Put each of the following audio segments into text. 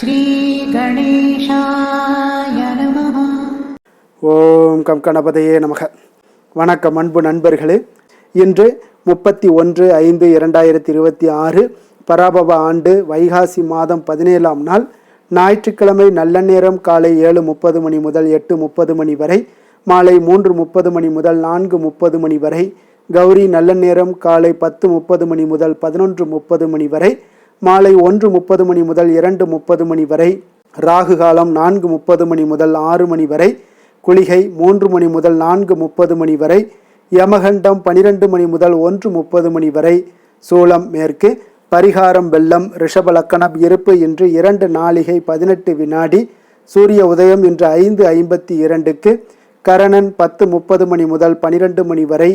ஸ்ரீ கணேசாய நமஹ. ஓம் கம் கணபதையே நமக. வணக்கம் அன்பு நண்பர்களே. இன்று 31/5/2026 பராபவ ஆண்டு வைகாசி மாதம் 17ஆம் நாள் ஞாயிற்றுக்கிழமை. நல்ல நேரம் காலை 7:30 மணி முதல் 8:30 மணி வரை, மாலை 3:30 மணி முதல் 4:30 மணி வரை. கௌரி நல்ல நேரம் காலை 10:30 மணி முதல் 11:30 மணி வரை, மாலை 1:30 மணி முதல் 2:30 மணி வரை. ராகு காலம் 4:30 மணி முதல் 6 மணி வரை. குளிகை 3 மணி முதல் 4:30 மணி வரை. யமகண்டம் 12 மணி முதல் 1:30 மணி வரை. சூலம் மேற்கு. பரிகாரம் வெள்ளம். ரிஷப லக்கணம். இருப்பு இன்று 2 நாழிகை 18 வினாடி. சூரிய உதயம் இன்று 5:52க்கு. கரணன் 10:30 மணி முதல் 12 மணி வரை.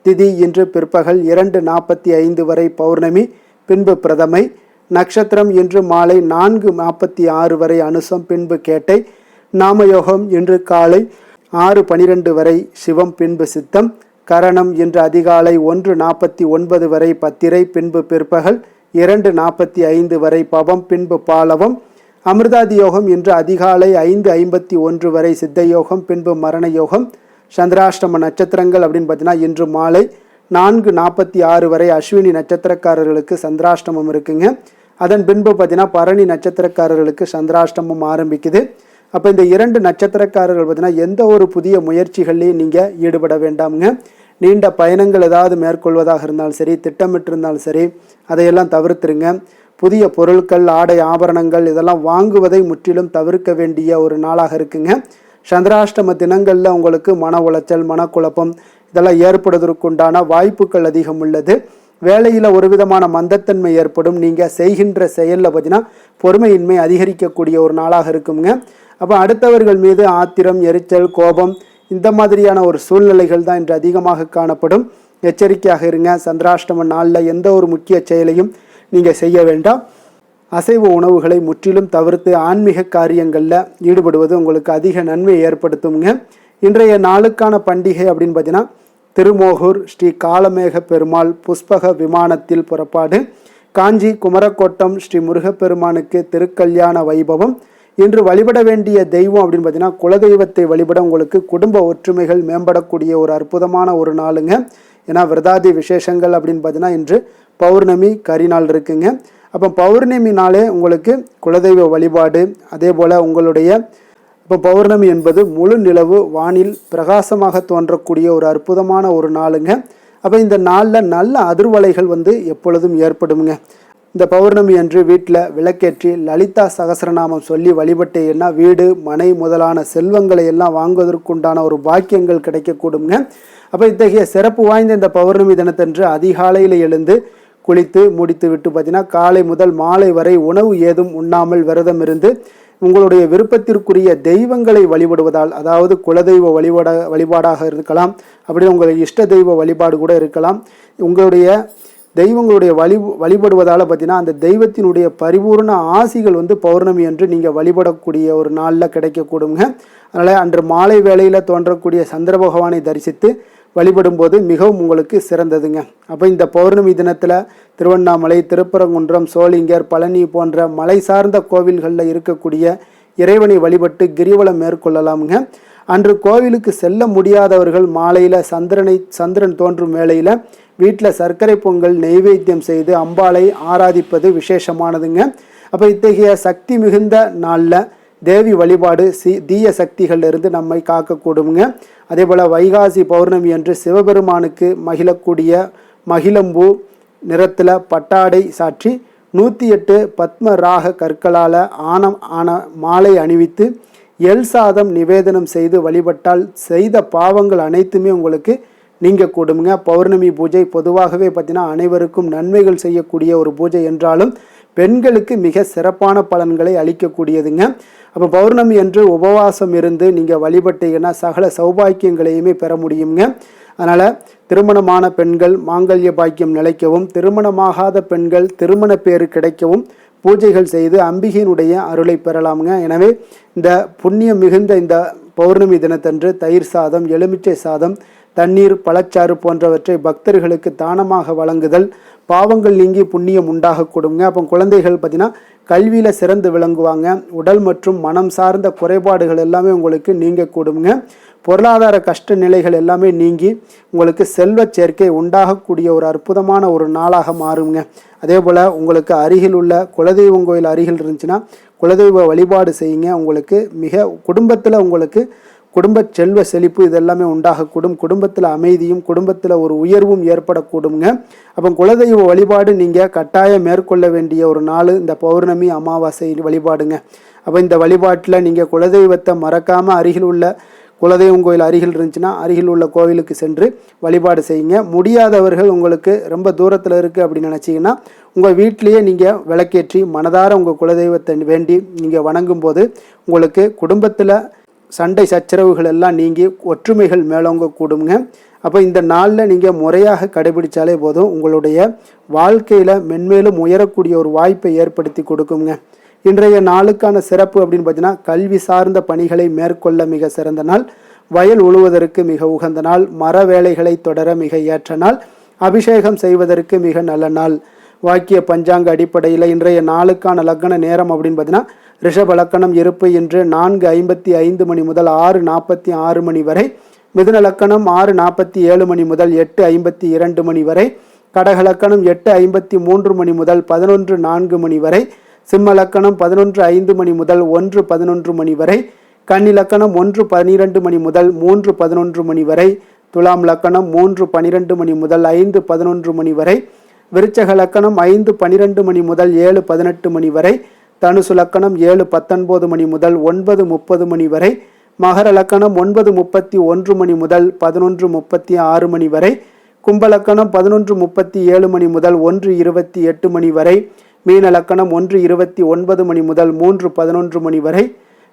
திதி இன்று பிற்பகல் 2:45 வரை பௌர்ணமி, பின்பு பிரதமை. நட்சத்திரம் இன்று மாலை 4:46 வரை அனுசம், பின்பு கேட்டை. நாமயோகம் இன்று காலை 6:12 வரை சிவம், பின்பு சித்தம். கரணம் இன்று அதிகாலை 1:49 வரை பத்திரை, பின்பு பிற்பகல் 2:45 வரை பவம், பின்பு பாலவம். அமிர்தாதி யோகம் இன்று அதிகாலை 5:51 வரை சித்தயோகம், பின்பு மரண யோகம். சந்திராஷ்டம நட்சத்திரங்கள் அப்படின்னு பார்த்தீங்கன்னா இன்று மாலை 4:46 வரை அஸ்வினி நட்சத்திரக்காரர்களுக்கு சந்திராஷ்டமம் இருக்குங்க. அதன் பின்பு பார்த்தீங்கன்னா பரணி நட்சத்திரக்காரர்களுக்கு சந்திராஷ்டமம் ஆரம்பிக்குது. அப்போ இந்த 2 நட்சத்திரக்காரர்கள் பார்த்தீங்கன்னா எந்த ஒரு புதிய முயற்சிகள்லையும் நீங்கள் ஈடுபட வேண்டாமுங்க. நீண்ட பயணங்கள் ஏதாவது மேற்கொள்வதாக இருந்தாலும் சரி, திட்டமிட்டிருந்தாலும் சரி, அதையெல்லாம் தவிர்த்துருங்க. புதிய பொருட்கள், ஆடை, ஆபரணங்கள் இதெல்லாம் வாங்குவதை முற்றிலும் தவிர்க்க வேண்டிய ஒரு நாளாக இருக்குங்க. சந்திராஷ்டம தினங்களில் உங்களுக்கு மன உளைச்சல், மனக்குழப்பம் இதெல்லாம் ஏற்படுவதற்குண்டான வாய்ப்புகள் அதிகம் உள்ளது. வேலையில் ஒரு விதமான மந்தத்தன்மை ஏற்படும். நீங்கள் செய்கின்ற செயலில் பார்த்தீங்கன்னா பொறுமையின்மை அதிகரிக்கக்கூடிய ஒரு நாளாக இருக்குங்க. அப்போ அடுத்தவர்கள் மீது ஆத்திரம், எரிச்சல், கோபம் இந்த மாதிரியான ஒரு சூழ்நிலைகள் தான் இன்று அதிகமாக காணப்படும். எச்சரிக்கையாக இருங்க. சந்திராஷ்டம நாளில் எந்த ஒரு முக்கிய செயலையும் நீங்கள் செய்ய வேண்டாம். அசைவ உணவுகளை முற்றிலும் தவிர்த்து ஆன்மீக காரியங்களில் ஈடுபடுவது உங்களுக்கு அதிக நன்மை ஏற்படுத்துங்க. இன்றைய நாளுக்கான பண்டிகை அப்படின்னு பார்த்தீங்கன்னா திருமோகூர் ஸ்ரீ காலமேக பெருமாள் புஷ்பக விமானத்தில் புறப்பாடு. காஞ்சி குமரக்கோட்டம் ஸ்ரீ முருகப்பெருமானுக்கு திருக்கல்யாண வைபவம். இன்று வழிபட வேண்டிய தெய்வம் அப்படின்னு பார்த்தீங்கன்னா குலதெய்வத்தை வழிபட உங்களுக்கு குடும்ப ஒற்றுமைகள் மேம்படக்கூடிய ஒரு அற்புதமான ஒரு நாளுங்க. ஏன்னா விரதாதி விசேஷங்கள் அப்படின்னு பார்த்தீங்கன்னா இன்று பௌர்ணமி கரிநாள் இருக்குங்க. அப்போ பௌர்ணமி நாளே உங்களுக்கு குலதெய்வ வழிபாடு. அதே போல் உங்களுடைய இப்போ பௌர்ணமி என்பது முழு நிலவு வானில் பிரகாசமாக தோன்றக்கூடிய ஒரு அற்புதமான ஒரு நாளுங்க. அப்போ இந்த நாளில் நல்ல அதிர்வலைகள் எப்பொழுதும் ஏற்படுங்க. இந்த பௌர்ணமி அன்று வீட்டில் விளக்கேற்றி லலிதா சகசரநாமம் சொல்லி வழிபட்டேன்னா வீடு, மனை முதலான செல்வங்களை எல்லாம் வாங்குவதற்குண்டான ஒரு பாக்கியங்கள் கிடைக்கக்கூடுங்க. அப்போ இத்தகைய சிறப்பு வாய்ந்த இந்த பௌர்ணமி தினத்தன்று அதிகாலையில் எழுந்து குளித்து முடித்து விட்டு பார்த்தீங்கன்னா காலை முதல் மாலை வரை உணவு ஏதும் உண்ணாமல் விரதம் இருந்து உங்களுடைய விருப்பத்திற்குரிய தெய்வங்களை வழிபடுவதால், அதாவது குலதெய்வ வழிபாடாக இருக்கலாம், அப்படி உங்களுடைய இஷ்ட தெய்வ வழிபாடு கூட இருக்கலாம். உங்களுடைய தெய்வங்களுடைய வழிபடுவதால் பார்த்தீங்கன்னா அந்த தெய்வத்தினுடைய பரிபூர்ண ஆசிகள் பௌர்ணமி அன்று நீங்கள் வழிபடக்கூடிய ஒரு நாளில் கிடைக்கக்கூடுங்க. அதனால் அன்று மாலை வேளையில் தோன்றக்கூடிய சந்திர பகவானை தரிசித்து வழிபடும் போது மிகவும் உங்களுக்கு சிறந்ததுங்க. அப்போ இந்த பௌர்ணமி தினத்தில் திருவண்ணாமலை, திருப்பரங்குன்றம், சோளிங்கர், பழனி போன்ற மலை சார்ந்த கோவில்களில் இருக்கக்கூடிய இறைவனை வழிபட்டு கிரிவலம் மேற்கொள்ளலாமுங்க. அன்று கோவிலுக்கு செல்ல முடியாதவர்கள் மாலையில் சந்திரன் தோன்றும் வேளையில் வீட்டில் சர்க்கரை பொங்கல் நெய்வேத்தியம் செய்து அம்பாளை ஆராதிப்பது விசேஷமானதுங்க. அப்போ இத்தகைய சக்தி மிகுந்த நாளில் தேவி வழிபாடு தீய சக்திகளிலிருந்து நம்மை காக்கக்கூடுங்க. அதே போல் வைகாசி பௌர்ணமி அன்று சிவபெருமானுக்கு மகிழக்கூடிய மகிழம்பூ நிறத்தில் பட்டாடை சாற்றி 108 பத்ம ராக கற்களால் ஆன மாலை அணிவித்து எல் சாதம் நிவேதனம் செய்து வழிபட்டால் செய்த பாவங்கள் அனைத்துமே உங்களுக்கு நீங்க கூடுங்க. பௌர்ணமி பூஜை பொதுவாகவே பார்த்தீங்கன்னா அனைவருக்கும் நன்மைகள் செய்யக்கூடிய ஒரு பூஜை என்றாலும் பெண்களுக்கு மிக சிறப்பான பலன்களை அளிக்கக்கூடியதுங்க. அப்போ பௌர்ணமி அன்று உபவாசம் இருந்து நீங்கள் வழிபட்டீங்கன்னா சகல சௌபாக்கியங்களையுமே பெற முடியுங்க. அதனால் திருமணமான பெண்கள் மாங்கல்ய பாக்கியம் நிலைக்கவும், திருமணமாகாத பெண்கள் திருமண பேறு கிடைக்கவும் பூஜைகள் செய்து அம்பிகையினுடைய அருளை பெறலாமுங்க. எனவே இந்த புண்ணியம் மிகுந்த இந்த பௌர்ணமி தினத்தன்று தயிர் சாதம், எலுமிச்சை சாதம், தண்ணீர், பழச்சாறு போன்றவற்றை பக்தர்களுக்கு தானமாக வழங்குதல், பாவங்கள் நீங்கி புண்ணியம் உண்டாக கொடுங்க. அப்போ குழந்தைகள் பார்த்திங்கன்னா கல்வியில் சிறந்து விளங்குவாங்க. உடல் மற்றும் மனம் சார்ந்த குறைபாடுகள் எல்லாமே உங்களுக்கு நீங்க கொடுங்க. பொருளாதார கஷ்ட நிலைகள் எல்லாமே நீங்கி உங்களுக்கு செல்வ சேர்க்கை உண்டாகக்கூடிய ஒரு அற்புதமான ஒரு நாளாக மாறுங்க. அதே போல் உங்களுக்கு அருகில் உள்ள குலதெய்வம் கோயில் அருகில் இருந்துச்சுன்னா குலதெய்வ வழிபாடு செய்யுங்க. உங்களுக்கு மிக குடும்பத்தில் உங்களுக்கு குடும்ப செல்வ செழிப்பு இதெல்லாமே உண்டாகக்கூடும். குடும்பத்தில் அமைதியும் குடும்பத்தில் ஒரு உயர்வும் ஏற்படக்கூடுங்க. அப்போ குலதெய்வ வழிபாடு நீங்கள் கட்டாயம் மேற்கொள்ள வேண்டிய ஒரு நாள் இந்த பௌர்ணமி அமாவாசை வழிபாடுங்க. அப்போ இந்த வழிபாட்டில் நீங்கள் குலதெய்வத்தை மறக்காமல் அருகில் உள்ள குலதெய்வம் கோயில் அருகில் இருந்துச்சுன்னா அருகில் உள்ள கோவிலுக்கு சென்று வழிபாடு செய்யுங்க. முடியாதவர்கள் உங்களுக்கு ரொம்ப தூரத்தில் இருக்குது அப்படின்னு நினச்சிங்கன்னா உங்கள் வீட்டிலேயே நீங்கள் விளக்கேற்றி மனதார உங்கள் குலதெய்வத்தை வேண்டி நீங்கள் வணங்கும் போது உங்களுக்கு குடும்பத்தில் சண்டை சச்சரவுகள் எல்லாம் நீங்கி ஒற்றுமைகள் மேலோங்க கூடுங்க. அப்போ இந்த நாளில் நீங்கள் முறையாக கடைபிடிச்சாலே போதும் உங்களுடைய வாழ்க்கையில் மென்மேலும் உயரக்கூடிய ஒரு வாய்ப்பை ஏற்படுத்தி கொடுக்குங்க. இன்றைய நாளுக்கான சிறப்பு அப்படின்னு பார்த்தீங்கன்னா கல்வி சார்ந்த பணிகளை மேற்கொள்ள மிக சிறந்த நாள், வயல் உழுவதற்கு மிக உகந்த நாள், மர வேலைகளை தொடர மிக ஏற்ற நாள், அபிஷேகம் செய்வதற்கு மிக நல்ல நாள். வாக்கிய பஞ்சாங்க அடிப்படையில் இன்றைய நாளுக்கான லக்ன நேரம் அப்படின்னு பார்த்தீங்கன்னா ரிஷப லக்கணம் இருப்பு இன்று 4:55 மணி முதல் 6:46 மணி வரை, மிதுன லக்கணம் 6:47 மணி முதல் 8:52 மணி வரை, கடக லக்கணம் 8:53 மணி முதல் 11:04 மணி வரை, சிம்ம லக்கணம் 11:05 மணி முதல் 1:11 மணி வரை, கன்னி லக்கணம் 1:12 மணி முதல் 3:11 மணி வரை, துலாம் லக்கணம் 3:12 மணி முதல் 5:11 மணி வரை, விருச்சக லக்கணம் 5:12 மணி முதல் 7:18 மணி வரை, தனுசு லக்கணம் 7:19 மணி முதல் 9:30 மணி வரை, மகர லக்கணம் 9:31 மணி முதல் 11:36 மணி வரை, கும்பலக்கணம் 11:37 மணி முதல் 1:28 மணி வரை, மீன லக்கணம் 1:29 மணி முதல் 3:11 மணி வரை,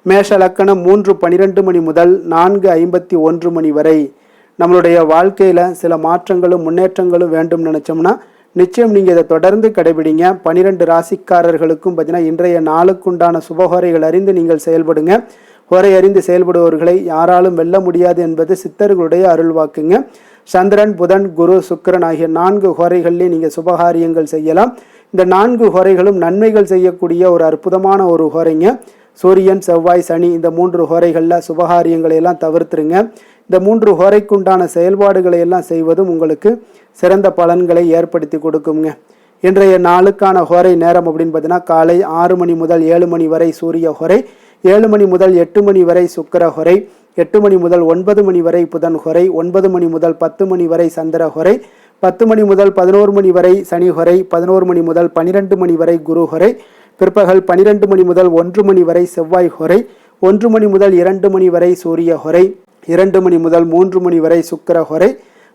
மேஷ லக்கணம் 3:12 மணி முதல் 4:51 மணி வரை. நம்மளுடைய வாழ்க்கையில் சில மாற்றங்களும் முன்னேற்றங்களும் வேண்டும் நினச்சோம்னா நிச்சயம் நீங்கள் இதை தொடர்ந்து கடைபிடிங்க. 12 ராசிக்காரர்களுக்கும் பார்த்தீங்கன்னா இன்றைய நாளுக்குண்டான சுபஹோரைகள் அறிந்து நீங்கள் செயல்படுங்க. ஹோரை அறிந்து செயல்படுபவர்களை யாராலும் வெல்ல முடியாது என்பது சித்தர்களுடைய அருள்வாக்குங்க. சந்திரன், புதன், குரு, சுக்கிரன் ஆகிய 4 ஹோரைகளிலே நீங்கள் சுபகாரியங்கள் செய்யலாம். இந்த 4 ஹோரைகளும் நன்மைகள் செய்யக்கூடிய ஒரு அற்புதமான ஒரு ஹோரைங்க. சூரியன், செவ்வாய், சனி இந்த 3 ஹோரைகளில் சுபகாரியங்களை எல்லாம் தவிர்த்துருங்க. இந்த 3 ஹோரைக்குண்டான செயல்பாடுகளை எல்லாம் செய்வதும் உங்களுக்கு சிறந்த பலன்களை ஏற்படுத்தி கொடுக்குங்க. இன்றைய நாளுக்கான ஹோரை நேரம் அப்படின்னு பார்த்தீங்கன்னா காலை 6 மணி முதல் 7 மணி வரை சூரிய ஹோரை, 7 மணி முதல் 8 மணி வரை சுக்கிர ஹோரை, 8 மணி முதல் 9 மணி வரை புதன் ஹோரை, 9 மணி முதல் 10 மணி வரை சந்திர ஹோரை, 10 மணி முதல் 11 மணி வரை சனி ஹோரை, 11 மணி முதல் 12 மணி வரை குரு ஹோரை, பிற்பகல் 12 மணி முதல் 1 மணி வரை செவ்வாய் ஹோரை, 1 மணி முதல் 2 மணி வரை சூரிய ஹோரை, 2 மணி முதல் 3 மணி வரை சுக்கிர ஹோரை,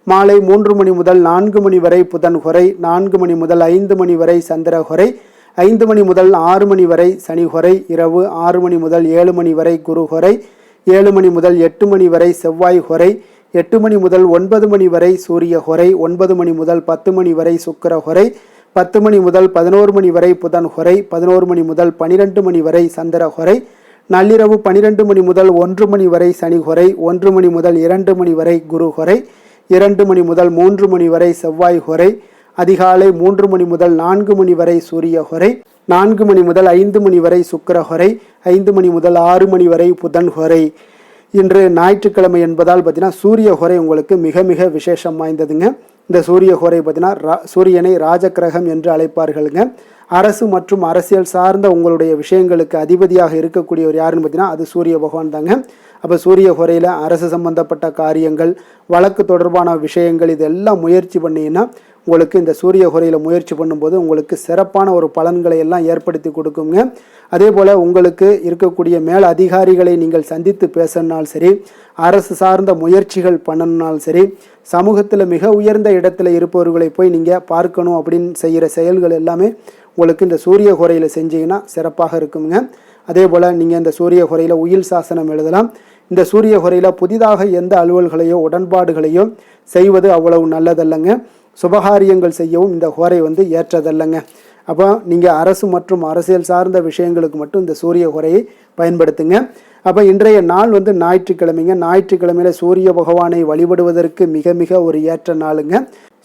மாலை 3 மணி முதல் 4 மணி வரை புதன் ஹோரை, 4 மணி முதல் 5 மணி வரை சந்திர ஹோரை, 5 மணி முதல் 6 மணி வரை சனி ஹோரை, இரவு 6 மணி முதல் 7 மணி வரை குரு ஹோரை, 7 மணி முதல் 8 மணி வரை செவ்வாய் ஹோரை, 8 மணி முதல் 9 மணி வரை சூரிய ஹோரை, 9 மணி முதல் 10 மணி வரை சுக்கிர ஹோரை, 10 மணி முதல் 11 மணி வரை புதன் ஹோரை, 11 மணி முதல் 12 மணி வரை சந்திர ஹோரை, நள்ளிரவு 12 மணி முதல் 1 மணி வரை சனி ஹோரை, 1 மணி முதல் 2 மணி வரை குரு ஹோரை, 2 மணி முதல் 3 மணி வரை செவ்வாய் ஹோரை, அதிகாலை 3 மணி முதல் 4 மணி வரை சூரிய ஹோரை, 4 மணி முதல் 5 மணி வரை சுக்கிர ஹோரை, 5 மணி முதல் 6 மணி வரை புதன் ஹோரை. இன்று ஞாயிற்றுக்கிழமை என்பதால் பார்த்தீங்கன்னா சூரிய ஹோரை உங்களுக்கு மிக மிக விசேஷம் வாய்ந்ததுங்க. இந்த சூரிய ஹோரை பார்த்தீங்கன்னா சூரியனை ராஜகிரகம் என்று அழைப்பார்களுங்க. அரசு மற்றும் அரசியல் சார்ந்த உங்களுடைய விஷயங்களுக்கு அதிபதியாக இருக்கக்கூடியவர் யாருன்னு பார்த்தீங்கன்னா அது சூரிய பகவான் தாங்க. அப்போ சூரிய ஹோரையில் அரசு சம்பந்தப்பட்ட காரியங்கள், வழக்கு தொடர்பான விஷயங்கள் இதெல்லாம் முயற்சி பண்ணிங்கன்னா உங்களுக்கு இந்த சூரிய ஹோரையில் முயற்சி பண்ணும்போது உங்களுக்கு சிறப்பான ஒரு பலன்களை எல்லாம் ஏற்படுத்தி கொடுக்குங்க. அதே போல் உங்களுக்கு இருக்கக்கூடிய மேல் அதிகாரிகளை நீங்கள் சந்தித்து பேசினாலும் சரி, அரசு சார்ந்த முயற்சிகள் பண்ணணுனாலும் சரி, சமூகத்தில் மிக உயர்ந்த இடத்துல இருப்பவர்களை போய் நீங்கள் பார்க்கணும் அப்படின்னு செய்கிற செயல்கள் எல்லாமே உங்களுக்கு இந்த சூரிய ஹோரையில் செஞ்சீங்கன்னா சிறப்பாக இருக்குங்க. அதே போல் நீங்கள் இந்த சூரிய ஹோரையில் உயில் சாசனம் எழுதலாம். இந்த சூரிய ஹோரையில் புதிதாக எந்த அலுவல்களையோ உடன்பாடுகளையோ செய்வது அவ்வளவு நல்லதல்லங்க. சுபகாரியங்கள் செய்யவும் இந்த ஹோரை ஏற்றதல்லங்க. அப்போ நீங்கள் அரசு மற்றும் அரசியல் சார்ந்த விஷயங்களுக்கு மட்டும் இந்த சூரிய ஹோரையை பயன்படுத்துங்க. அப்போ இன்றைய நாள் ஞாயிற்றுக்கிழமைங்க. ஞாயிற்றுக்கிழமையில சூரிய பகவானை வழிபடுவதற்கு மிக மிக ஒரு ஏற்ற நாளுங்க.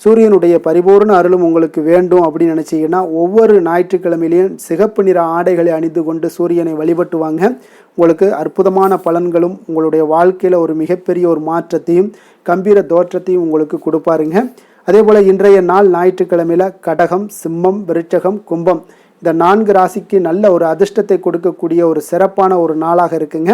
சூரியனுடைய பரிபூர்ண அருளும் உங்களுக்கு வேண்டும் அப்படின்னு நினச்சிங்கன்னா ஒவ்வொரு ஞாயிற்றுக்கிழமையிலையும் சிகப்பு நிற ஆடைகளை அணிந்து கொண்டு சூரியனை வழிபட்டு வாங்க. உங்களுக்கு அற்புதமான பலன்களும் உங்களுடைய வாழ்க்கையில் ஒரு மிகப்பெரிய ஒரு மாற்றத்தையும் கம்பீர தோற்றத்தையும் உங்களுக்கு கொடுப்பாருங்க. அதே போல் இன்றைய நாள் ஞாயிற்றுக்கிழமையில் கடகம், சிம்மம், விருச்சகம், கும்பம் இந்த 4 ராசிக்கு நல்ல ஒரு அதிர்ஷ்டத்தை கொடுக்கக்கூடிய ஒரு சிறப்பான ஒரு நாளாக இருக்குங்க.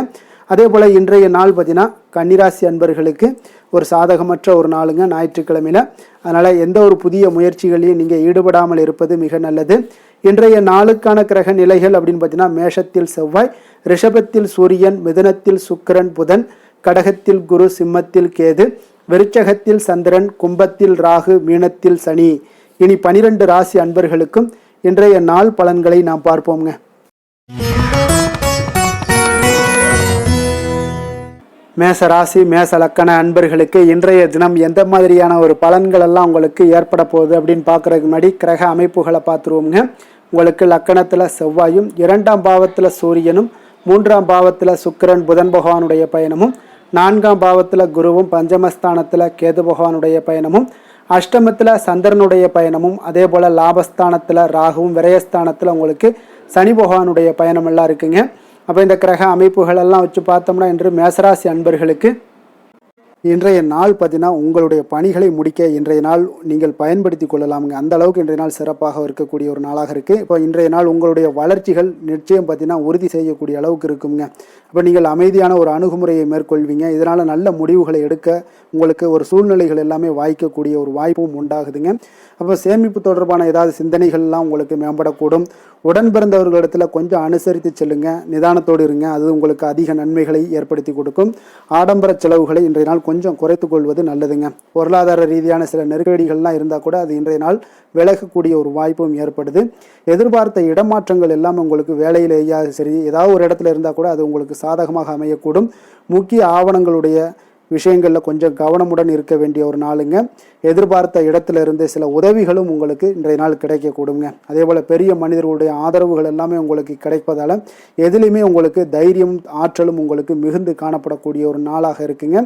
அதே போல் இன்றைய நாள் பார்த்தீங்கன்னா கன்னிராசி அன்பர்களுக்கு ஒரு சாதகமற்ற ஒரு நாளுங்க ஞாயிற்றுக்கிழமையில். அதனால் எந்த ஒரு புதிய முயற்சிகளையும் நீங்கள் ஈடுபடாமல் இருப்பது மிக நல்லது. இன்றைய நாளுக்கான கிரக நிலைகள் அப்படின்னு பார்த்தீங்கன்னா மேஷத்தில் செவ்வாய், ரிஷபத்தில் சூரியன், மிதுனத்தில் சுக்கிரன் புதன், கடகத்தில் குரு, சிம்மத்தில் கேது, விருச்சகத்தில் சந்திரன், கும்பத்தில் ராகு, மீனத்தில் சனி. இனி 12 ராசி அன்பர்களுக்கும் இன்றைய நாள் பலன்களை நாம் பார்ப்போங்க. மேச ராசி மேச லக்கண அன்பர்களுக்கு இன்றைய தினம் எந்த மாதிரியான ஒரு பலன்கள் எல்லாம் உங்களுக்கு ஏற்பட போகுது அப்படின்னு பார்க்குறதுக்கு முன்னாடி கிரக அமைப்புகளை பார்த்துருவோங்க. உங்களுக்கு லக்கணத்தில் செவ்வாயும், 2ஆம் பாவத்தில் சூரியனும், 3ஆம் பாவத்தில் சுக்கிரன் புதன் பகவானுடைய பயணமும், 4ஆம் பாவத்தில் குருவும், பஞ்சமஸ்தானத்தில் கேது பகவானுடைய பயணமும், அஷ்டமத்தில் சந்திரனுடைய பயணமும், அதே போல் லாபஸ்தானத்தில் ராகுவும், விரயஸ்தானத்தில் உங்களுக்கு சனி பகவானுடைய பயணம் எல்லாம் இருக்குங்க. அப்போ இந்த கிரக அமைப்புகள் எல்லாம் வச்சு பார்த்தோம்னா இன்று மேசராசி அன்பர்களுக்கு இன்றைய நாள் பார்த்தீங்கன்னா உங்களுடைய பணிகளை முடிக்க இன்றைய நாள் நீங்கள் பயன்படுத்தி கொள்ளலாமுங்க. அந்த அளவுக்கு இன்றைய நாள் சிறப்பாக இருக்கக்கூடிய ஒரு நாளாக இருக்குது. இப்போ இன்றைய நாள் உங்களுடைய வளர்ச்சிகள் நிச்சயம் பார்த்தீங்கன்னா உறுதி செய்யக்கூடிய அளவுக்கு இருக்குங்க. அப்போ நீங்கள் அமைதியான ஒரு அணுகுமுறையை மேற்கொள்வீங்க. இதனால் நல்ல முடிவுகளை எடுக்க உங்களுக்கு ஒரு சூழ்நிலைகள் எல்லாமே வாய்க்கக்கூடிய ஒரு வாய்ப்பும் உண்டாகுதுங்க. அப்போ சேமிப்பு தொடர்பான ஏதாவது சிந்தனைகள்லாம் உங்களுக்கு மேம்படக்கூடும். உடன் பிறந்தவர்களிடத்தில் கொஞ்சம் அனுசரித்து செல்லுங்க, நிதானத்தோடு இருங்க. அது உங்களுக்கு அதிக நன்மைகளை ஏற்படுத்தி கொடுக்கும். ஆடம்பர செலவுகளை இன்றைய நாள் கொஞ்சம் குறைத்து கொள்வது நல்லதுங்க. பொருளாதார ரீதியான சில நெருக்கடிகள்லாம் இருந்தால் கூட அது இன்றைய நாள் விலகக்கூடிய ஒரு வாய்ப்பும் ஏற்படுது. எதிர்பார்த்த இடமாற்றங்கள் எல்லாம் உங்களுக்கு வேலையிலேயே சரி ஏதாவது ஒரு இடத்துல இருந்தால் கூட அது உங்களுக்கு சாதகமாக அமையக்கூடும். முக்கிய ஆவணங்களுடைய விஷயங்களில் கொஞ்சம் கவனமுடன் இருக்க வேண்டிய ஒரு நாளுங்க. எதிர்பார்த்த இடத்துல இருந்து சில உதவிகளும் உங்களுக்கு இன்றைய நாள் கிடைக்கக்கூடுங்க. அதே போல் பெரிய மனிதர்களுடைய ஆதரவுகள் எல்லாமே உங்களுக்கு கிடைப்பதால் எதுலேயுமே உங்களுக்கு தைரியம் ஆற்றலும் உங்களுக்கு மிகுந்து காணப்படக்கூடிய ஒரு நாளாக இருக்குங்க.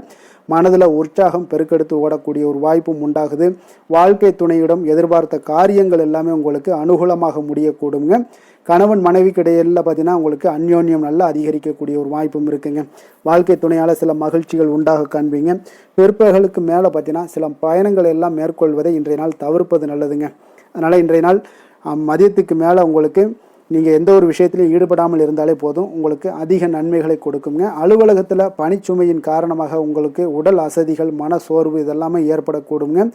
மனதில் உற்சாகம் பெருக்கெடுத்து ஓடக்கூடிய ஒரு வாய்ப்பும் உண்டாகுது. வாழ்க்கை துணையிடம் எதிர்பார்த்த காரியங்கள் எல்லாமே உங்களுக்கு அனுகூலமாக முடியக்கூடுங்க. கணவன் மனைவிக்கு இடையில பார்த்தீங்கன்னா உங்களுக்கு அந்யோன்யம் நல்லா அதிகரிக்கக்கூடிய ஒரு வாய்ப்பும் இருக்குங்க. வாழ்க்கை துணையால் சில மகிழ்ச்சிகள் உண்டாக காண்பீங்க. பிற்பகலுக்கு மேலே பார்த்தீங்கன்னா சில பயணங்கள் எல்லாம் மேற்கொள்வதை இன்றைய நாள் தவிர்ப்பது நல்லதுங்க. அதனால் இன்றைய நாள் மதியத்துக்கு மேலே உங்களுக்கு நீங்கள் எந்த ஒரு விஷயத்திலையும் ஈடுபடாமல் இருந்தாலே போதும், உங்களுக்கு அதிக நன்மைகளை கொடுக்குங்க. அலுவலகத்தில் பணிச்சுமையின் காரணமாக உங்களுக்கு உடல் அசதிகள், மன சோர்வு இதெல்லாமே ஏற்படக்கூடுங்க.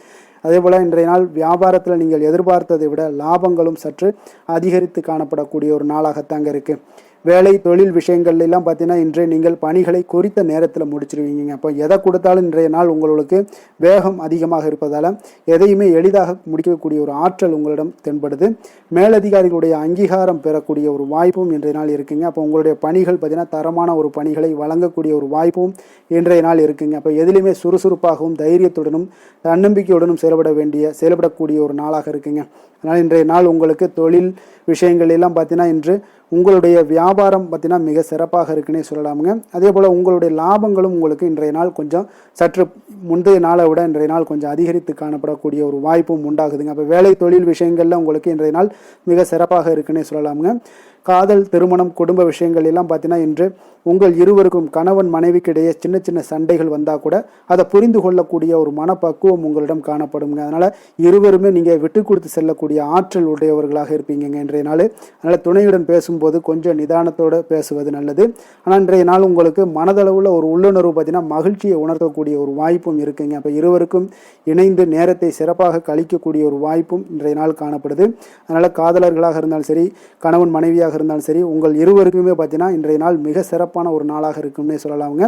அதே போல் இன்றைய நாள் வியாபாரத்தில் நீங்கள் எதிர்பார்த்ததை விட லாபங்களும் சற்று அதிகரித்து காணப்படக்கூடிய ஒரு நாளாகத்தாங்க இருக்குது. வேலை தொழில் விஷயங்கள்லாம் பார்த்தீங்கன்னா இன்று நீங்கள் பணிகளை குறித்த நேரத்தில் முடிச்சிருவீங்க. அப்போ எதை கொடுத்தாலும் இன்றைய நாள் உங்களுக்கு வேகம் அதிகமாக இருப்பதால் எதையுமே எளிதாக முடிக்கக்கூடிய ஒரு ஆற்றல் உங்களிடம் தென்படுது. மேலதிகாரிகளுடைய அங்கீகாரம் பெறக்கூடிய ஒரு வாய்ப்பும் இன்றைய நாள் இருக்குங்க. அப்போ உங்களுடைய பணிகள் பார்த்தீங்கன்னா தரமான ஒரு பணிகளை வழங்கக்கூடிய ஒரு வாய்ப்பும் இன்றைய நாள் இருக்குங்க. அப்போ எதிலுமே சுறுசுறுப்பாகவும் தைரியத்துடனும் தன்னம்பிக்கையுடனும் செயல்படக்கூடிய ஒரு நாளாக இருக்குங்க. அதனால் இன்றைய நாள் உங்களுக்கு தொழில் விஷயங்கள் எல்லாம் பார்த்தீங்கன்னா இன்று உங்களுடைய வியாபாரம் பார்த்தீங்கன்னா மிக சிறப்பாக இருக்குன்னே சொல்லலாமுங்க. அதே போல் உங்களுடைய லாபங்களும் உங்களுக்கு இன்றைய நாள் கொஞ்சம் சற்று முந்தைய நாளை விட இன்றைய நாள் கொஞ்சம் அதிகரித்து காணப்படக்கூடிய ஒரு வாய்ப்பும் உண்டாகுதுங்க. அப்போ வேலை தொழில் விஷயங்கள்ல உங்களுக்கு இன்றைய நாள் மிக சிறப்பாக இருக்குன்னே சொல்லலாமுங்க. காதல், திருமணம், குடும்ப விஷயங்கள் எல்லாம் பார்த்தீங்கன்னா இன்று உங்கள் இருவருக்கும் கணவன் மனைவிக்கு இடையே சின்ன சின்ன சண்டைகள் வந்தால் கூட அதை புரிந்து கொள்ளக்கூடிய ஒரு மனப்பக்குவம் உங்களிடம் காணப்படுங்க. அதனால் இருவருமே நீங்கள் விட்டு கொடுத்து செல்லக்கூடிய ஆற்றல் உடையவர்களாக இருப்பீங்க இன்றைய நாள். அதனால் துணையுடன் பேசும்போது கொஞ்சம் நிதானத்தோடு பேசுவது நல்லது. ஆனால் இன்றைய நாள் உங்களுக்கு மனதளவில் ஒரு உள்ளுணர்வு பார்த்தீங்கன்னா மகிழ்ச்சியை உணர்த்தக்கூடிய ஒரு வாய்ப்பும் இருக்குங்க. அப்போ இருவருக்கும் இணைந்து நேரத்தை சிறப்பாக கழிக்கக்கூடிய ஒரு வாய்ப்பும் இன்றைய நாள் காணப்படுது. அதனால் காதலர்களாக இருந்தாலும் சரி, கணவன் மனைவியாக இருந்தாலும் சரி, உங்கள் இருவருக்குமே பார்த்தீங்கன்னா இன்றைய நாள் மிக சிறப்பான ஒரு நாளாக இருக்கும்னே சொல்லலாமுங்க.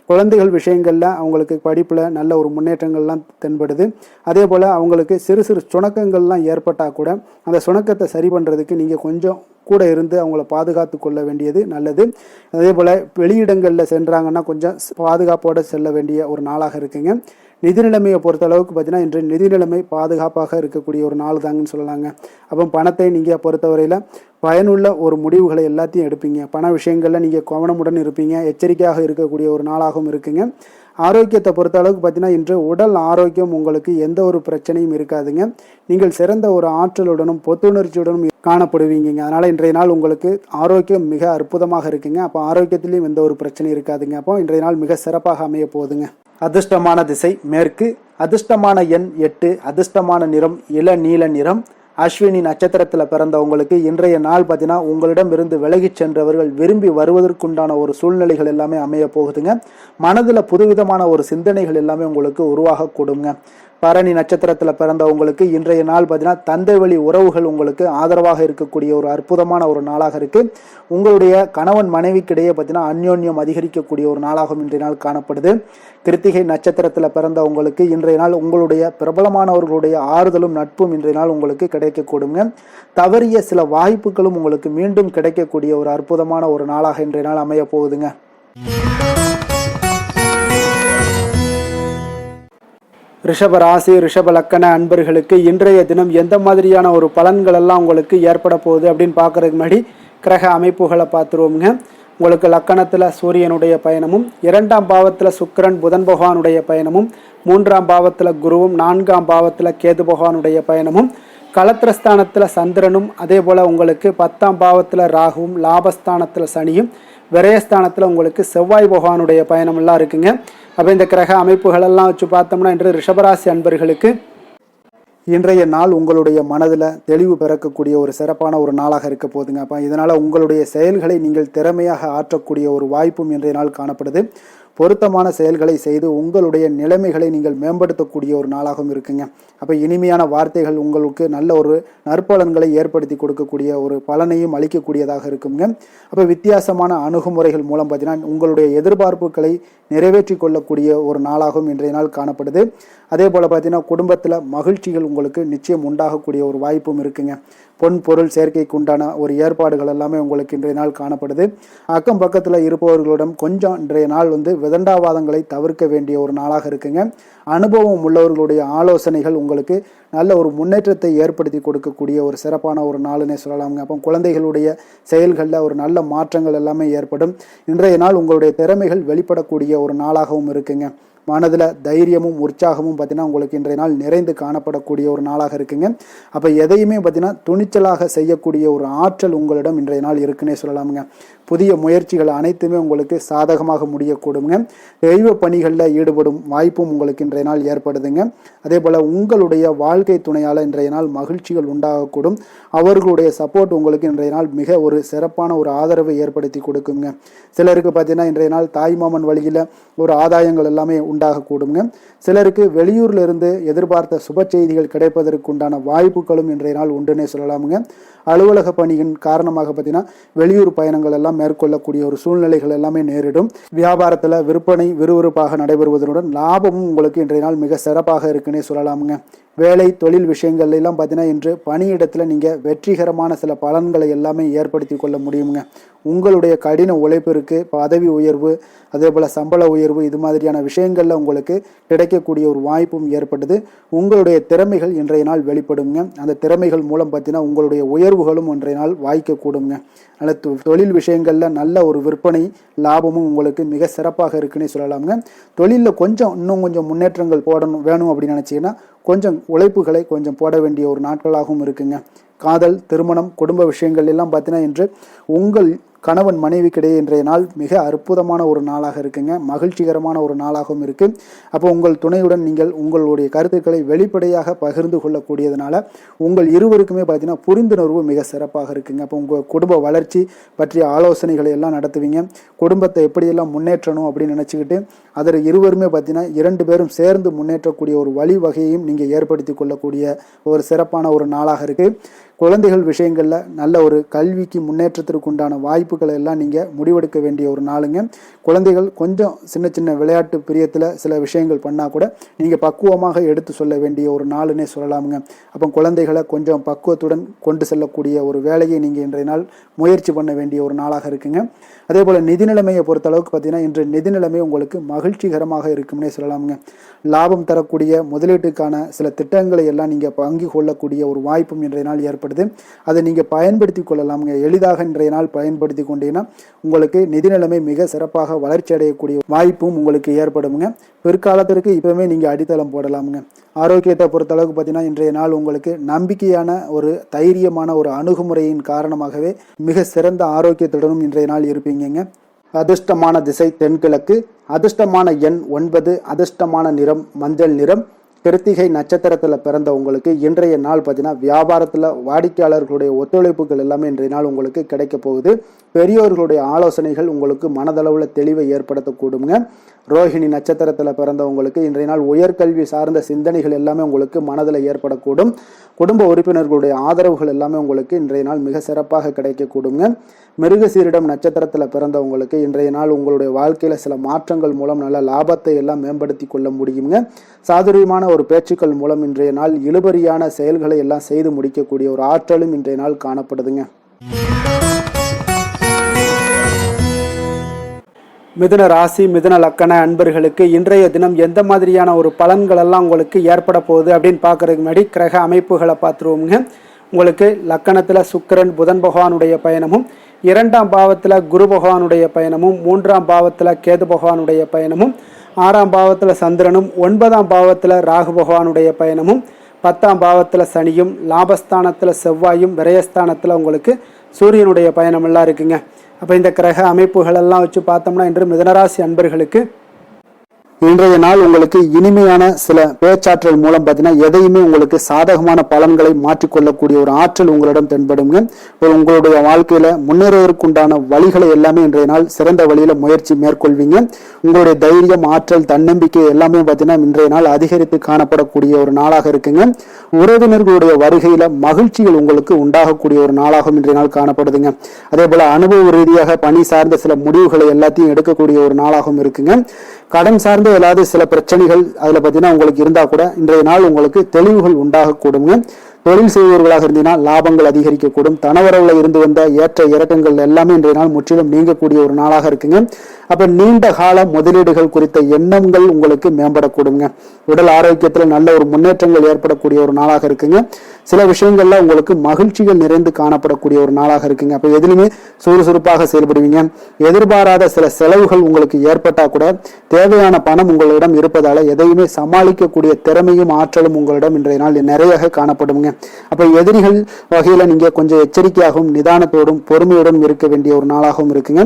குழந்தைகள் விஷயங்களில் அவங்களுக்கு படிப்பில் நல்ல ஒரு முன்னேற்றங்கள்லாம் தென்படுது. அதே போல் அவங்களுக்கு சிறு சிறு சுணக்கங்கள்லாம் ஏற்பட்டால் கூட அந்த சுணக்கத்தை சரி பண்ணுறதுக்கு நீங்கள் கொஞ்சம் கூட இருந்து அவங்கள பாதுகாத்து கொள்ள வேண்டியது நல்லது. அதே போல் வெளியிடங்களில் சென்றாங்கன்னா கொஞ்சம் பாதுகாப்போடு செல்ல வேண்டிய ஒரு நாளாக இருக்குங்க. நிதி நிலைமையை பொறுத்த அளவுக்கு பார்த்தீங்கன்னா இன்று நிதி நிலைமை பாதுகாப்பாக இருக்கக்கூடிய ஒரு நாள் தாங்கன்னு சொல்லலாங்க. அப்போ பணத்தை நீங்கள் பொறுத்தவரையில் பயனுள்ள ஒரு முடிவுகளை எல்லாத்தையும் எடுப்பீங்க. பண விஷயங்களில் நீங்கள் கவனமுடன் இருப்பீங்க. எச்சரிக்கையாக இருக்கக்கூடிய ஒரு நாளாகவும் இருக்குங்க. ஆரோக்கியத்தை பொறுத்த அளவுக்கு பார்த்தீங்கன்னா இன்று உடல் ஆரோக்கியம் உங்களுக்கு எந்த ஒரு பிரச்சனையும் இருக்காதுங்க. நீங்கள் சிறந்த ஒரு ஆற்றலுடனும் புத்துணர்ச்சியுடனும் காணப்படுவீங்க. அதனால் இன்றைய நாள் உங்களுக்கு ஆரோக்கியம் மிக அற்புதமாக இருக்குங்க. அப்போ ஆரோக்கியத்திலையும் எந்த ஒரு பிரச்சனையும் இருக்காதுங்க. அப்போ இன்றைய நாள் மிக சிறப்பாக அமைய போகுதுங்க. அதிர்ஷ்டமான திசை மேற்கு, அதிர்ஷ்டமான எண் 8, அதிர்ஷ்டமான நிறம் இளநீல நிறம். அஸ்வினி நட்சத்திரத்தில் பிறந்தவங்களுக்கு இன்றைய நாள் பார்த்தீங்கன்னா உங்களிடம் இருந்து விலகிச் சென்றவர்கள் விரும்பி வருவதற்குண்டான ஒரு சூழ்நிலைகள் எல்லாமே அமைய போகுதுங்க. மனதில் புதுவிதமான ஒரு சிந்தனைகள் எல்லாமே உங்களுக்கு உருவாக கொடுங்க. பரணி நட்சத்திரத்தில் பிறந்தவங்களுக்கு இன்றைய நாள் பார்த்தீங்கன்னா தந்தை வழி உறவுகள் உங்களுக்கு ஆதரவாக இருக்கக்கூடிய ஒரு அற்புதமான ஒரு நாளாக இருக்கு. உங்களுடைய கணவன் மனைவிக்கிடையே பார்த்தீங்கன்னா அந்யோன்யம் அதிகரிக்கக்கூடிய ஒரு நாளாகவும் இன்றைய நாள் காணப்படுது. கிருத்திகை நட்சத்திரத்தில் பிறந்தவங்களுக்கு இன்றைய நாள் உங்களுடைய பிரபலமானவர்களுடைய ஆறுதலும் நட்பும் இன்றைய நாள் உங்களுக்கு கிடைக்கக்கூடுங்க. தவறிய சில வாய்ப்புகளும் உங்களுக்கு மீண்டும் கிடைக்கக்கூடிய ஒரு அற்புதமான ஒரு நாளாக இன்றைய நாள் அமைய போகுதுங்க. ரிஷப ராசி ரிஷப லக்கண அன்பர்களுக்கு இன்றைய தினம் எந்த மாதிரியான ஒரு பலன்கள் எல்லாம் உங்களுக்கு ஏற்பட போகுது அப்படின்னு பார்க்கறதுக்கு முன்னாடி கிரக அமைப்புகளை பார்த்துருவோங்க. உங்களுக்கு லக்கணத்தில் சூரியனுடைய பயணமும், 2ஆம் பாவத்தில் சுக்கிரன் புதன் பகவானுடைய பயணமும், 3ஆம் பாவத்தில் குருவும், 4ஆம் பாவத்தில் கேது பகவானுடைய பயணமும், களத்திரஸ்தானத்தில் சந்திரனும், அதே போல் உங்களுக்கு 10ஆம் பாவத்தில் ராகுவும், லாபஸ்தானத்தில் சனியும், விரயஸ்தானத்தில் உங்களுக்கு செவ்வாய் பகவானுடைய பயணம் எல்லாம் இருக்குங்க. அப்போ இந்த கிரக அமைப்புகளெல்லாம் வச்சு பார்த்தோம்னா இன்று ரிஷபராசி அன்பர்களுக்கு இன்றைய நாள் உங்களுடைய மனதில் தெளிவு பிறக்கக்கூடிய ஒரு சிறப்பான ஒரு நாளாக இருக்க போகுதுங்க. அப்போ இதனால் உங்களுடைய செயல்களை நீங்கள் திறமையாக ஆற்றக்கூடிய ஒரு வாய்ப்பும் இன்றைய நாள் காணப்படுது. பொருத்தமான செயல்களை செய்து உங்களுடைய நிலைமைகளை நீங்கள் மேம்படுத்தக்கூடிய ஒரு நாளாகவும் இருக்குங்க. அப்போ இனிமையான வார்த்தைகள் உங்களுக்கு நல்ல ஒரு நற்பலன்களை ஏற்படுத்தி கொடுக்கக்கூடிய ஒரு பலனையும் அளிக்கக்கூடியதாக இருக்குங்க. அப்போ வித்தியாசமான அணுகுமுறைகள் மூலம் பார்த்தீங்கன்னா உங்களுடைய எதிர்பார்ப்புகளை நிறைவேற்றி கொள்ளக்கூடிய ஒரு நாளாகவும் இன்றைய நாள் காணப்படுது. அதே போல் பார்த்தீங்கன்னா குடும்பத்தில் மகிழ்ச்சிகள் உங்களுக்கு நிச்சயம் உண்டாகக்கூடிய ஒரு வாய்ப்பும் இருக்குங்க. பொன் பொருள் சேர்க்கைக்கு உண்டான ஒரு ஏற்பாடுகள் எல்லாமே உங்களுக்கு இன்றைய நாள் காணப்படுது. அக்கம் பக்கத்தில் இருப்பவர்களிடம் கொஞ்சம் இன்றைய நாள் விதண்டாவாதங்களை தவிர்க்க வேண்டிய ஒரு நாளாக இருக்குங்க. அனுபவம் உள்ளவர்களுடைய ஆலோசனைகள் உங்களுக்கு நல்ல ஒரு முன்னேற்றத்தை ஏற்படுத்தி கொடுக்கக்கூடிய ஒரு சிறப்பான ஒரு நாளுன்னே சொல்லலாமுங்க. அப்போ குழந்தைகளுடைய செயல்களில் ஒரு நல்ல மாற்றங்கள் எல்லாமே ஏற்படும். இன்றைய நாள் உங்களுடைய திறமைகள் வெளிப்படக்கூடிய ஒரு நாளாகவும் இருக்குங்க. மனதில் தைரியமும் உற்சாகமும் பார்த்தீங்கன்னா உங்களுக்கு இன்றைய நாள் நிறைந்து காணப்படக்கூடிய ஒரு நாளாக இருக்குங்க. அப்போ எதையுமே பார்த்தீங்கன்னா துணிச்சலாக செய்யக்கூடிய ஒரு ஆற்றல் உங்களிடம் இன்றைய நாள் இருக்குன்னே சொல்லலாமுங்க. புதிய முயற்சிகள் அனைத்துமே உங்களுக்கு சாதகமாக முடியக்கூடுங்க. தெய்வ பணிகளில் ஈடுபடும் வாய்ப்பும் உங்களுக்கு இன்றைய நாள் ஏற்படுதுங்க. அதே போல் உங்களுடைய வாழ்க்கை துணையால் இன்றைய நாள் மகிழ்ச்சிகள் உண்டாகக்கூடும். அவர்களுடைய சப்போர்ட் உங்களுக்கு இன்றைய நாள் மிக ஒரு சிறப்பான ஒரு ஆதரவை ஏற்படுத்தி கொடுக்குங்க. சிலருக்கு பார்த்தீங்கன்னா இன்றைய நாள் தாய்மாமன் வழியில் ஒரு ஆதாயங்கள் எல்லாமே உண்டாகக்கூடுங்க. சிலருக்கு வெளியூர்ல இருந்து எதிர்பார்த்த சுப செய்திகள் கிடைப்பதற்கு உண்டான வாய்ப்புகளும் இன்றைய நாள் உண்டுன்னே சொல்லலாமுங்க. அலுவலக பணியின் காரணமாக பார்த்தீங்கன்னா வெளியூர் பயணங்கள் எல்லாம் மேற்கொள்ளக்கூடிய ஒரு சூழ்நிலைகள் எல்லாமே நேரிடும். வியாபாரத்தில் விற்பனை விறுவிறுப்பாக நடைபெறுவதனுடன் லாபமும் உங்களுக்கு இன்றைய நாள் மிக சிறப்பாக இருக்குன்னே சொல்லலாமுங்க. வேலை தொழில் விஷயங்கள் எல்லாம் பார்த்தீங்கன்னா இன்று பணியிடத்தில் நீங்கள் வெற்றிகரமான சில பலன்களை எல்லாமே ஏற்படுத்தி கொள்ள முடியுங்க. உங்களுடைய கடின உழைப்பிற்கு பதவி உயர்வு, அதே போல் சம்பள உயர்வு, இது மாதிரியான விஷயங்களில் உங்களுக்கு கிடைக்கக்கூடிய ஒரு வாய்ப்பும் ஏற்படுது. உங்களுடைய திறமைகள் இன்றைய நாள் வெளிப்படுங்க. அந்த திறமைகள் மூலம் பார்த்தீங்கன்னா உங்களுடைய உயர்வுகளும் இன்றைய நாள் வாய்க்கக்கூடுங்க. அதனால் தொழில் விஷயங்களில் நல்ல ஒரு விற்பனை லாபமும் உங்களுக்கு மிக சிறப்பாக இருக்குன்னே சொல்லலாமுங்க. தொழிலில் இன்னும் கொஞ்சம் முன்னேற்றங்கள் வேணும் அப்படின்னு நினச்சிங்கன்னா கொஞ்சம் உழைப்புகளை கொஞ்சம் போட வேண்டிய ஒரு நாட்களாகவும் இருக்குங்க. காதல், திருமணம், குடும்ப விஷயங்கள் எல்லாம் பார்த்தீங்கன்னா இன்று உங்கள் கணவன் மனைவிக்கிடையே இன்றைய நாள் மிக அற்புதமான ஒரு நாளாக இருக்குங்க. மகிழ்ச்சிகரமான ஒரு நாளாகவும் இருக்குது. அப்போ உங்கள் துணையுடன் நீங்கள் உங்களுடைய கருத்துக்களை வெளிப்படையாக பகிர்ந்து கொள்ளக்கூடியதுனால உங்கள் இருவருக்குமே பார்த்தீங்கன்னா புரிந்துணர்வு மிக சிறப்பாக இருக்குங்க. அப்போ உங்கள் குடும்ப வளர்ச்சி பற்றிய ஆலோசனைகளை எல்லாம் நடத்துவீங்க. குடும்பத்தை எப்படியெல்லாம் முன்னேற்றணும் அப்படின்னு நினச்சிக்கிட்டு அதில் இருவருமே பார்த்தீங்கன்னா 2 பேரும் சேர்ந்து முன்னேற்றக்கூடிய ஒரு வழிவகையையும் நீங்கள் ஏற்படுத்தி கொள்ளக்கூடிய ஒரு சிறப்பான ஒரு நாளாக இருக்குது. குழந்தைகள் விஷயங்களில் நல்ல ஒரு கல்விக்கு முன்னேற்றத்திற்கு உண்டான வாய்ப்புகளை எல்லாம் நீங்கள் முடிவெடுக்க வேண்டிய ஒரு நாளுங்க. குழந்தைகள் கொஞ்சம் சின்ன சின்ன விளையாட்டு பிரியத்தில் சில விஷயங்கள் பண்ணால் கூட நீங்கள் பக்குவமாக எடுத்து சொல்ல வேண்டிய ஒரு நாளுன்னே சொல்லலாமுங்க. அப்போ குழந்தைகளை கொஞ்சம் பக்குவத்துடன் கொண்டு செல்லக்கூடிய ஒரு வேலையை நீங்கள் இன்றைய நாள் முயற்சி பண்ண வேண்டிய ஒரு நாளாக இருக்குங்க. அதே போல் நிதி நிலைமையை பொறுத்த அளவுக்கு பார்த்தீங்கன்னா இன்று நிதி நிலைமை உங்களுக்கு மகிழ்ச்சிகரமாக இருக்கும்னே சொல்லலாமுங்க. லாபம் தரக்கூடிய முதலீட்டுக்கான சில திட்டங்களை எல்லாம் நீங்கள் பங்கு கொள்ளக்கூடிய ஒரு வாய்ப்பும் இன்றைய நாள் ஏற்படுது. அதை நீங்கள் பயன்படுத்தி கொள்ளலாமுங்க. எளிதாக இன்றைய நாள் பயன்படுத்தி கொண்டீங்கன்னா உங்களுக்கு நிதி நிலைமை மிக சிறப்பாக வளர்ச்சி அடையக்கூடிய வாய்ப்பும் உங்களுக்கு ஏற்படுங்க. பிற்காலத்திற்கு இப்பவுமே நீங்கள் அடித்தளம் போடலாமுங்க. ஆரோக்கியத்தை பொறுத்த அளவுக்கு பார்த்தீங்கன்னா இன்றைய நாள் உங்களுக்கு நம்பிக்கையான ஒரு தைரியமான ஒரு அணுகுமுறையின் காரணமாகவே மிக சிறந்த ஆரோக்கியத்துடனும் இன்றைய நாள் இருப்பீங்க. அதிர்ஷ்டமான திசை தென்கிழக்கு, அதிர்ஷ்டமான எண் 9, அதிர்ஷ்டமான நிறம் மஞ்சள் நிறம். கிருத்திகை நட்சத்திரத்தில் பிறந்த உங்களுக்கு இன்றைய நாள் பார்த்தீங்கன்னா வியாபாரத்தில் வாடிக்கையாளர்களுடைய ஒத்துழைப்புகள் எல்லாமே இன்றைய நாள் உங்களுக்கு கிடைக்க போகுது. பெரியோர்களுடைய ஆலோசனைகள் உங்களுக்கு மனதளவில் தெளிவை ஏற்படுத்தக்கூடுங்க. ரோஹிணி நட்சத்திரத்தில் பிறந்தவங்களுக்கு இன்றைய நாள் உயர்கல்வி சார்ந்த சிந்தனைகள் எல்லாமே உங்களுக்கு மனதில் ஏற்படக்கூடும். குடும்ப உறுப்பினர்களுடைய ஆதரவுகள் எல்லாமே உங்களுக்கு இன்றைய நாள் மிக சிறப்பாக கிடைக்கக்கூடுங்க. மிருகசீரிடம் நட்சத்திரத்தில் பிறந்தவங்களுக்கு இன்றைய நாள் உங்களுடைய வாழ்க்கையில் சில மாற்றங்கள் மூலம் நல்ல லாபத்தை எல்லாம் மேம்படுத்தி கொள்ள முடியுங்க. சாதுரியமான ஒரு பேச்சுக்கள் மூலம் இன்றைய நாள் இழுபறியான செயல்களை எல்லாம் செய்து முடிக்கக்கூடிய ஒரு ஆற்றலும் இன்றைய நாள் காணப்படுதுங்க. மிதுன ராசி மிதுன லக்கண அன்பர்களுக்கு இன்றைய தினம் எந்த மாதிரியான ஒரு பலன்கள் எல்லாம் உங்களுக்கு ஏற்பட போகுது அப்படின்னு பார்க்கறதுக்கு முன்னாடி கிரக அமைப்புகளை பார்த்துருவோமுங்க. உங்களுக்கு லக்கணத்தில் சுக்கிரன் புதன் பகவானுடைய பயணமும், 2ஆம் பாவத்தில் குரு பகவானுடைய பயணமும், 3ஆம் பாவத்தில் கேது பகவானுடைய பயணமும், 6ஆம் பாவத்தில் சந்திரனும், 9ஆம் பாவத்தில் ராகு பகவானுடைய பயணமும், 10ஆம் பாவத்தில் சனியும், லாபஸ்தானத்தில் செவ்வாயும், விரயஸ்தானத்தில் உங்களுக்கு சூரியனுடைய பயணமெல்லாம் இருக்குங்க. அப்போ இந்த கிரக அமைப்புகள் எல்லாம் வச்சு பார்த்தோம்னா இன்று மிதுனராசி அன்பர்களுக்கு இன்றைய நாள் உங்களுக்கு இனிமையான சில பேச்சாற்றல் மூலம் பார்த்தீங்கன்னா எதையுமே உங்களுக்கு சாதகமான பலன்களை மாற்றிக்கொள்ளக்கூடிய ஒரு ஆற்றல் உங்களிடம் தென்படுங்க. உங்களுடைய வாழ்க்கையில முன்னேறுவதற்குண்டான வழிகளை எல்லாமே இன்றைய நாள் சிறந்த வழியில முயற்சி மேற்கொள்வீங்க. உங்களுடைய தைரியம், ஆற்றல், தன்னம்பிக்கை எல்லாமே பார்த்தீங்கன்னா இன்றைய நாள் அதிகரித்து காணப்படக்கூடிய ஒரு நாளாக இருக்குங்க. உறவினர்களுடைய வருகையில மகிழ்ச்சிகள் உங்களுக்கு உண்டாகக்கூடிய ஒரு நாளாகவும் இன்றைய நாள் காணப்படுதுங்க. அதே போல அனுபவ ரீதியாக பணி சார்ந்த சில முடிவுகளை எல்லாத்தையும் எடுக்கக்கூடிய ஒரு நாளாகவும் இருக்குங்க. கடன் சார்ந்த ஏதாவது சில பிரச்சனைகள் அதுல பார்த்தீங்கன்னா உங்களுக்கு இருந்தா கூட இன்றைய நாள் உங்களுக்கு தெளிவுகள் உண்டாகக்கூடுங்க. தொழில் செய்பவர்களாக இருந்தீங்கன்னா லாபங்கள் அதிகரிக்கக்கூடும். தனவரவுல இருந்து வந்த ஏற்ற இறக்கங்கள் எல்லாமே இன்றைய நாள் முற்றிலும் நீங்கக்கூடிய ஒரு நாளாக இருக்குங்க. அப்ப நீண்ட கால முதலீடுகள் குறித்த எண்ணங்கள் உங்களுக்கு மேம்படக்கூடுங்க. உடல் ஆரோக்கியத்தில் நல்ல ஒரு முன்னேற்றங்கள் ஏற்படக்கூடிய ஒரு நாளாக இருக்குங்க. சில விஷயங்கள்ல உங்களுக்கு மகிழ்ச்சிகள் நிறைந்து காணப்படக்கூடிய ஒரு நாளாக இருக்குங்க. அப்ப எதிலுமே சுறுசுறுப்பாக செயல்படுவீங்க. எதிர்பாராத சில செலவுகள் உங்களுக்கு ஏற்பட்டா கூட தேவையான பணம் உங்களிடம் இருப்பதால எதையுமே சமாளிக்கக்கூடிய திறமையும் ஆற்றலும் உங்களிடம் இன்றைய நாள் நிறைய காணப்படுங்க. அப்ப எதிரிகள் வகையில நீங்க கொஞ்சம் எச்சரிக்கையாகவும் நிதானத்தோடும் பொறுமையோடும் இருக்க வேண்டிய ஒரு நாளாகவும் இருக்குங்க.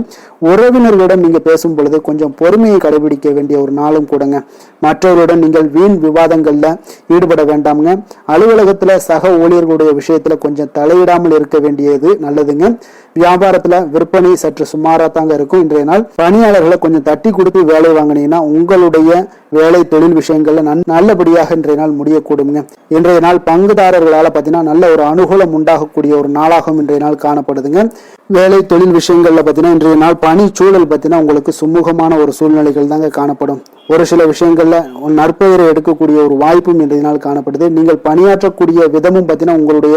உறவினர்களிடம் நீங்க பேசும் பொழுது கொஞ்சம் பொறுமையை கடைபிடிக்க வேண்டிய ஒரு நாளும் கூடங்க. மற்றவருடன் நீங்கள் வீண் விவாதங்கள்ல ஈடுபட வேண்டாமுங்க. அலுவலகத்துல சக ஊழியர்களுடைய விஷயத்துல கொஞ்சம் தலையிடாமல் இருக்க வேண்டியது நல்லதுங்க. வியாபாரத்துல விற்பனை சற்று சுமாரா தாங்க இருக்கும். இன்றைய நாள் பணியாளர்களை கொஞ்சம் தட்டி கொடுத்து வேலை வாங்கினீங்கன்னா உங்களுடைய வேலை தொழில் விஷயங்கள்ல நல்லபடியாக இன்றைய நாள் முடியக்கூடுங்க. இன்றைய நாள் பங்குதாரர்களால பார்த்தீங்கன்னா நல்ல ஒரு அனுகூலம் உண்டாகக்கூடிய ஒரு நாளாகவும் இன்றைய நாள் காணப்படுதுங்க. வேலை தொழில் விஷயங்கள்ல பார்த்தீங்கன்னா இன்றைய நாள் பணி சூழல் பார்த்தீங்கன்னா உங்களுக்கு சுமூகமான ஒரு சூழ்நிலைகள் தாங்க காணப்படும். ஒரு சில விஷயங்கள்ல நற்பெயரை எடுக்கக்கூடிய ஒரு வாய்ப்பும் இன்றைய நாள் காணப்படுது. நீங்கள் பணியாற்றக்கூடிய விதமும் பார்த்தீங்கன்னா உங்களுடைய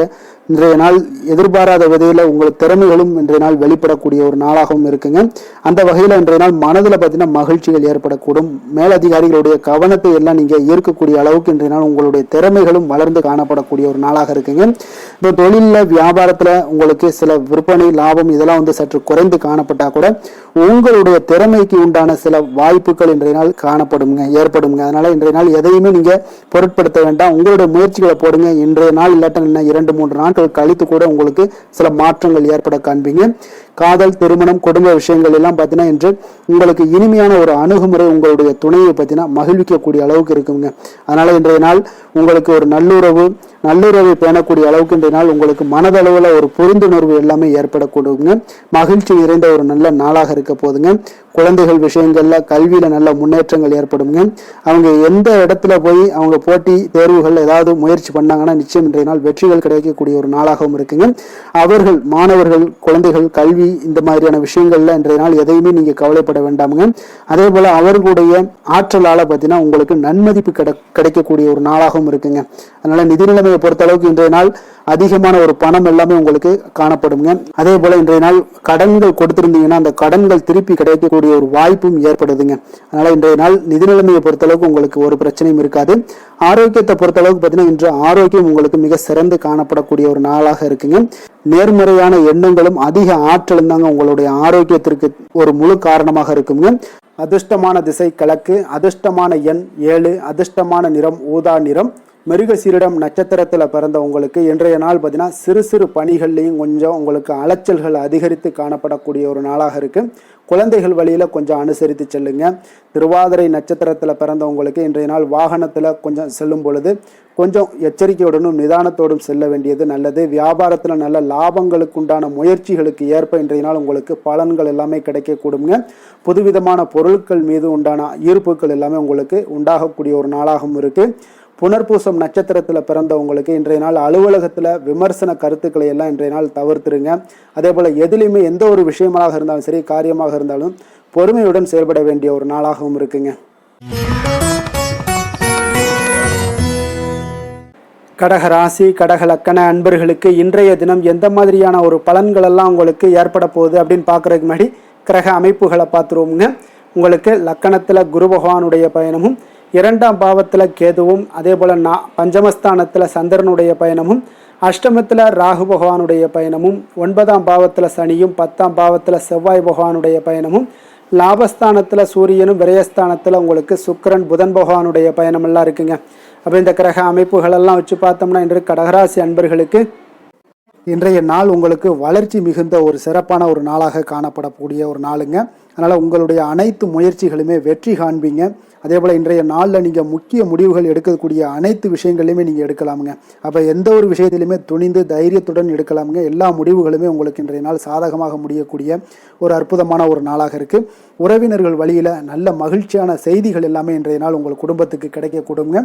இன்றைய நாள் எதிர்பாராத விதையில உங்கள் திறமைகளும் இன்றைய நாள் வெளிப்படக்கூடிய ஒரு நாளாகவும் இருக்குங்க. அந்த வகையில இன்றைய நாள் மனதில் பார்த்தீங்கன்னா மகிழ்ச்சிகள் ஏற்படக்கூடும். மேலதிகாரிகளுடைய கவனத்தை எல்லாம் நீங்க ஈர்க்கக்கூடிய அளவுக்கு இன்றைய நாள் உங்களுடைய திறமைகளும் வளர்ந்து காணப்படக்கூடிய ஒரு நாளாக இருக்குங்க. இப்போ தொழில வியாபாரத்துல உங்களுக்கு சில விற்பனை லாபம் இதெல்லாம் சற்று குறைந்து காணப்பட்டா கூட உங்களுடைய திறமைக்கு உண்டான சில வாய்ப்புகள் இன்றைய நாள் ஏற்படுங்க. அதனால இன்றைய நாள் எதையுமே நீங்க பொருட்படுத்த வேண்டாம். உங்களுடைய முயற்சிகளை போடுங்க. இன்றைய நாள் இல்லாட்ட 2-3 நாட்கள் கழித்து கூட உங்களுக்கு சில மாற்றங்கள் ஏற்பட காண்பீங்க. காதல், திருமணம், குடும்ப விஷயங்கள் எல்லாம் பார்த்தீங்கன்னா இன்று உங்களுக்கு இனிமையான ஒரு அணுகுமுறை உங்களுடைய துணையை பார்த்தீங்கன்னா மகிழ்விக்கக்கூடிய அளவுக்கு இருக்குங்க. அதனால இன்றைய நாள் உங்களுக்கு ஒரு நல்லுறவை பேணக்கூடிய அளவுக்கு இன்றைய நாள் உங்களுக்கு மனதளவில் ஒரு புரிந்துணர்வு எல்லாமே ஏற்படக்கூடுங்க. மகிழ்ச்சி நிறைந்த ஒரு நல்ல நாளாக இருக்க போதுங்க. குழந்தைகள் விஷயங்கள்ல கல்வியில நல்ல முன்னேற்றங்கள் ஏற்படுங்க. அவங்க எந்த இடத்துல போய் அவங்க போட்டி தேர்வுகள் ஏதாவது முயற்சி பண்ணாங்கன்னா நிச்சயம் இன்றைய நாள் வெற்றிகள் கிடைக்கக்கூடிய ஒரு நாளாகவும் இருக்குங்க. அவர்கள் மாணவர்கள் குழந்தைகள் கல்வி இந்த மாதிரியான விஷயங்கள்ல இன்றைய நாள் எதையுமே நீங்க கவலைப்பட வேண்டாமுங்க. அதே போல அவர்களுடைய ஆற்றலால பார்த்தீங்கன்னா உங்களுக்கு நன்மதிப்பு கிடைக்கக்கூடிய ஒரு நாளாகவும் இருக்குங்க. அதனால நிதி நிலைமையை பொறுத்த அளவுக்கு இன்றைய நாள் அதிகமான ஒரு பணம் எல்லாமே உங்களுக்கு காணப்படுங்க. அதே போல இன்றைய நாள் கடன்கள் கொடுத்திருந்தீங்கன்னா அந்த கடன்கள் திருப்பி கிடைக்கக்கூடிய ஒரு வாய்ப்பும் ஏற்படுதுங்க. அதனால இன்றைய நாள் நிதி நிலைமையை பொறுத்த அளவுக்கு உங்களுக்கு ஒரு பிரச்சனையும் இருக்காது. ஆரோக்கியத்தை பொறுத்த அளவுக்கு பார்த்தீங்கன்னா இன்று ஆரோக்கியம் உங்களுக்கு மிக சிறந்து காணப்படக்கூடிய ஒரு நாளாக இருக்குங்க. நேர்மறையான எண்ணங்களும் அதிக ஆற்றலும் தாங்க உங்களுடைய ஆரோக்கியத்திற்கு ஒரு முழு காரணமாக இருக்குங்க. அதிர்ஷ்டமான திசை கிழக்கு, அதிர்ஷ்டமான எண் 7, அதிர்ஷ்டமான நிறம் ஊதா நிறம். மிருகசீரிடம் நட்சத்திரத்தில் பிறந்த உங்களுக்கு இன்றைய நாள் பார்த்தீங்கன்னா சிறு சிறு பணிகள்லையும் கொஞ்சம் உங்களுக்கு அலைச்சல்கள் அதிகரித்து காணப்படக்கூடிய ஒரு நாளாக இருக்கு. குழந்தைகள் வழியில கொஞ்சம் அனுசரித்து செல்லுங்க. திருவாதிரை நட்சத்திரத்தில் பிறந்தவங்களுக்கு இன்றைய நாள் வாகனத்தில் கொஞ்சம் செல்லும் பொழுது கொஞ்சம் எச்சரிக்கையுடனும் நிதானத்தோடும் செல்ல வேண்டியது நல்லது. வியாபாரத்தில் நல்ல லாபங்களுக்கு உண்டான முயற்சிகளுக்கு ஏற்ப இன்றைய நாள் உங்களுக்கு பலன்கள் எல்லாமே கிடைக்கக்கூடுங்க. புதுவிதமான பொருட்கள் மீது உண்டான ஈர்ப்புகள் எல்லாமே உங்களுக்கு உண்டாகக்கூடிய ஒரு நாளாகவும் இருக்கு. புனர்பூசம் நட்சத்திரத்தில் பிறந்தவங்களுக்கு இன்றைய நாள் அலுவலகத்தில் விமர்சன கருத்துக்களை எல்லாம் இன்றைய நாள் தவிர்த்துருங்க. அதே போல் எதிலையுமே எந்த ஒரு விஷயமாக இருந்தாலும் சரி காரியமாக இருந்தாலும் பொறுமையுடன் செயல்பட வேண்டிய ஒரு நாளாகவும் இருக்குங்க. கடக ராசி கடக லக்கண அன்பர்களுக்கு இன்றைய தினம் எந்த மாதிரியான ஒரு பலன்கள் எல்லாம் உங்களுக்கு ஏற்பட போகுது அப்படின்னு பார்க்கறதுக்கு முன்னாடி கிரக அமைப்புகளை பார்த்துருவோங்க. உங்களுக்கு லக்கணத்தில் குரு பகவானுடைய பயணமும், 2ஆம் பாவத்தில் கேதுவும், அதே போல் பஞ்சமஸ்தானத்தில் சந்திரனுடைய பயணமும், அஷ்டமத்தில் ராகு பகவானுடைய பயணமும், 9ஆம் பாவத்தில் சனியும், 10ஆம் பாவத்தில் செவ்வாய் பகவானுடைய பயணமும், லாபஸ்தானத்தில் சூரியனும், விரயஸ்தானத்தில் உங்களுக்கு சுக்கிரன் புதன் பகவானுடைய பயணமெல்லாம் இருக்குங்க. அப்போ இந்த கிரக அமைப்புகளெல்லாம் வச்சு பார்த்தோம்னா இன்று கடகராசி அன்பர்களுக்கு இன்றைய நாள் உங்களுக்கு வளர்ச்சி மிகுந்த ஒரு சிறப்பான ஒரு நாளாக காணப்படக்கூடிய ஒரு நாளுங்க. அதனால் உங்களுடைய அனைத்து முயற்சிகளுமே வெற்றி காண்பீங்க. அதே போல் இன்றைய நாளில் நீங்கள் முக்கிய முடிவுகள் எடுக்கக்கூடிய அனைத்து விஷயங்களையுமே நீங்கள் எடுக்கலாமுங்க. அப்போ எந்த ஒரு விஷயத்திலுமே துணிந்து தைரியத்துடன் எடுக்கலாமுங்க. எல்லா முடிவுகளுமே உங்களுக்கு இன்றைய நாள் சாதகமாக முடியக்கூடிய ஒரு அற்புதமான ஒரு நாளாக இருக்குது. உறவினர்கள் வழியில் நல்ல மகிழ்ச்சியான செய்திகள் எல்லாமே இன்றைய நாள் உங்கள் குடும்பத்துக்கு கிடைக்கக்கூடுங்க.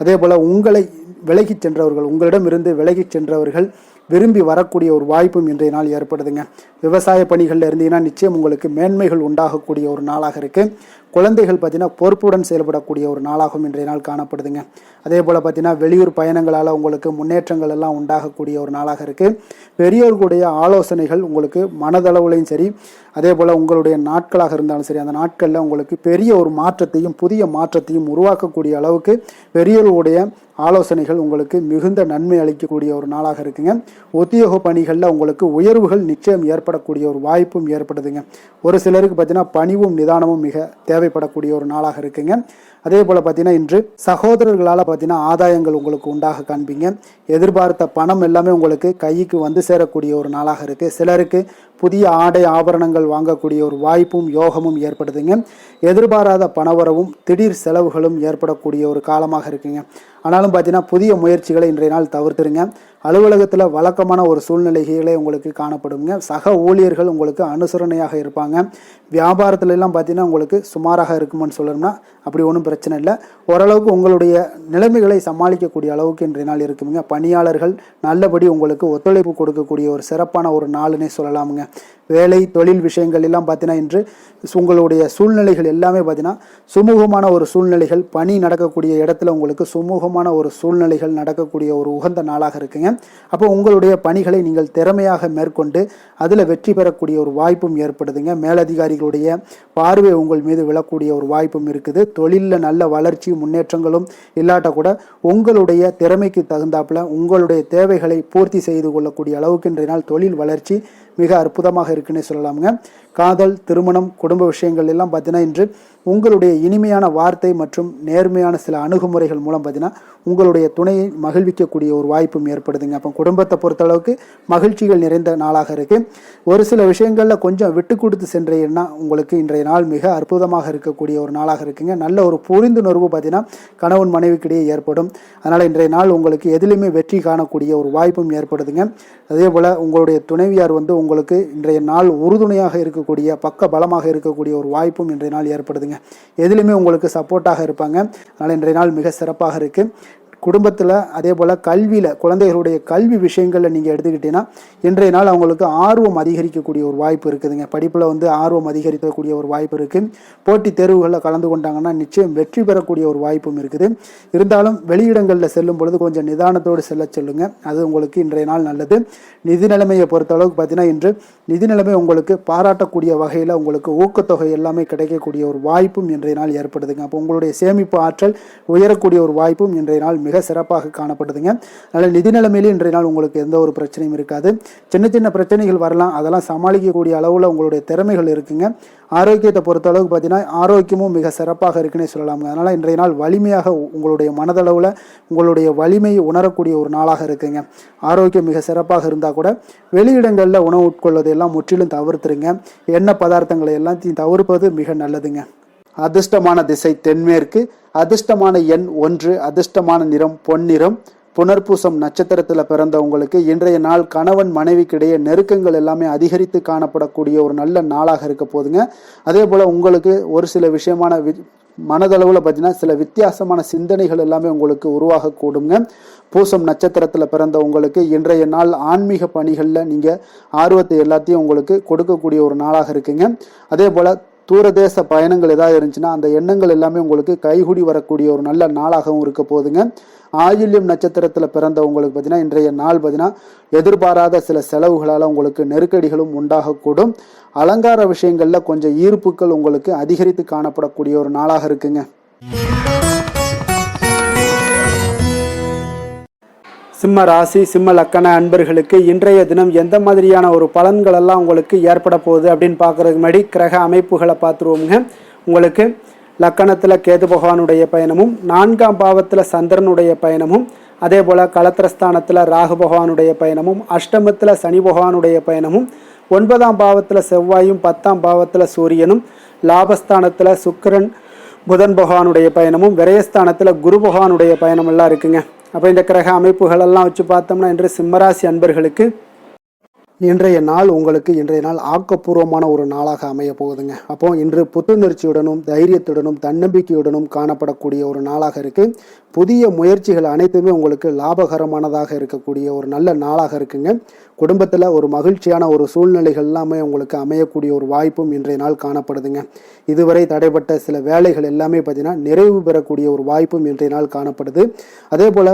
அதே போல் உங்களை விலகிச் சென்றவர்கள், உங்களிடமிருந்து விலகிச் சென்றவர்கள் விரும்பி வரக்கூடிய ஒரு வாய்ப்பும் இன்றைய நாள் ஏற்படுதுங்க. விவசாய பணிகளில் இருந்தீங்கன்னா நிச்சயம் உங்களுக்கு மேன்மைகள் உண்டாகக்கூடிய ஒரு நாளாக இருக்குது. குழந்தைகள் பார்த்தீங்கன்னா பொறுப்புடன் செயல்படக்கூடிய ஒரு நாளாகவும் இன்றைய நாள் காணப்படுதுங்க. அதே போல் பார்த்தீங்கன்னா வெளியூர் பயணங்களால் உங்களுக்கு முன்னேற்றங்கள் எல்லாம் உண்டாகக்கூடிய ஒரு நாளாக இருக்குது. பெரியோர்களுடைய ஆலோசனைகள் உங்களுக்கு மனதளவுலையும் சரி, அதே போல் உங்களுடைய நாட்களாக இருந்தாலும் சரி, அந்த நாட்களில் உங்களுக்கு பெரிய ஒரு மாற்றத்தையும் புதிய மாற்றத்தையும் உருவாக்கக்கூடிய அளவுக்கு பெரியோர்களுடைய ஆலோசனைகள் உங்களுக்கு மிகுந்த நன்மை அளிக்கக்கூடிய ஒரு நாளாக இருக்குங்க. உத்தியோக பணிகளில் உங்களுக்கு உயர்வுகள் நிச்சயம் ஏற்படக்கூடிய ஒரு வாய்ப்பும் ஏற்படுதுங்க. ஒரு சிலருக்கு பார்த்தீங்கன்னா பணிவும் நிதானமும் மிக தேவைப்படக்கூடிய ஒரு நாளாக இருக்குங்க. அதே போல் பார்த்தீங்கன்னா இன்று சகோதரர்களால் பார்த்தீங்கன்னா ஆதாயங்கள் உங்களுக்கு உண்டாக காண்பீங்க. எதிர்பார்த்த பணம் எல்லாமே உங்களுக்கு கைக்கு வந்து சேரக்கூடிய ஒரு நாளாக இருக்குது. சிலருக்கு புதிய ஆடை ஆபரணங்கள் வாங்கக்கூடிய ஒரு வாய்ப்பும் யோகமும் ஏற்படுதுங்க. எதிர்பாராத பணவரவும் திடீர் செலவுகளும் ஏற்படக்கூடிய ஒரு காலமாக இருக்குங்க. ஆனாலும் பார்த்தீங்கன்னா புதிய முயற்சிகளை இன்றைய நாள் தவிர்த்துருங்க. அலுவலகத்தில் வழக்கமான ஒரு சூழ்நிலைகளே உங்களுக்கு காணப்படுங்க. சக ஊழியர்கள் உங்களுக்கு அனுசரணையாக இருப்பாங்க. வியாபாரத்துல எல்லாம் பார்த்தீங்கன்னா உங்களுக்கு சுமாராக இருக்குமென்னு சொல்லணும்னா அப்படி ஒன்றும் பிரச்சனை இல்லை. ஓரளவுக்கு உங்களுடைய நிலைமைகளை சமாளிக்கக்கூடிய அளவுக்கு இன்றைய நாள் இருக்குங்க. பணியாளர்கள் நல்லபடி உங்களுக்கு ஒத்துழைப்பு கொடுக்கக்கூடிய ஒரு சிறப்பான ஒரு நாளுன்னே சொல்லலாமுங்க. வேலை தொழில் விஷயங்கள் எல்லாம் பார்த்தீங்கன்னா இன்று உங்களுடைய சூழ்நிலைகள் எல்லாமே பார்த்தீங்கன்னா சுமூகமான ஒரு சூழ்நிலைகள், பணி நடக்கக்கூடிய இடத்துல உங்களுக்கு சுமூகமான ஒரு சூழ்நிலைகள் நடக்கக்கூடிய ஒரு உகந்த நாளாக இருக்குங்க. அப்போ உங்களுடைய பணிகளை நீங்கள் திறமையாக மேற்கொண்டு அதில் வெற்றி பெறக்கூடிய ஒரு வாய்ப்பும் ஏற்படுதுங்க. மேலதிகாரிகளுடைய பார்வை உங்கள் மீது விழக்கூடிய ஒரு வாய்ப்பும் இருக்குது. தொழிலில் நல்ல வளர்ச்சி முன்னேற்றங்களும் இல்லாட்ட கூட உங்களுடைய திறமைக்கு தகுந்தாப்புல உங்களுடைய தேவைகளை பூர்த்தி செய்து கொள்ளக்கூடிய அளவுக்கு இன்றைய நாள் தொழில் வளர்ச்சி மிக அற்புதமாக இருக்குன்னே சொல்லலாமுங்க. காதல், திருமணம், குடும்ப விஷயங்கள் எல்லாம் பார்த்தீங்கன்னா இன்று உங்களுடைய இனிமையான வார்த்தை மற்றும் நேர்மையான சில அணுகுமுறைகள் மூலம் பார்த்தீங்கன்னா உங்களுடைய துணையை மகிழ்விக்கக்கூடிய ஒரு வாய்ப்பும் ஏற்படுதுங்க. அப்போ குடும்பத்தை பொறுத்தளவுக்கு மகிழ்ச்சிகள் நிறைந்த நாளாக இருக்கு. ஒரு சில விஷயங்களில் கொஞ்சம் விட்டு கொடுத்து சென்றீங்கன்னா உங்களுக்கு இன்றைய நாள் மிக அற்புதமாக இருக்கக்கூடிய ஒரு நாளாக இருக்குங்க. நல்ல ஒரு புரிந்துணர்வு பார்த்தீங்கன்னா கணவன் மனைவிக்கிடையே ஏற்படும். அதனால் இன்றைய நாள் உங்களுக்கு எதிலுமே வெற்றி காணக்கூடிய ஒரு வாய்ப்பும் ஏற்படுதுங்க. அதே போல் உங்களுடைய துணைவியார் உங்களுக்கு இன்றைய நாள் உறுதுணையாக இருக்கக்கூடிய பக்க பலமாக இருக்கக்கூடிய ஒரு வாய்ப்பும் இன்றைய நாள் ஏற்படுதுங்க. எதிலுமே உங்களுக்கு சப்போர்ட்டாக இருப்பாங்க. அதனால் இன்றைய நாள் மிக சிறப்பாக இருக்குது. குடும்பத்தில் அதே போல் கல்வியில் குழந்தைகளுடைய கல்வி விஷயங்களில் நீங்கள் எடுத்துக்கிட்டீங்கன்னா இன்றைய நாள் அவங்களுக்கு ஆர்வம் அதிகரிக்கக்கூடிய ஒரு வாய்ப்பு இருக்குதுங்க. படிப்பில் ஆர்வம் அதிகரிக்கக்கூடிய ஒரு வாய்ப்பு இருக்குது. போட்டித் தேர்வுகளில் கலந்து கொண்டாங்கன்னா நிச்சயம் வெற்றி பெறக்கூடிய ஒரு வாய்ப்பும் இருக்குது. இருந்தாலும் வெளியிடங்களில் செல்லும் பொழுது கொஞ்சம் நிதானத்தோடு செல்ல சொல்லுங்கள். அது உங்களுக்கு இன்றைய நாள் நல்லது. நிதி நிலைமையை பொறுத்த அளவுக்கு பார்த்தீங்கன்னா இன்று நிதி நிலைமை உங்களுக்கு பாராட்டக்கூடிய வகையில் உங்களுக்கு ஊக்கத்தொகை எல்லாமே கிடைக்கக்கூடிய ஒரு வாய்ப்பும் இன்றைய நாள் ஏற்படுதுங்க. அப்போ உங்களுடைய சேமிப்பு ஆற்றல் உயரக்கூடிய ஒரு வாய்ப்பும் இன்றைய நாள் மிக சிறப்பாக காணப்படுதுங்க. அதனால் நிதி நிலைமையிலே இன்றைய நாள் உங்களுக்கு எந்த ஒரு பிரச்சனையும் இருக்காது. சின்ன சின்ன பிரச்சனைகள் வரலாம், அதெல்லாம் சமாளிக்கக்கூடிய அளவில் உங்களுடைய திறமைகள் இருக்குங்க. ஆரோக்கியத்தை பொறுத்த அளவுக்கு பார்த்தீங்கன்னா ஆரோக்கியமும் மிக சிறப்பாக இருக்குன்னே சொல்லலாமுங்க. அதனால் இன்றைய நாள் வலிமையாக உங்களுடைய மனதளவில் உங்களுடைய வலிமையை உணரக்கூடிய ஒரு நாளாக இருக்குங்க. ஆரோக்கியம் மிக சிறப்பாக இருந்தால் கூட வெளியிடங்களில் உணவு உட்கொள்வதை எல்லாம் முற்றிலும் தவிர்த்துருங்க. எண்ணெய் பதார்த்தங்களை எல்லாத்தையும் தவிர்ப்பது மிக நல்லதுங்க. அதிர்ஷ்டமான திசை தென்மேற்கு, அதிர்ஷ்டமான எண் 1, அதிர்ஷ்டமான நிறம் பொன்னிறம். புனர்பூசம் நட்சத்திரத்தில் பிறந்தவங்களுக்கு இன்றைய நாள் கணவன் மனைவிக்கிடையே நெருக்கங்கள் எல்லாமே அதிகரித்து காணப்படக்கூடிய ஒரு நல்ல நாளாக இருக்க போதுங்க. அதே போல் உங்களுக்கு ஒரு சில விஷயமான மனதளவில் பார்த்தீங்கன்னா சில வித்தியாசமான சிந்தனைகள் எல்லாமே உங்களுக்கு உருவாகக்கூடுங்க. பூசம் நட்சத்திரத்தில் பிறந்த உங்களுக்கு இன்றைய நாள் ஆன்மீக பணிகளில் நீங்கள் ஆர்வத்தை எல்லாத்தையும் உங்களுக்கு கொடுக்கக்கூடிய ஒரு நாளாக இருக்குங்க. அதே போல் தூரதேச பயணங்கள் ஏதாவது இருந்துச்சுன்னா அந்த எண்ணங்கள் எல்லாமே உங்களுக்கு கைகூடி வரக்கூடிய ஒரு நல்ல நாளாகவும் இருக்க போதுங்க. ஆயில்யம் நட்சத்திரத்தில் பிறந்தவங்களுக்கு பார்த்தீங்கன்னா இன்றைய நாள் பார்த்தீங்கன்னா எதிர்பாராத சில செலவுகளால் உங்களுக்கு நெருக்கடிகளும் உண்டாகக்கூடும். அலங்கார விஷயங்களில் கொஞ்சம் ஈர்ப்புகள் உங்களுக்கு அதிகரித்து காணப்படக்கூடிய ஒரு நாளாக இருக்குங்க. சிம்ம ராசி, சிம்ம லக்கண அன்பர்களுக்கு இன்றைய தினம் எந்த மாதிரியான ஒரு பலன்கள் எல்லாம் உங்களுக்கு ஏற்பட போகுது அப்படின்னு பார்க்குறதுக்கு முன்னாடி கிரக அமைப்புகளை பார்த்துருவோமுங்க. உங்களுக்கு லக்கணத்தில் கேது பகவானுடைய பயணமும், 4ஆம் பாவத்தில் சந்திரனுடைய பயணமும், அதே போல் களத்திரஸ்தானத்தில் ராகு பகவானுடைய பயணமும், அஷ்டமத்தில் சனி பகவானுடைய பயணமும், 9ஆம் பாவத்தில் செவ்வாயும், 10ஆம் பாவத்தில் சூரியனும், லாபஸ்தானத்தில் சுக்கிரன் புதன் பகவானுடைய பயணமும், விரயஸ்தானத்தில் குரு பகவானுடைய பயணம் எல்லாம் இருக்குங்க. அப்போ இந்த கிரக அமைப்புகளெல்லாம் வச்சு பார்த்தோம்னா இன்று சிம்மராசி அன்பர்களுக்கு இன்றைய நாள் உங்களுக்கு இன்றைய நாள் ஆக்கப்பூர்வமான ஒரு நாளாக அமைய போகுதுங்க. அப்போ இன்று புத்துணர்ச்சியுடனும் தைரியத்துடனும் தன்னம்பிக்கையுடனும் காணப்படக்கூடிய ஒரு நாளாக இருக்கு. புதிய முயற்சிகள் அனைத்துமே உங்களுக்கு லாபகரமானதாக இருக்கக்கூடிய ஒரு நல்ல நாளாக இருக்குங்க. குடும்பத்தில் ஒரு மகிழ்ச்சியான ஒரு சூழ்நிலைகள் எல்லாமே உங்களுக்கு அமையக்கூடிய ஒரு வாய்ப்பும் இன்றைய நாள் காணப்படுதுங்க. இதுவரை தடைப்பட்ட சில வேலைகள் எல்லாமே பார்த்தீங்கன்னா நிறைவு பெறக்கூடிய ஒரு வாய்ப்பும் இன்றைய நாள் காணப்படுது. அதே போல்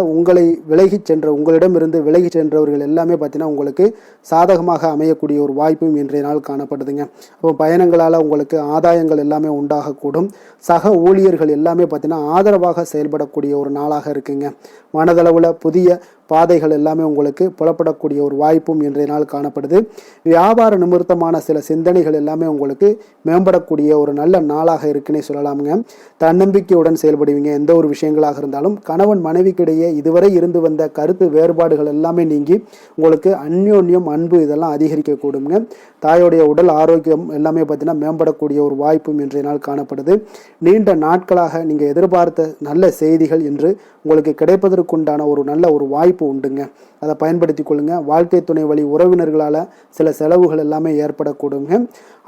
உங்களிடமிருந்து விலகி சென்றவர்கள் எல்லாமே பார்த்தீங்கன்னா உங்களுக்கு சாதகமாக அமையக்கூடிய ஒரு வாய்ப்பும் இன்றைய நாள் காணப்படுதுங்க. அப்போ பயணங்களால் உங்களுக்கு ஆதாயங்கள் எல்லாமே உண்டாகக்கூடும். சக ஊழியர்கள் எல்லாமே பார்த்தீங்கன்னா ஆதரவாக செயல்படக்கூடிய ஒரு நாளாக இருக்குங்க. மனதளவில் புதிய பாதைகள் எல்லாமே உங்களுக்கு புலப்படக்கூடிய ஒரு வாய்ப்பும் இன்றைய நாள் காணப்படுது. வியாபார நிமித்தமான சில சிந்தனைகள் எல்லாமே உங்களுக்கு மேம்படக்கூடிய ஒரு நல்ல நாளாக இருக்குன்னே சொல்லலாமுங்க. தன்னம்பிக்கையுடன் செயல்படுவீங்க. எந்த ஒரு விஷயங்களாக இருந்தாலும் கணவன் மனைவிக்கிடையே இதுவரை இருந்து வந்த கருத்து வேறுபாடுகள் எல்லாமே நீங்கி உங்களுக்கு அந்யோன்யம், அன்பு இதெல்லாம் அதிகரிக்கக்கூடுங்க. தாயோடைய உடல் ஆரோக்கியம் எல்லாமே பார்த்தீங்கன்னா மேம்படக்கூடிய ஒரு வாய்ப்பும் இன்றைய நாள் காணப்படுது. நீண்ட நாட்களாக நீங்கள் எதிர்பார்த்த நல்ல செய்திகள் இன்று உங்களுக்கு கிடைப்பதற்குண்டான ஒரு நல்ல ஒரு வாய்ப்பு உண்டுங்க. அதை பயன்படுத்தி கொள்ளுங்க. வாழ்க்கை துணை வழி உறவினர்களால் சில செலவுகள் எல்லாமே ஏற்படக்கூடுங்க.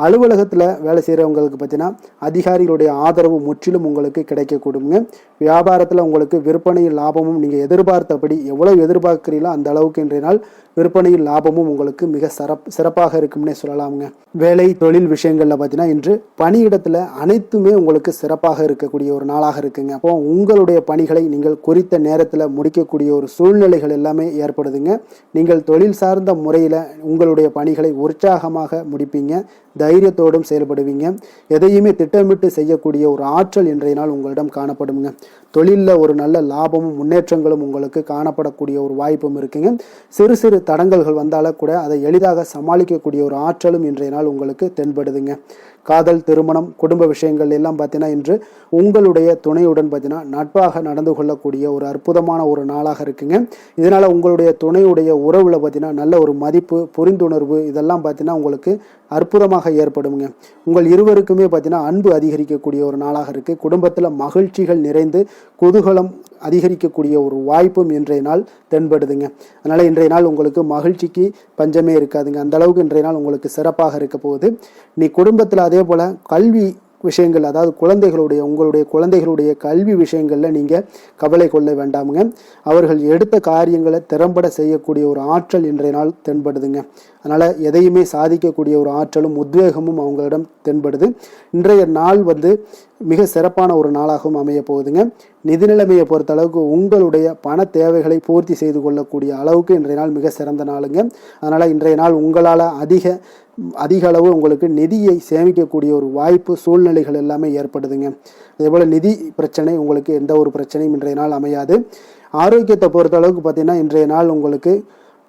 அலுவலகத்தில் வேலை செய்கிறவங்களுக்கு பார்த்தீங்கன்னா அதிகாரிகளுடைய ஆதரவு முற்றிலும் உங்களுக்கு கிடைக்கக்கூடுங்க. வியாபாரத்தில் உங்களுக்கு விற்பனையில் லாபமும் நீங்கள் எதிர்பார்த்தபடி எவ்வளவு எதிர்பார்க்கிறீங்களோ அந்த அளவுக்கு இன்றைய நாள் விற்பனையில் லாபமும் உங்களுக்கு மிக சிறப்பாக இருக்கும்னே சொல்லலாமுங்க. வேலை தொழில் விஷயங்களில் பார்த்தீங்கன்னா இன்று பணியிடத்தில் அனைத்துமே உங்களுக்கு சிறப்பாக இருக்கக்கூடிய ஒரு நாளாக இருக்குங்க. அப்போ உங்களுடைய பணிகளை நீங்கள் குறித்த நேரத்தில் முடிக்கக்கூடிய ஒரு சூழ்நிலைகள் சூழ்நிலைகள் எல்லாமே ஏற்படுதுங்க. நீங்கள் தொழில் சார்ந்த முறையில் உங்களுடைய பணிகளை உற்சாகமாக முடிப்பீங்க, தைரியத்தோடும் செயல்படுவீங்க. எதையுமே திட்டமிட்டு செய்யக்கூடிய ஒரு ஆற்றல் இன்றைய நாள் உங்களிடம் காணப்படுங்க. தொழிலில் ஒரு நல்ல லாபமும் முன்னேற்றங்களும் உங்களுக்கு காணப்படக்கூடிய ஒரு வாய்ப்பும் இருக்குங்க. சிறு சிறு தடங்கல்கள் வந்தாலும் கூட அதை எளிதாக சமாளிக்கக்கூடிய ஒரு ஆற்றலும் இன்றைய நாள் உங்களுக்கு தென்படுதுங்க. காதல், திருமணம், குடும்ப விஷயங்கள் எல்லாம் பார்த்தீங்கன்னா இன்று உங்களுடைய துணையுடன் பார்த்தீங்கன்னா நட்பாக நடந்து கொள்ளக்கூடிய ஒரு அற்புதமான ஒரு நாளாக இருக்குங்க. இதனால உங்களுடைய துணையுடைய உறவுல பார்த்தீங்கன்னா நல்ல ஒரு மதிப்பு, புரிந்துணர்வு இதெல்லாம் பார்த்தீங்கன்னா உங்களுக்கு அற்புதமாக ஏற்படுங்க. உங்கள் இருவருக்குமே பார்த்தீங்கன்னா அன்பு அதிகரிக்கக்கூடிய ஒரு நாளாக இருக்கு. குடும்பத்தில் மகிழ்ச்சிகள் நிறைந்து குதூகலம் அதிகரிக்கக்கூடிய ஒரு வாய்ப்பும் இன்றைய நாள் தென்படுதுங்க. அதனால இன்றைய நாள் உங்களுக்கு மகிழ்ச்சிக்கு பஞ்சமே இருக்காதுங்க. அந்த அளவுக்கு இன்றைய நாள் உங்களுக்கு சிறப்பாக இருக்க போகுது. நீ குடும்பத்தில் அதே போல கல்வி விஷயங்கள், அதாவது உங்களுடைய குழந்தைகளுடைய கல்வி விஷயங்களில் நீங்கள் கவலை கொள்ள வேண்டாமுங்க. அவர்கள் எடுத்த காரியங்களை திறம்பட செய்யக்கூடிய ஒரு ஆற்றல் இன்றைய நாள் தென்படுதுங்க. அதனால் எதையுமே சாதிக்கக்கூடிய ஒரு ஆற்றலும் உத்வேகமும் அவங்களிடம் தென்படுது. இன்றைய நாள் மிக சிறப்பான ஒரு நாளாகவும் அமைய போகுதுங்க. நிதி நிலைமையை பொறுத்த அளவுக்கு உங்களுடைய பண தேவைகளை பூர்த்தி செய்து கொள்ளக்கூடிய அளவுக்கு இன்றைய நாள் மிக சிறந்த நாளுங்க. அதனால் இன்றைய நாள் உங்களால் அதிக அளவு உங்களுக்கு நிதியை சேமிக்கக்கூடிய ஒரு வாய்ப்பு, சூழ்நிலைகள் எல்லாமே ஏற்படுதுங்க. அதேபோல் நிதி பிரச்சனை உங்களுக்கு எந்த ஒரு பிரச்சனையும் இன்றைய நாள் அமையாது. ஆரோக்கியத்தை பொறுத்த அளவுக்கு பார்த்தீங்கன்னா இன்றைய நாள் உங்களுக்கு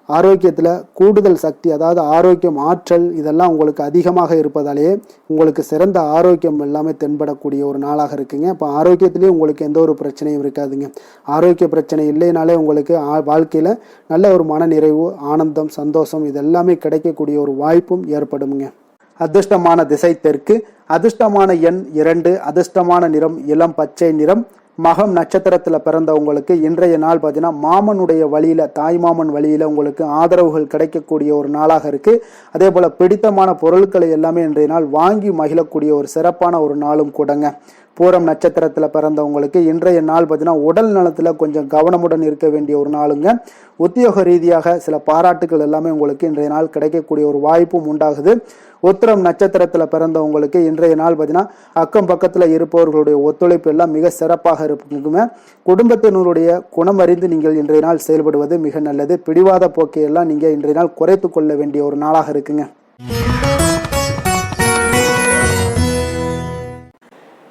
ஆரோக்கியத்தில் கூடுதல் சக்தி, அதாவது ஆரோக்கியம், ஆற்றல் இதெல்லாம் உங்களுக்கு அதிகமாக இருப்பதாலேயே உங்களுக்கு சிறந்த ஆரோக்கியம் எல்லாமே தென்படக்கூடிய ஒரு நாளாக இருக்குங்க. இப்போ ஆரோக்கியத்திலேயே உங்களுக்கு எந்த ஒரு பிரச்சனையும் இருக்காதுங்க. ஆரோக்கிய பிரச்சனை இல்லைனாலே உங்களுக்கு வாழ்க்கையில் நல்ல ஒரு மன நிறைவு, ஆனந்தம், சந்தோஷம் இதெல்லாமே கிடைக்கக்கூடிய ஒரு வாய்ப்பும் ஏற்படுங்க. அதிர்ஷ்டமான திசை தெற்கு, அதிர்ஷ்டமான எண் 2, அதிர்ஷ்டமான நிறம் இளம் பச்சை நிறம். மகம் நட்சத்திரத்தில் பிறந்தவங்களுக்கு இன்றைய நாள் பார்த்தீங்கன்னா மாமனுடைய வழியில், தாய் மாமன் வழியில் உங்களுக்கு ஆதரவுகள் கிடைக்கக்கூடிய ஒரு நாளாக இருக்குது. அதே போல் பிடித்தமான பொருட்களை எல்லாமே இன்றைய நாள் வாங்கி மகிழக்கூடிய ஒரு சிறப்பான ஒரு நாளும் கூடங்க. பூரம் நட்சத்திரத்தில் பிறந்தவங்களுக்கு இன்றைய நாள் பார்த்தீங்கன்னா உடல் நலத்தில் கொஞ்சம் கவனமுடன் இருக்க வேண்டிய ஒரு நாளுங்க. உத்தியோக ரீதியாக சில பாராட்டுகள் எல்லாமே உங்களுக்கு இன்றைய நாள் கிடைக்கக்கூடிய ஒரு வாய்ப்பும் உண்டாகுது. உத்திரம் நட்சத்திரத்தில் பிறந்தவங்களுக்கு இன்றைய நாள் பார்த்தீங்கன்னா அக்கம் பக்கத்தில் இருப்பவர்களுடைய ஒத்துழைப்பு எல்லாம் மிக சிறப்பாக இருக்குங்க. குடும்பத்தினருடைய குணம் அறிந்து நீங்கள் இன்றைய நாள் செயல்படுவது மிக நல்லது. பிடிவாத போக்கையெல்லாம் நீங்கள் இன்றைய நாள் குறைத்து கொள்ள வேண்டிய ஒரு நாளாக இருக்குங்க.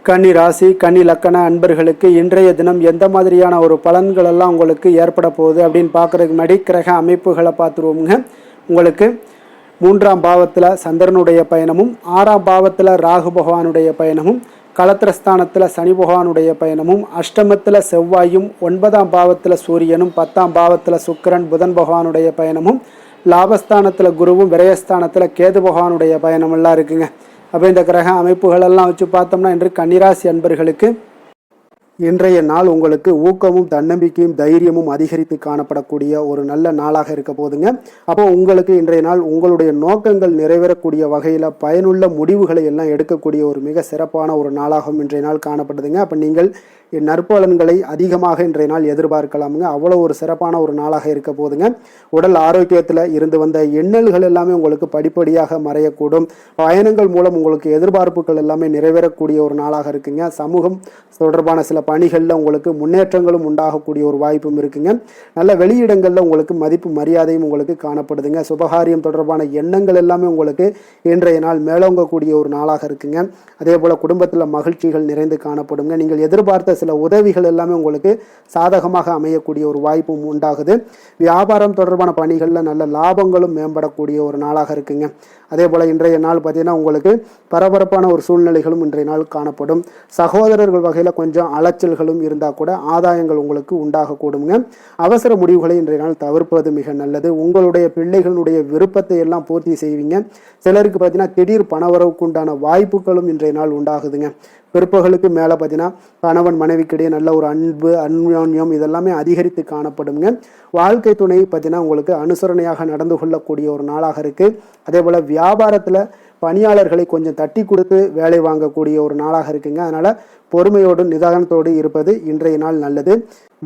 கன்னி ராசி, கன்னி லக்கண அன்பர்களுக்கு இன்றைய தினம் எந்த மாதிரியான ஒரு பலன்கள் எல்லாம் உங்களுக்கு ஏற்பட போகுது அப்படின்னு பார்க்குறதுக்கு முன்னாடி கிரக அமைப்புகளை பார்த்துருவோமுங்க. உங்களுக்கு 3ஆம் பாவத்தில் சந்திரனுடைய பயணமும், 6ஆம் பாவத்தில் ராகு பகவானுடைய பயணமும், களத்திரஸ்தானத்தில் சனி பகவானுடைய பயணமும், அஷ்டமத்தில் செவ்வாயும், 9ஆம் பாவத்தில் சூரியனும், 10ஆம் பாவத்தில் சுக்கிரன் புதன் பகவானுடைய பயணமும், லாபஸ்தானத்தில் குருவும், விரயஸ்தானத்தில் கேது பகவானுடைய பயணமெல்லாம் இருக்குங்க. அப்போ இந்த கிரக அமைப்புகளெல்லாம் வச்சு பார்த்தோம்னா இன்று கன்னிராசி அன்பர்களுக்கு இன்றைய நாள் உங்களுக்கு ஊக்கமும் தன்னம்பிக்கையும் தைரியமும் அதிகரித்து காணப்படக்கூடிய ஒரு நல்ல நாளாக இருக்க போதுங்க. அப்போ உங்களுக்கு இன்றைய நாள் உங்களுடைய நோக்கங்கள் நிறைவேறக்கூடிய வகையில் பயனுள்ள முடிவுகளை எல்லாம் எடுக்கக்கூடிய ஒரு மிக சிறப்பான ஒரு நாளாகவும் இன்றைய நாள் காணப்படுதுங்க. அப்போ நீங்கள் நற்பலன்களை அதிகமாக இன்றைய நாள் எதிர்பார்க்கலாமுங்க. அவ்வளோ ஒரு சிறப்பான ஒரு நாளாக இருக்க போதுங்க. உடல் ஆரோக்கியத்தில் இருந்து வந்த எண்ணல்கள் எல்லாமே உங்களுக்கு படிப்படியாக மறையக்கூடும். பயணங்கள் மூலம் உங்களுக்கு எதிர்பார்ப்புகள் எல்லாமே நிறைவேறக்கூடிய ஒரு நாளாக இருக்குங்க. சமூகம் தொடர்பான சில பணிகளில் உங்களுக்கு முன்னேற்றங்களும் உண்டாகக்கூடிய ஒரு வாய்ப்பும் இருக்குங்க. நல்ல வெளியிடங்களில் உங்களுக்கு மதிப்பு மரியாதையும் உங்களுக்கு காணப்படுதுங்க. சுபகாரியம் தொடர்பான எண்ணங்கள் எல்லாமே உங்களுக்கு இன்றைய நாள் மேலோங்கக்கூடிய ஒரு நாளாக இருக்குங்க. அதே போல் குடும்பத்தில் மகிழ்ச்சிகள் நிறைந்து காணப்படுங்க. நீங்கள் எதிர்பார்த்த சில உதவிகள் எல்லாமே உங்களுக்கு சாதகமாக அமையக்கூடிய ஒரு வாய்ப்பும் உண்டாகுது. வியாபாரம் தொடர்பான பணிகளில் நல்ல லாபங்களும் மேம்படக்கூடிய ஒரு நாளாக இருக்குங்க. அதே போல் இன்றைய நாள் பார்த்தீங்கன்னா உங்களுக்கு பரபரப்பான ஒரு சூழ்நிலைகளும் இன்றைய நாள் காணப்படும். சகோதரர்கள் வகையில் கொஞ்சம் அலைச்சல்களும் இருந்தால் கூட ஆதாயங்கள் உங்களுக்கு உண்டாகக்கூடுங்க. அவசர முடிவுகளை இன்றைய நாள் தவிர்ப்பது மிக நல்லது. உங்களுடைய பிள்ளைகளுடைய விருப்பத்தை எல்லாம் பூர்த்தி செய்வீங்க. சிலருக்கு பார்த்தீங்கன்னா திடீர் பணவரவுக்கு உண்டான வாய்ப்புகளும் இன்றைய நாள் உண்டாகுதுங்க. பிற்பகலுக்கு மேலே பார்த்தீங்கன்னா கணவன் மனைவிக்கிடையே நல்ல ஒரு அன்பு, அந்யோன்யம் இதெல்லாமே அதிகரித்து காணப்படுங்க. வாழ்க்கை துணை பார்த்தீங்கன்னா உங்களுக்கு அனுசரணையாக நடந்து கொள்ளக்கூடிய ஒரு நாளாக இருக்குது. அதே போல் வியாபாரத்தில் பணியாளர்களை கொஞ்சம் தட்டி கொடுத்து வேலை வாங்கக்கூடிய ஒரு நாளாக இருக்குங்க. அதனால் பொறுமையோடு நிதானத்தோடு இருப்பது இன்றைய நாள் நல்லது.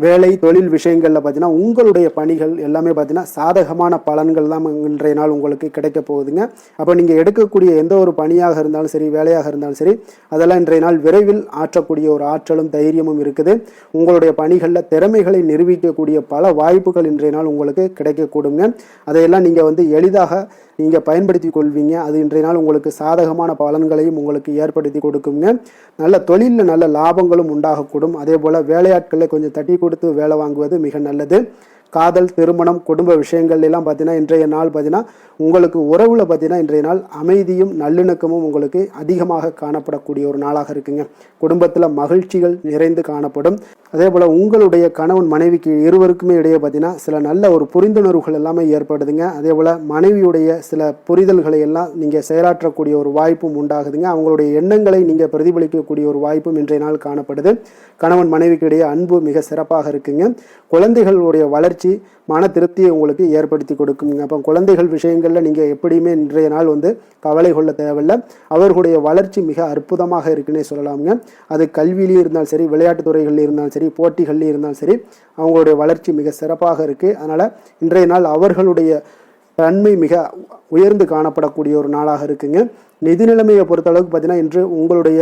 வேலை தொழில் விஷயங்களில் பார்த்தீங்கன்னா உங்களுடைய பணிகள் எல்லாமே பார்த்தீங்கன்னா சாதகமான பலன்கள் தான் இன்றைய நாள் உங்களுக்கு கிடைக்க போகுதுங்க. அப்போ நீங்கள் எடுக்கக்கூடிய எந்த ஒரு பணியாக இருந்தாலும் சரி, வேலையாக இருந்தாலும் சரி, அதெல்லாம் இன்றைய நாள் விரைவில் ஆற்றக்கூடிய ஒரு ஆற்றலும் தைரியமும் இருக்குது. உங்களுடைய பணிகளில் திறமைகளை நிரூபிக்கக்கூடிய பல வாய்ப்புகள் இன்றைய நாள் உங்களுக்கு கிடைக்கக்கூடுங்க. அதையெல்லாம் நீங்கள் எளிதாக நீங்கள் பயன்படுத்தி கொள்வீங்க. அது இன்றைய நாள் உங்களுக்கு சாதகமான பலன்களையும் உங்களுக்கு ஏற்படுத்தி கொடுக்குங்க. நல்ல தொழிலில் நல்ல லாபங்களும் உண்டாகக்கூடும். அதே போல் வேலையாட்களில் கொஞ்சம் தட்டி கொடுத்து வேலை வாங்குவது மிக நல்லது. காதல், திருமணம், குடும்ப விஷயங்கள் எல்லாம் பார்த்தீங்கன்னா இன்றைய நாள் பார்த்தீங்கன்னா உங்களுக்கு உறவில் பார்த்தீங்கன்னா இன்றைய நாள் அமைதியும் நல்லிணக்கமும் உங்களுக்கு அதிகமாக காணப்படக்கூடிய ஒரு நாளாக இருக்குங்க. குடும்பத்தில் மகிழ்ச்சிகள் நிறைந்து காணப்படும். அதே போல் உங்களுடைய கணவன் மனைவிக்கு இருவருக்குமே இடையே பார்த்தீங்கன்னா சில நல்ல ஒரு புரிந்துணர்வுகள் எல்லாமே ஏற்படுதுங்க. அதே போல் மனைவியுடைய சில புரிதல்களை எல்லாம் நீங்கள் செயலாற்றக்கூடிய ஒரு வாய்ப்பும் உண்டாகுதுங்க. அவங்களுடைய எண்ணங்களை நீங்கள் பிரதிபலிக்கக்கூடிய ஒரு வாய்ப்பும் இன்றைய நாள் காணப்படுது. கணவன் மனைவிக்கு இடையே அன்பு மிக சிறப்பாக இருக்குங்க. குழந்தைகளுடைய வளர்ச்சி மன திருப்தியை உங்களுக்கு ஏற்படுத்தி கொடுக்குங்க. அப்போ குழந்தைகள் விஷயங்களில் நீங்கள் எப்படியுமே இன்றைய நாள் கவலை கொள்ள தேவையில்லை. அவர்களுடைய வளர்ச்சி மிக அற்புதமாக இருக்குன்னே சொல்லலாமுங்க. அது கல்வியிலையும் இருந்தாலும் சரி, விளையாட்டுத் துறைகளில் இருந்தாலும் சரி, போட்டிகள்லையும் இருந்தாலும் சரி, அவங்களுடைய வளர்ச்சி மிக சிறப்பாக இருக்குது. அதனால் இன்றைய நாள் அவர்களுடைய தன்மை மிக உயர்ந்து காணப்படக்கூடிய ஒரு நாளாக இருக்குங்க. நிதி நிலைமையை பொறுத்தளவுக்கு பார்த்தீங்கன்னா இன்று உங்களுடைய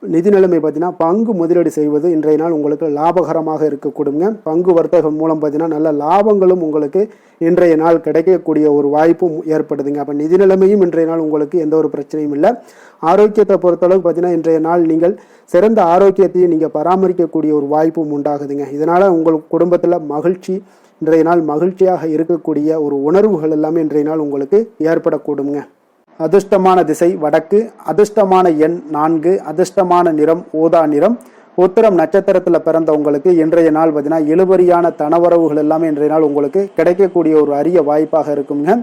நிதி நிலைமை பார்த்தீங்கன்னா பங்கு முதலீடு செய்வது இன்றைய நாள் உங்களுக்கு லாபகரமாக இருக்கக்கூடுங்க. பங்கு வர்த்தகம் மூலம் பார்த்தீங்கன்னா நல்ல லாபங்களும் உங்களுக்கு இன்றைய நாள் கிடைக்கக்கூடிய ஒரு வாய்ப்பும் ஏற்படுதுங்க. அப்போ நிதி நிலைமையும் இன்றைய நாள் உங்களுக்கு எந்த ஒரு பிரச்சனையும் இல்லை. ஆரோக்கியத்தை பொறுத்தளவுக்கு பார்த்தீங்கன்னா இன்றைய நாள் நீங்கள் சிறந்த ஆரோக்கியத்தையும் நீங்கள் பராமரிக்கக்கூடிய ஒரு வாய்ப்பும் உண்டாகுதுங்க. இதனால் உங்கள் குடும்பத்தில் மகிழ்ச்சி, இன்றைய நாள் மகிழ்ச்சியாக இருக்கக்கூடிய ஒரு உணர்வுகள் எல்லாமே இன்றைய நாள் உங்களுக்கு ஏற்படக்கூடுங்க. அதிர்ஷ்டமான திசை வடக்கு, அதிர்ஷ்டமான எண் 4, அதிர்ஷ்டமான நிறம் ஊதா நிறம். உத்திரம் நட்சத்திரத்தில் பிறந்த உங்களுக்கு இன்றைய நாள் பார்த்தீங்கன்னா இழுபறியான தனவரவுகள் எல்லாமே இன்றைய நாள் உங்களுக்கு கிடைக்கக்கூடிய ஒரு அரிய வாய்ப்பாக இருக்குங்க.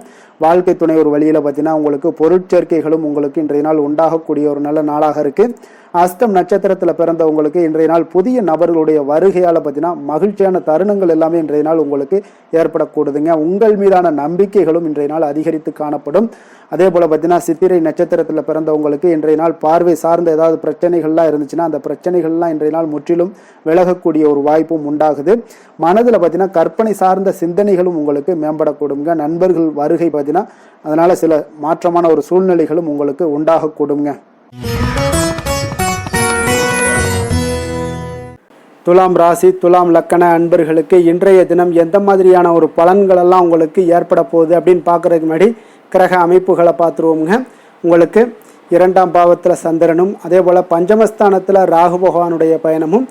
வாழ்க்கை துணை ஒரு வழியில் பார்த்தீங்கன்னா உங்களுக்கு பொருட்சேர்க்கைகளும் உங்களுக்கு இன்றைய நாள் உண்டாகக்கூடிய ஒரு நல்ல நாளாக இருக்குது. அஸ்தம் நட்சத்திரத்தில் பிறந்தவங்களுக்கு இன்றைய நாள் புதிய நபர்களுடைய வருகையால் பார்த்தீங்கன்னா மகிழ்ச்சியான தருணங்கள் எல்லாமே இன்றைய நாள் உங்களுக்கு ஏற்படக்கூடுதுங்க. உங்கள் மீதான நம்பிக்கைகளும் இன்றைய நாள் அதிகரித்து காணப்படும். அதே போல் பார்த்தீங்கன்னா சித்திரை நட்சத்திரத்தில் பிறந்தவங்களுக்கு இன்றைய நாள் பார்வை சார்ந்த ஏதாவது பிரச்சனைகள்லாம் இருந்துச்சுன்னா அந்த பிரச்சனைகள்லாம் இன்றைய நாள் முற்றிலும் விலகக்கூடிய ஒரு வாய்ப்பும் உண்டாகுது. மனதில் பார்த்தீங்கன்னா கற்பனை சார்ந்த சிந்தனைகளும் உங்களுக்கு மேம்படக்கூடுங்க. நண்பர்கள் வருகை பார்த்தீங்கன்னா அதனால் சில மாற்றமான ஒரு சூழ்நிலைகளும் உங்களுக்கு உண்டாகக்கூடுங்க. துலாம் ராசி, துலாம் லக்கண அன்பர்களுக்கு இன்றைய தினம் எந்த மாதிரியான ஒரு பலன்களெல்லாம் உங்களுக்கு ஏற்பட போகுது அப்படின்னு பார்க்குறதுக்கு முன்னாடி கிரக அமைப்புகளை பார்த்துருவோங்க. உங்களுக்கு 2ஆம் பாவத்தில் சந்திரனும், அதே போல் பஞ்சமஸ்தானத்தில் ராகு பகவானுடைய பயணமும்,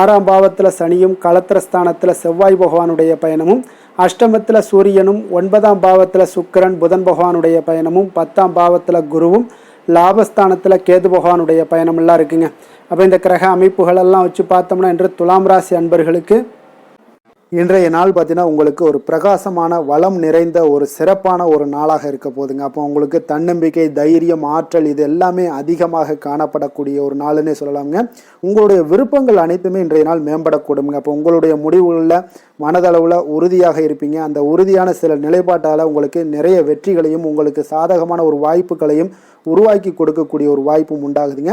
6ஆம் பாவத்தில் சனியும், களத்திரஸ்தானத்தில் செவ்வாய் பகவானுடைய பயணமும், அஷ்டமத்தில் சூரியனும், 9ஆம் பாவத்தில் சுக்கிரன் புதன் பகவானுடைய பயணமும், 10ஆம் பாவத்தில் குருவும், லாபஸ்தானத்தில் கேது பகவானுடைய பயணமெல்லாம் இருக்குங்க. அப்போ இந்த கிரக அமைப்புகளெல்லாம் வச்சு பார்த்தோம்னா இன்று துலாம் ராசி அன்பர்களுக்கு இன்றைய நாள் பார்த்தீங்கன்னா உங்களுக்கு ஒரு பிரகாசமான வளம் நிறைந்த ஒரு சிறப்பான ஒரு நாளாக இருக்க போகுதுங்க. அப்போ உங்களுக்கு தன்னம்பிக்கை, தைரியம், ஆற்றல் இது எல்லாமே அதிகமாக காணப்படக்கூடிய ஒரு நாளுன்னே சொல்லலாமுங்க. உங்களுடைய விருப்பங்கள் அனைத்துமே இன்றைய நாள் மேம்படக்கூடுங்க. அப்போ உங்களுடைய முடிவுகளில் மனதளவில் உறுதியாக இருப்பீங்க. அந்த உறுதியான சில நிலைப்பாட்டால் உங்களுக்கு நிறைய வெற்றிகளையும் உங்களுக்கு சாதகமான ஒரு வாய்ப்புகளையும் உருவாக்கி கொடுக்கக்கூடிய ஒரு வாய்ப்பும் உண்டாகுதுங்க.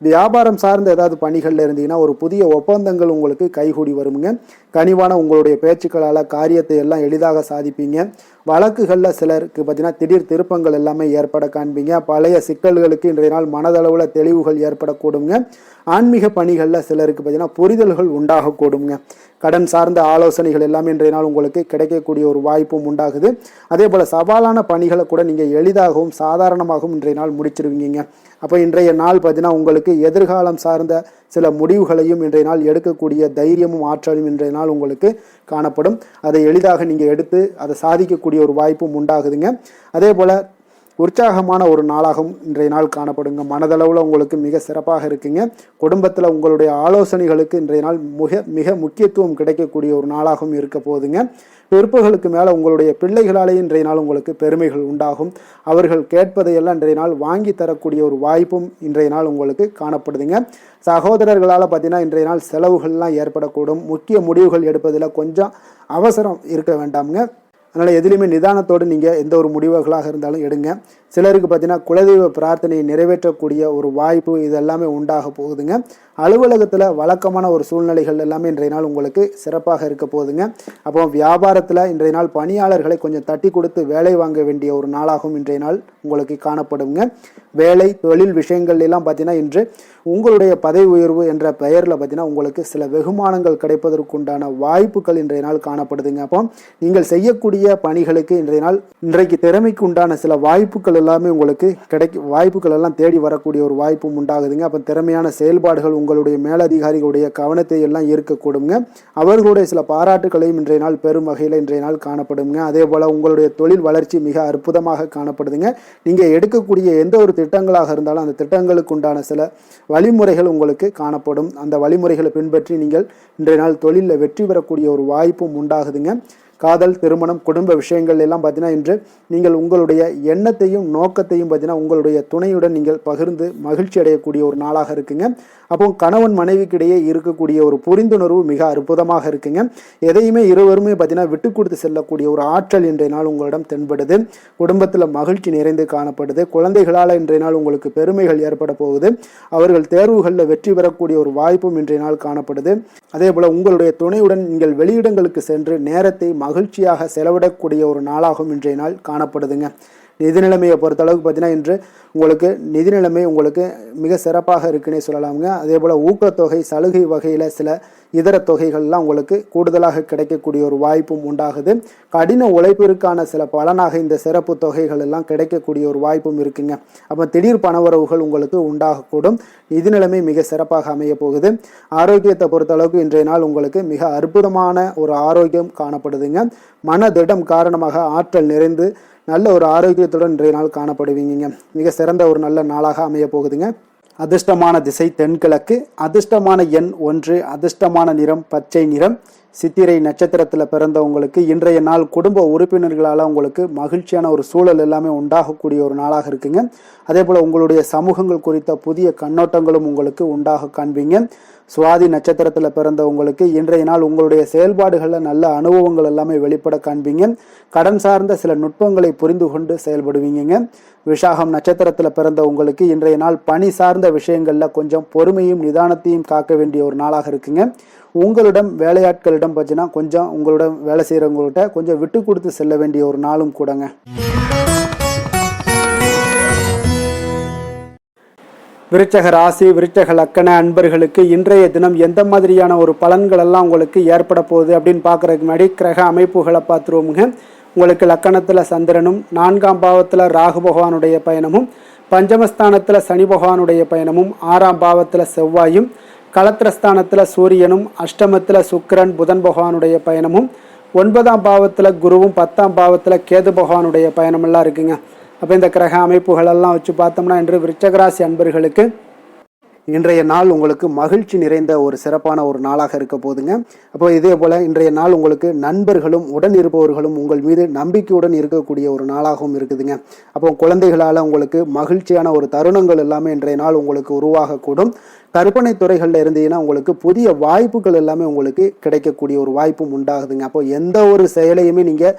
வியாபாரம் சார்ந்த ஏதாவது பணிகளில் இருந்தீங்கன்னா ஒரு புதிய ஒப்பந்தங்கள் உங்களுக்கு கைகூடி வருங்க. கனிவான உங்களுடைய பேச்சுக்களால் காரியத்தை எல்லாம் எளிதாக சாதிப்பீங்க. வழக்குகளில் சிலருக்கு பார்த்தீங்கன்னா திடீர் திருப்பங்கள் எல்லாமே ஏற்பட காண்பீங்க. பழைய சிக்கல்களுக்கு இன்றைய நாள் மனதளவில் தெளிவுகள் ஏற்படக்கூடுங்க. ஆன்மீக பணிகளில் சிலருக்கு பார்த்தீங்கன்னா புரிதல்கள் உண்டாகக்கூடுங்க. கடன் சார்ந்த ஆலோசனைகள் எல்லாமே இன்றைய நாள் உங்களுக்கு கிடைக்கக்கூடிய ஒரு வாய்ப்பும் உண்டாகுது. அதே போல் சவாலான பணிகளை கூட நீங்கள் எளிதாகவும் சாதாரணமாகவும் இன்றைய நாள் முடிச்சிருவீங்க. அப்போ இன்றைய நாள் பார்த்தீங்கன்னா உங்களுக்கு எதிர்காலம் சார்ந்த சில முடிவுகளையும் இன்றைய நாள் எடுக்கக்கூடிய தைரியமும் ஆற்றலும் இன்றைய நாள் உங்களுக்கு காணப்படும். அதை எளிதாக நீங்கள் எடுத்து அதை சாதிக்கக்கூடிய ஒரு வாய்ப்பும் உண்டாகுதுங்க. அதே போல் உற்சாகமான ஒரு நாளாகவும் இன்றைய நாள் காணப்படுங்க. மனதளவில் உங்களுக்கு மிக சிறப்பாக இருக்குங்க. குடும்பத்தில் உங்களுடைய ஆலோசனைகளுக்கு இன்றைய நாள் மிக முக்கியத்துவம் கிடைக்கக்கூடிய ஒரு நாளாகவும் இருக்க போகுதுங்க. பிற்பகலுக்கு மேலே உங்களுடைய பிள்ளைகளாலே இன்றைய நாள் உங்களுக்கு பெருமைகள் உண்டாகும். அவர்கள் கேட்பதையெல்லாம் இன்றைய நாள் வாங்கி தரக்கூடிய ஒரு வாய்ப்பும் இன்றைய நாள் உங்களுக்கு காணப்படுதுங்க. சகோதரர்களால் பார்த்தீங்கன்னா இன்றைய நாள் செலவுகள்லாம் ஏற்படக்கூடும். முக்கிய முடிவுகள் எடுப்பதில் கொஞ்சம் அவசரம் இருக்க வேண்டாமுங்க. அதனால் எதுலேயுமே நிதானத்தோடு நீங்கள் எந்த ஒரு முடிவுகளாக இருந்தாலும் எடுங்க. சிலருக்கு பார்த்தீங்கன்னா குலதெய்வ பிரார்த்தனையை நிறைவேற்றக்கூடிய ஒரு வாய்ப்பு இது எல்லாமே உண்டாக போகுதுங்க. அலுவலகத்தில் வழக்கமான ஒரு சூழ்நிலைகள் எல்லாமே இன்றைய நாள் உங்களுக்கு சிறப்பாக இருக்க போகுதுங்க. அப்போ வியாபாரத்தில் இன்றைய நாள் பணியாளர்களை கொஞ்சம் தட்டி கொடுத்து வேலை வாங்க வேண்டிய ஒரு நாளாகவும் இன்றைய நாள் உங்களுக்கு காணப்படுங்க. வேலை தொழில் விஷயங்கள் எல்லாம் பார்த்தீங்கன்னா இன்று உங்களுடைய பதவி உயர்வு என்ற பெயரில் பார்த்தீங்கன்னா உங்களுக்கு சில வெகுமானங்கள் கிடைப்பதற்குண்டான வாய்ப்புகள் இன்றைய நாள் காணப்படுதுங்க. அப்போ நீங்கள் செய்யக்கூடிய பணிகளுக்கு இன்றைக்கு திறமைக்கு உண்டான சில வாய்ப்புகள் எல்லாமே உங்களுக்கு வாய்ப்புகள் எல்லாம் தேடி வரக்கூடிய ஒரு வாய்ப்பும் உண்டாகுதுங்க. அப்போ திறமையான செயல்பாடுகள் உங்களுடைய மேலதிகாரிகளுடைய கவனத்தை எல்லாம் ஈர்க்கக்கூடுங்க. அவர்களுடைய சில பாராட்டுகளையும் இன்றைய நாள் பெரும் வகையில் இன்றைய நாள் காணப்படுங்க. அதே போல் உங்களுடைய தொழில் வளர்ச்சி மிக அற்புதமாக காணப்படுதுங்க. நீங்கள் எடுக்கக்கூடிய எந்த ஒரு திட்டங்களாக இருந்தாலும் அந்த திட்டங்களுக்கு உண்டான சில வழிமுறைகள் உங்களுக்கு காணப்படும். அந்த வழிமுறைகளை பின்பற்றி நீங்கள் இன்றைய நாள் தொழிலில் வெற்றி பெறக்கூடிய ஒரு வாய்ப்பும் உண்டாகுதுங்க. காதல், திருமணம், குடும்ப விஷயங்கள் எல்லாம் பார்த்தீங்கன்னா இன்று நீங்கள் உங்களுடைய எண்ணத்தையும் நோக்கத்தையும் பார்த்தீங்கன்னா உங்களுடைய துணையுடன் நீங்கள் பகிர்ந்து மகிழ்ச்சி அடையக்கூடிய ஒரு நாளாக இருக்குங்க. அப்போ கணவன் மனைவிக்கிடையே இருக்கக்கூடிய ஒரு புரிந்துணர்வு மிக அற்புதமாக இருக்குங்க. எதையுமே இருவருமே பார்த்தீங்கன்னா விட்டு கொடுத்து செல்லக்கூடிய ஒரு ஆற்றல் இன்றைய நாள் உங்களிடம் தென்படுது. குடும்பத்தில் மகிழ்ச்சி நிறைந்து காணப்படுது. குழந்தைகளால் இன்றைய நாள் உங்களுக்கு பெருமைகள் ஏற்பட போகுது. அவர்கள் தேர்வுகளில் வெற்றி பெறக்கூடிய ஒரு வாய்ப்பும் இன்றைய நாள் காணப்படுது. அதே போல் உங்களுடைய துணையுடன் நீங்கள் வெளியிடங்களுக்கு சென்று நேரத்தை மகிழ்ச்சியாக செலவிடக்கூடிய ஒரு நாளாகவும் இன்றைய நாள் காணப்படுதுங்க. நிதி நிலைமையை பொறுத்தளவுக்கு பார்த்தீங்கன்னா இன்று உங்களுக்கு நிதி நிலைமை உங்களுக்கு மிக சிறப்பாக இருக்குன்னே சொல்லலாமுங்க. அதே போல் ஊக்கத்தொகை, சலுகை வகையில் சில இதர தொகைகள்லாம் உங்களுக்கு கூடுதலாக கிடைக்கக்கூடிய ஒரு வாய்ப்பும் உண்டாகுது. கடின உழைப்பிற்கான சில பலனாக இந்த சிறப்பு தொகைகள் எல்லாம் கிடைக்கக்கூடிய ஒரு வாய்ப்பும் இருக்குங்க. அப்போ திடீர் பணவரவுகள் உங்களுக்கு உண்டாகக்கூடும். நிதி நிலைமை மிக சிறப்பாக அமைய போகுது. ஆரோக்கியத்தை பொறுத்தளவுக்கு இன்றைய நாள் உங்களுக்கு மிக அற்புதமான ஒரு ஆரோக்கியம் காணப்படுதுங்க. மனதிடம் காரணமாக ஆற்றல் நிறைந்து நல்ல ஒரு ஆரோக்கியத்துடன் இன்றைய நாள் காணப்படுவீங்க. மிக சிறந்த ஒரு நல்ல நாளாக அமைய போகுதுங்க. அதிர்ஷ்டமான திசை தென்கிழக்கு, அதிர்ஷ்டமான எண் 1, அதிர்ஷ்டமான நிறம் பச்சை நிறம். சித்திரை நட்சத்திரத்தில் பிறந்தவங்களுக்கு இன்றைய நாள் குடும்ப உறுப்பினர்களால் உங்களுக்கு மகிழ்ச்சியான ஒரு சூழல் எல்லாமே உண்டாகக்கூடிய ஒரு நாளாக இருக்குங்க. அதே போல் உங்களுடைய சமூகங்கள் குறித்த புதிய கண்ணோட்டங்களும் உங்களுக்கு உண்டாக காண்பீங்க. சுவாதி நட்சத்திரத்தில் பிறந்தவங்களுக்கு இன்றைய நாள் உங்களுடைய செயல்பாடுகளில் நல்ல அனுபவங்கள் எல்லாமே வெளிப்பட காண்பீங்க. கடன் சார்ந்த சில நுட்பங்களை புரிந்து கொண்டு செயல்படுவீங்க. விசாகம் நட்சத்திரத்தில் பிறந்த உங்களுக்கு இன்றைய நாள் பணி சார்ந்த விஷயங்களில் கொஞ்சம் பொறுமையும் நிதானத்தையும் காக்க வேண்டிய ஒரு நாளாக இருக்குங்க. உங்களிடம் வேலையாட்களிடம் பார்த்தீங்கன்னா கொஞ்சம் உங்களிடம் வேலை செய்கிறவங்கள்ட்ட கொஞ்சம் விட்டு கொடுத்து செல்ல வேண்டிய ஒரு நாளும் கூடங்க. விருச்சக ராசி, விருச்சக லக்கண அன்பர்களுக்கு இன்றைய தினம் எந்த மாதிரியான ஒரு பலன்கள் எல்லாம் உங்களுக்கு ஏற்பட போகுது அப்படின்னு பார்க்குறதுக்கு முன்னாடி கிரக அமைப்புகளை பார்த்துருவோமுங்க. உங்களுக்கு லக்கணத்தில் சந்திரனும், 4ஆம் பாவத்தில் ராகு பகவானுடைய பயணமும், பஞ்சமஸ்தானத்தில் சனி பகவானுடைய பயணமும், 6ஆம் பாவத்தில் செவ்வாயும், களத்திரஸ்தானத்தில் சூரியனும், அஷ்டமத்தில் சுக்கிரன் புதன் பகவானுடைய பயணமும், 9ஆம் பாவத்தில் குருவும், 10ஆம் பாவத்தில் கேது பகவானுடைய பயணமெல்லாம் இருக்குங்க. அப்போ இந்த கிரக அமைப்புகளெல்லாம் வச்சு பார்த்தோம்னா இன்று விருச்சகராசி அன்பர்களுக்கு இன்றைய நாள் உங்களுக்கு மகிழ்ச்சி நிறைந்த ஒரு சிறப்பான ஒரு நாளாக இருக்க போதுங்க. அப்போ இதே போல் இன்றைய நாள் உங்களுக்கு நண்பர்களும் உடன் இருப்பவர்களும் உங்கள் மீது நம்பிக்கையுடன் இருக்கக்கூடிய ஒரு நாளாகவும் இருக்குதுங்க. அப்போ குழந்தைகளால் உங்களுக்கு மகிழ்ச்சியான ஒரு தருணங்கள் எல்லாமே இன்றைய நாள் உங்களுக்கு உருவாகக்கூடும். கற்பனை துறைகளில் இருந்தீங்கன்னா உங்களுக்கு புதிய வாய்ப்புகள் எல்லாமே உங்களுக்கு கிடைக்கக்கூடிய ஒரு வாய்ப்பும் உண்டாகுதுங்க. அப்போ எந்த ஒரு செயலையுமே நீங்கள்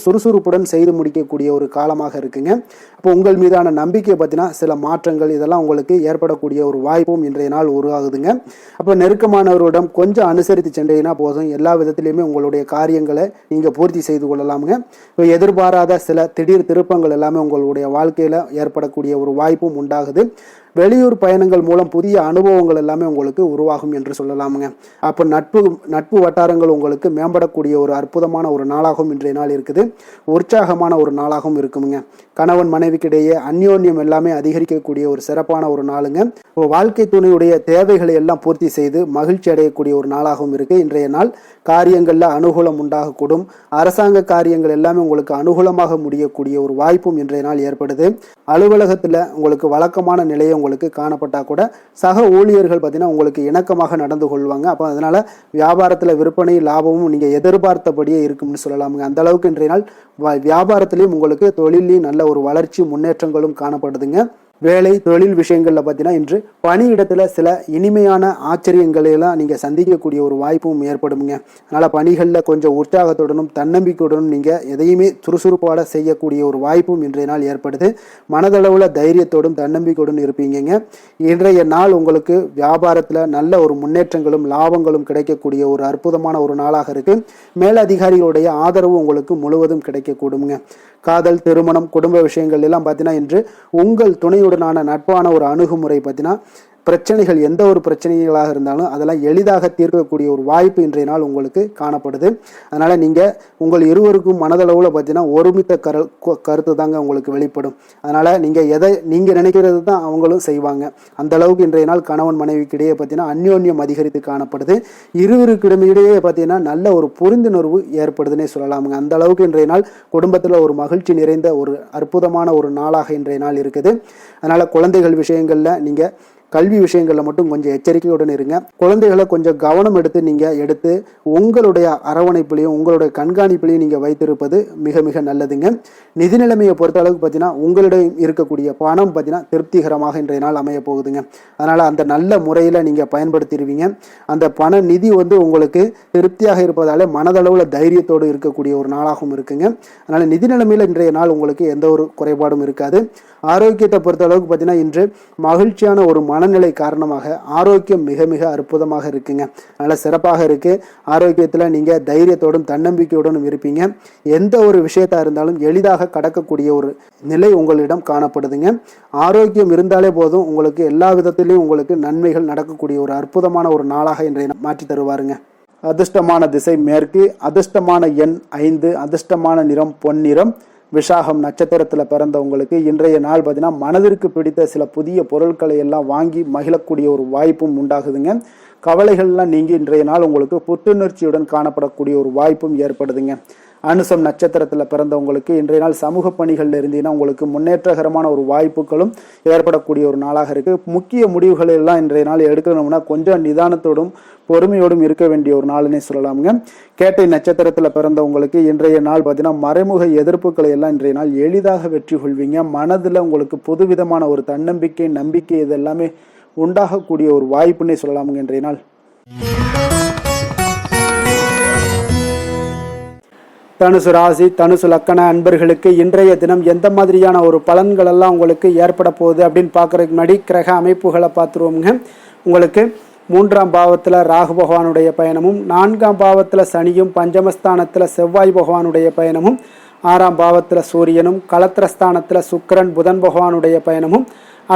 சுறுசுறுப்புடன் செய்து முடிக்கக்கூடிய ஒரு காலமாக இருக்குங்க. அப்போ உங்கள் மீதான நம்பிக்கை பார்த்தீங்கன்னா சில மாற்றங்கள் இதெல்லாம் உங்களுக்கு ஏற்படக்கூடிய ஒரு வாய்ப்பும் இன்றைய நாள் உருவாகுதுங்க. அப்போ நெருக்கமானவரிடம் கொஞ்சம் அனுசரித்து சென்றீங்கன்னா போதும், எல்லா விதத்திலையுமே உங்களுடைய காரியங்களை நீங்கள் பூர்த்தி செய்து கொள்ளலாமுங்க. இப்போ எதிர்பாராத சில திடீர் திருப்பங்கள் எல்லாமே உங்களுடைய வாழ்க்கையில் ஏற்படக்கூடிய ஒரு வாய்ப்பும் உண்டாகுது. வெளியூர் பயணங்கள் மூலம் புதிய அனுபவங்கள் எல்லாமே உங்களுக்கு உருவாகும் என்று சொல்லலாமுங்க. அப்போ நட்பு வட்டாரங்கள் உங்களுக்கு மேம்படக்கூடிய ஒரு அற்புதமான ஒரு நாளாகவும் இன்றைய நாள் இருக்குது. உற்சாகமான ஒரு நாளாகவும் இருக்குமுங்க. கணவன் மனைவிக்கிடையே அந்யோன்யம் எல்லாமே அதிகரிக்கக்கூடிய ஒரு சிறப்பான ஒரு நாளுங்க. வாழ்க்கை துணையுடைய தேவைகளை எல்லாம் பூர்த்தி செய்து மகிழ்ச்சி அடையக்கூடிய ஒரு நாளாகவும் இருக்கு. இன்றைய நாள் காரியங்களில் அனுகூலம் உண்டாகக்கூடும். அரசாங்க காரியங்கள் எல்லாமே உங்களுக்கு அனுகூலமாக முடியக்கூடிய ஒரு வாய்ப்பும் இன்றைய நாள் ஏற்படுது. அலுவலகத்தில் உங்களுக்கு வழக்கமான நிலையை உங்களுக்கு காணப்பட்டா கூட சக ஊழியர்கள் பார்த்தீங்கன்னா உங்களுக்கு இணக்கமாக நடந்து கொள்வாங்க. அப்போ அதனால வியாபாரத்தில் விற்பனை லாபமும் நீங்கள் எதிர்பார்த்தபடியே இருக்கும்னு சொல்லலாமுங்க. அந்த அளவுக்கு இன்றைய நாள் வியாபாரத்திலையும் உங்களுக்கு தொழிலையும் நல்ல ஒரு வளர்ச்சி முன்னேற்றங்களும் காணப்படுதுங்க. வேலை தொழில் விஷயங்களில் பார்த்தீங்கன்னா இன்று பணியிடத்தில் சில இனிமையான ஆச்சரியங்களை எல்லாம் நீங்கள் சந்திக்கக்கூடிய ஒரு வாய்ப்பும் ஏற்படுங்க. அதனால் பணிகளில் கொஞ்சம் உற்சாகத்துடனும் தன்னம்பிக்கையுடனும் நீங்கள் எதையுமே சுறுசுறுப்பாக செய்யக்கூடிய ஒரு வாய்ப்பும் இன்றைய நாள் ஏற்படுது. மனதளவில் தைரியத்தோடும் தன்னம்பிக்கையுடன் இருப்பீங்க. இன்றைய நாள் உங்களுக்கு வியாபாரத்தில் நல்ல ஒரு முன்னேற்றங்களும் லாபங்களும் கிடைக்கக்கூடிய ஒரு அற்புதமான ஒரு நாளாக இருக்குது. மேலதிகாரிகளுடைய ஆதரவு உங்களுக்கு முழுவதும் கிடைக்கக்கூடுங்க. காதல், திருமணம், குடும்ப விஷயங்கள் எல்லாம் பார்த்தீங்கன்னா இன்று உங்கள் துணையுடனான நட்பான ஒரு அணுகுமுறை பார்த்தீங்கன்னா பிரச்சனைகள் எந்த ஒரு பிரச்சனைகளாக இருந்தாலும் அதெல்லாம் எளிதாக தீர்க்கக்கூடிய ஒரு வாய்ப்பு இன்றைய நாள் உங்களுக்கு காணப்படுது. அதனால் நீங்கள் உங்கள் இருவருக்கும் மனதளவில் பார்த்தீங்கன்னா ஒருமித்த கருத்து தாங்க உங்களுக்கு வெளிப்படும். அதனால் நீங்கள் நினைக்கிறது தான் அவங்களும் செய்வாங்க. அந்த அளவுக்கு இன்றைய நாள் கணவன் மனைவிக்கிடையே பார்த்தீங்கன்னா அந்யோன்யம் அதிகரித்து காணப்படுது. இருவருக்கிடையே பார்த்தீங்கன்னா நல்ல ஒரு புரிந்துணர்வு ஏற்படுதுன்னே சொல்லலாமுங்க. அந்த அளவுக்கு இன்றைய நாள் குடும்பத்தில் ஒரு மகிழ்ச்சி நிறைந்த ஒரு அற்புதமான ஒரு நாளாக இன்றைய நாள் இருக்குது. அதனால் குழந்தைகள் விஷயங்களில் நீங்கள் கல்வி விஷயங்களில் மட்டும் கொஞ்சம் எச்சரிக்கையுடன் இருங்க. குழந்தைகளை கொஞ்சம் கவனம் எடுத்து உங்களுடைய அரவணைப்பிலையும் உங்களுடைய கண்காணிப்பிலையும் நீங்கள் வைத்திருப்பது மிக மிக நல்லதுங்க. நிதி நிலைமையை பொறுத்த அளவுக்கு பார்த்தீங்கன்னா உங்களிடம் இருக்கக்கூடிய பணம் பார்த்தீங்கன்னா திருப்திகரமாக இன்றைய நாள் அமைய போகுதுங்க. அதனால் அந்த நல்ல முறையில் நீங்கள் பயன்படுத்திடுவீங்க. அந்த பண நிதி உங்களுக்கு திருப்தியாக இருப்பதாலே மனதளவில் தைரியத்தோடு இருக்கக்கூடிய ஒரு நாளாகவும் இருக்குங்க. அதனால் நிதி நிலைமையில் இன்றைய நாள் உங்களுக்கு எந்த ஒரு குறைபாடும் இருக்காது. ஆரோக்கியத்தை பொறுத்த அளவுக்கு பார்த்தீங்கன்னா இன்று மகிழ்ச்சியான ஒரு மனநிலை காரணமாக ஆரோக்கியம் மிக மிக அற்புதமாக இருக்குங்க. அதனால் சிறப்பாக இருக்கு. ஆரோக்கியத்தில் நீங்கள் தைரியத்தோடும் தன்னம்பிக்கையோடும் இருப்பீங்க. எந்த ஒரு விஷயத்தா இருந்தாலும் எளிதாக கடக்கக்கூடிய ஒரு நிலை உங்களிடம் காணப்படுதுங்க. ஆரோக்கியம் இருந்தாலே போதும் உங்களுக்கு எல்லா விதத்திலையும் உங்களுக்கு நன்மைகள் நடக்கக்கூடிய ஒரு அற்புதமான ஒரு நாளாக இன்றைய மாற்றி தருவாருங்க. அதிர்ஷ்டமான திசை மேற்கு, அதிர்ஷ்டமான எண் 5, அதிர்ஷ்டமான நிறம் பொன்னிறம். விஷாகம் நட்சத்திரத்தில் பிறந்தவங்களுக்கு இன்றைய நாள் பார்த்தீங்கன்னா மனதிற்கு பிடித்த சில புதிய பொருட்களை எல்லாம் வாங்கி மகிழக்கூடிய ஒரு வாய்ப்பும் உண்டாகுதுங்க. கவலைகள்லாம் நீங்கி இன்றைய நாள் உங்களுக்கு புத்துணர்ச்சியுடன் காணப்படக்கூடிய ஒரு வாய்ப்பும் ஏற்படுதுங்க. அனுசம் நட்சத்திரத்தில் பிறந்தவங்களுக்கு இன்றைய நாள் சமூக பணிகளில் இருந்தீங்கன்னா உங்களுக்கு முன்னேற்றகரமான ஒரு வாய்ப்புகளும் ஏற்படக்கூடிய ஒரு நாளாக இருக்குது. முக்கிய முடிவுகள் எல்லாம் இன்றைய நாள் எடுக்கணும்னா கொஞ்சம் நிதானத்தோடும் பொறுமையோடும் இருக்க வேண்டிய ஒரு நாள்னே சொல்லலாமுங்க. கேட்டை நட்சத்திரத்தில் பிறந்தவங்களுக்கு இன்றைய நாள் பார்த்தீங்கன்னா மறைமுக எதிர்ப்புகளை எல்லாம் இன்றைய நாள் எளிதாக வெற்றி கொள்வீங்க. மனதில் உங்களுக்கு புதுவிதமான ஒரு தன்னம்பிக்கை, நம்பிக்கை இதெல்லாமே உண்டாகக்கூடிய ஒரு வாய்ப்புன்னே சொல்லலாமுங்க இன்றைய நாள். தனுசு ராசி, தனுசு லக்கண அன்பர்களுக்கு இன்றைய தினம் எந்த மாதிரியான ஒரு பலன்கள் எல்லாம் உங்களுக்கு ஏற்பட போகுது அப்படின்னு பார்க்கறதுக்கு முன்னாடி கிரக அமைப்புகளை பார்த்துருவோங்க. உங்களுக்கு 3ஆம் பாவத்தில் ராகு பகவானுடைய பயணமும், 4ஆம் பாவத்தில் சனியும், பஞ்சமஸ்தானத்தில் செவ்வாய் பகவானுடைய பயணமும், 6ஆம் பாவத்தில் சூரியனும், களத்திரஸ்தானத்தில் சுக்கிரன் புதன் பகவானுடைய பயணமும்,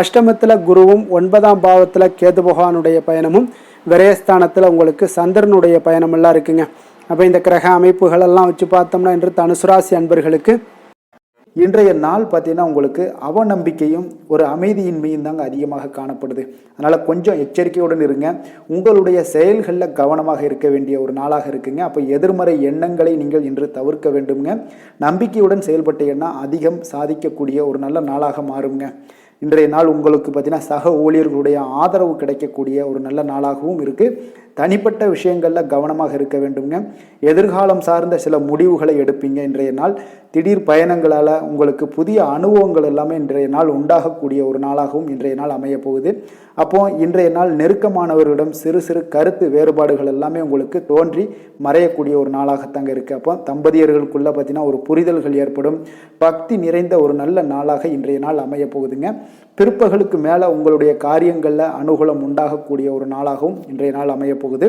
அஷ்டமத்தில் குருவும், 9ஆம் பாவத்தில் கேது பகவானுடைய பயணமும், விரயஸ்தானத்தில் உங்களுக்கு சந்திரனுடைய பயணமெல்லாம் இருக்குங்க. அப்போ இந்த கிரக அமைப்புகளெல்லாம் வச்சு பார்த்தோம்னா இன்று தனுசு ராசி அன்பர்களுக்கு இன்றைய நாள் பார்த்தீங்கன்னா உங்களுக்கு அவநம்பிக்கையும் ஒரு அமைதியின்மையும் தாங்க அதிகமாக காணப்படுது. அதனால் கொஞ்சம் எச்சரிக்கையுடன் இருங்க. உங்களுடைய செயல்களில் கவனமாக இருக்க வேண்டிய ஒரு நாளாக இருக்குங்க. அப்போ எதிர்மறை எண்ணங்களை நீங்கள் இன்று தவிர்க்க வேண்டுங்க. நம்பிக்கையுடன் செயல்பட்டீங்கன்னா அதிகம் சாதிக்கக்கூடிய ஒரு நல்ல நாளாக மாறுங்க. இன்றைய நாள் உங்களுக்கு பார்த்தீங்கன்னா சக ஊழியர்களுடைய ஆதரவு கிடைக்கக்கூடிய ஒரு நல்ல நாளாகவும் இருக்குது. தனிப்பட்ட விஷயங்களில் கவனமாக இருக்க வேண்டுங்க. எதிர்காலம் சார்ந்த சில முடிவுகளை எடுப்பீங்க. இன்றைய நாள் திடீர் பயணங்களால் உங்களுக்கு புதிய அனுபவங்கள் எல்லாமே இன்றைய நாள் உண்டாகக்கூடிய ஒரு நாளாகவும் இன்றைய நாள் அமைய போகுது. அப்போ இன்றைய நாள் நெருக்கமானவர்களிடம் சிறு சிறு கருத்து வேறுபாடுகள் எல்லாமே உங்களுக்கு தோன்றி மறையக்கூடிய ஒரு நாளாகத்தாங்க இருக்குது. அப்போ தம்பதியர்களுக்குள்ளே பார்த்தீங்கன்னா ஒரு புரிதல்கள் ஏற்படும். பக்தி நிறைந்த ஒரு நல்ல நாளாக இன்றைய நாள் அமைய போகுதுங்க. பிற்பகலுக்கு மேலே உங்களுடைய காரியங்களில் அனுகூலம் உண்டாகக்கூடிய ஒரு நாளாகவும் இன்றைய நாள் அமைய போகுது.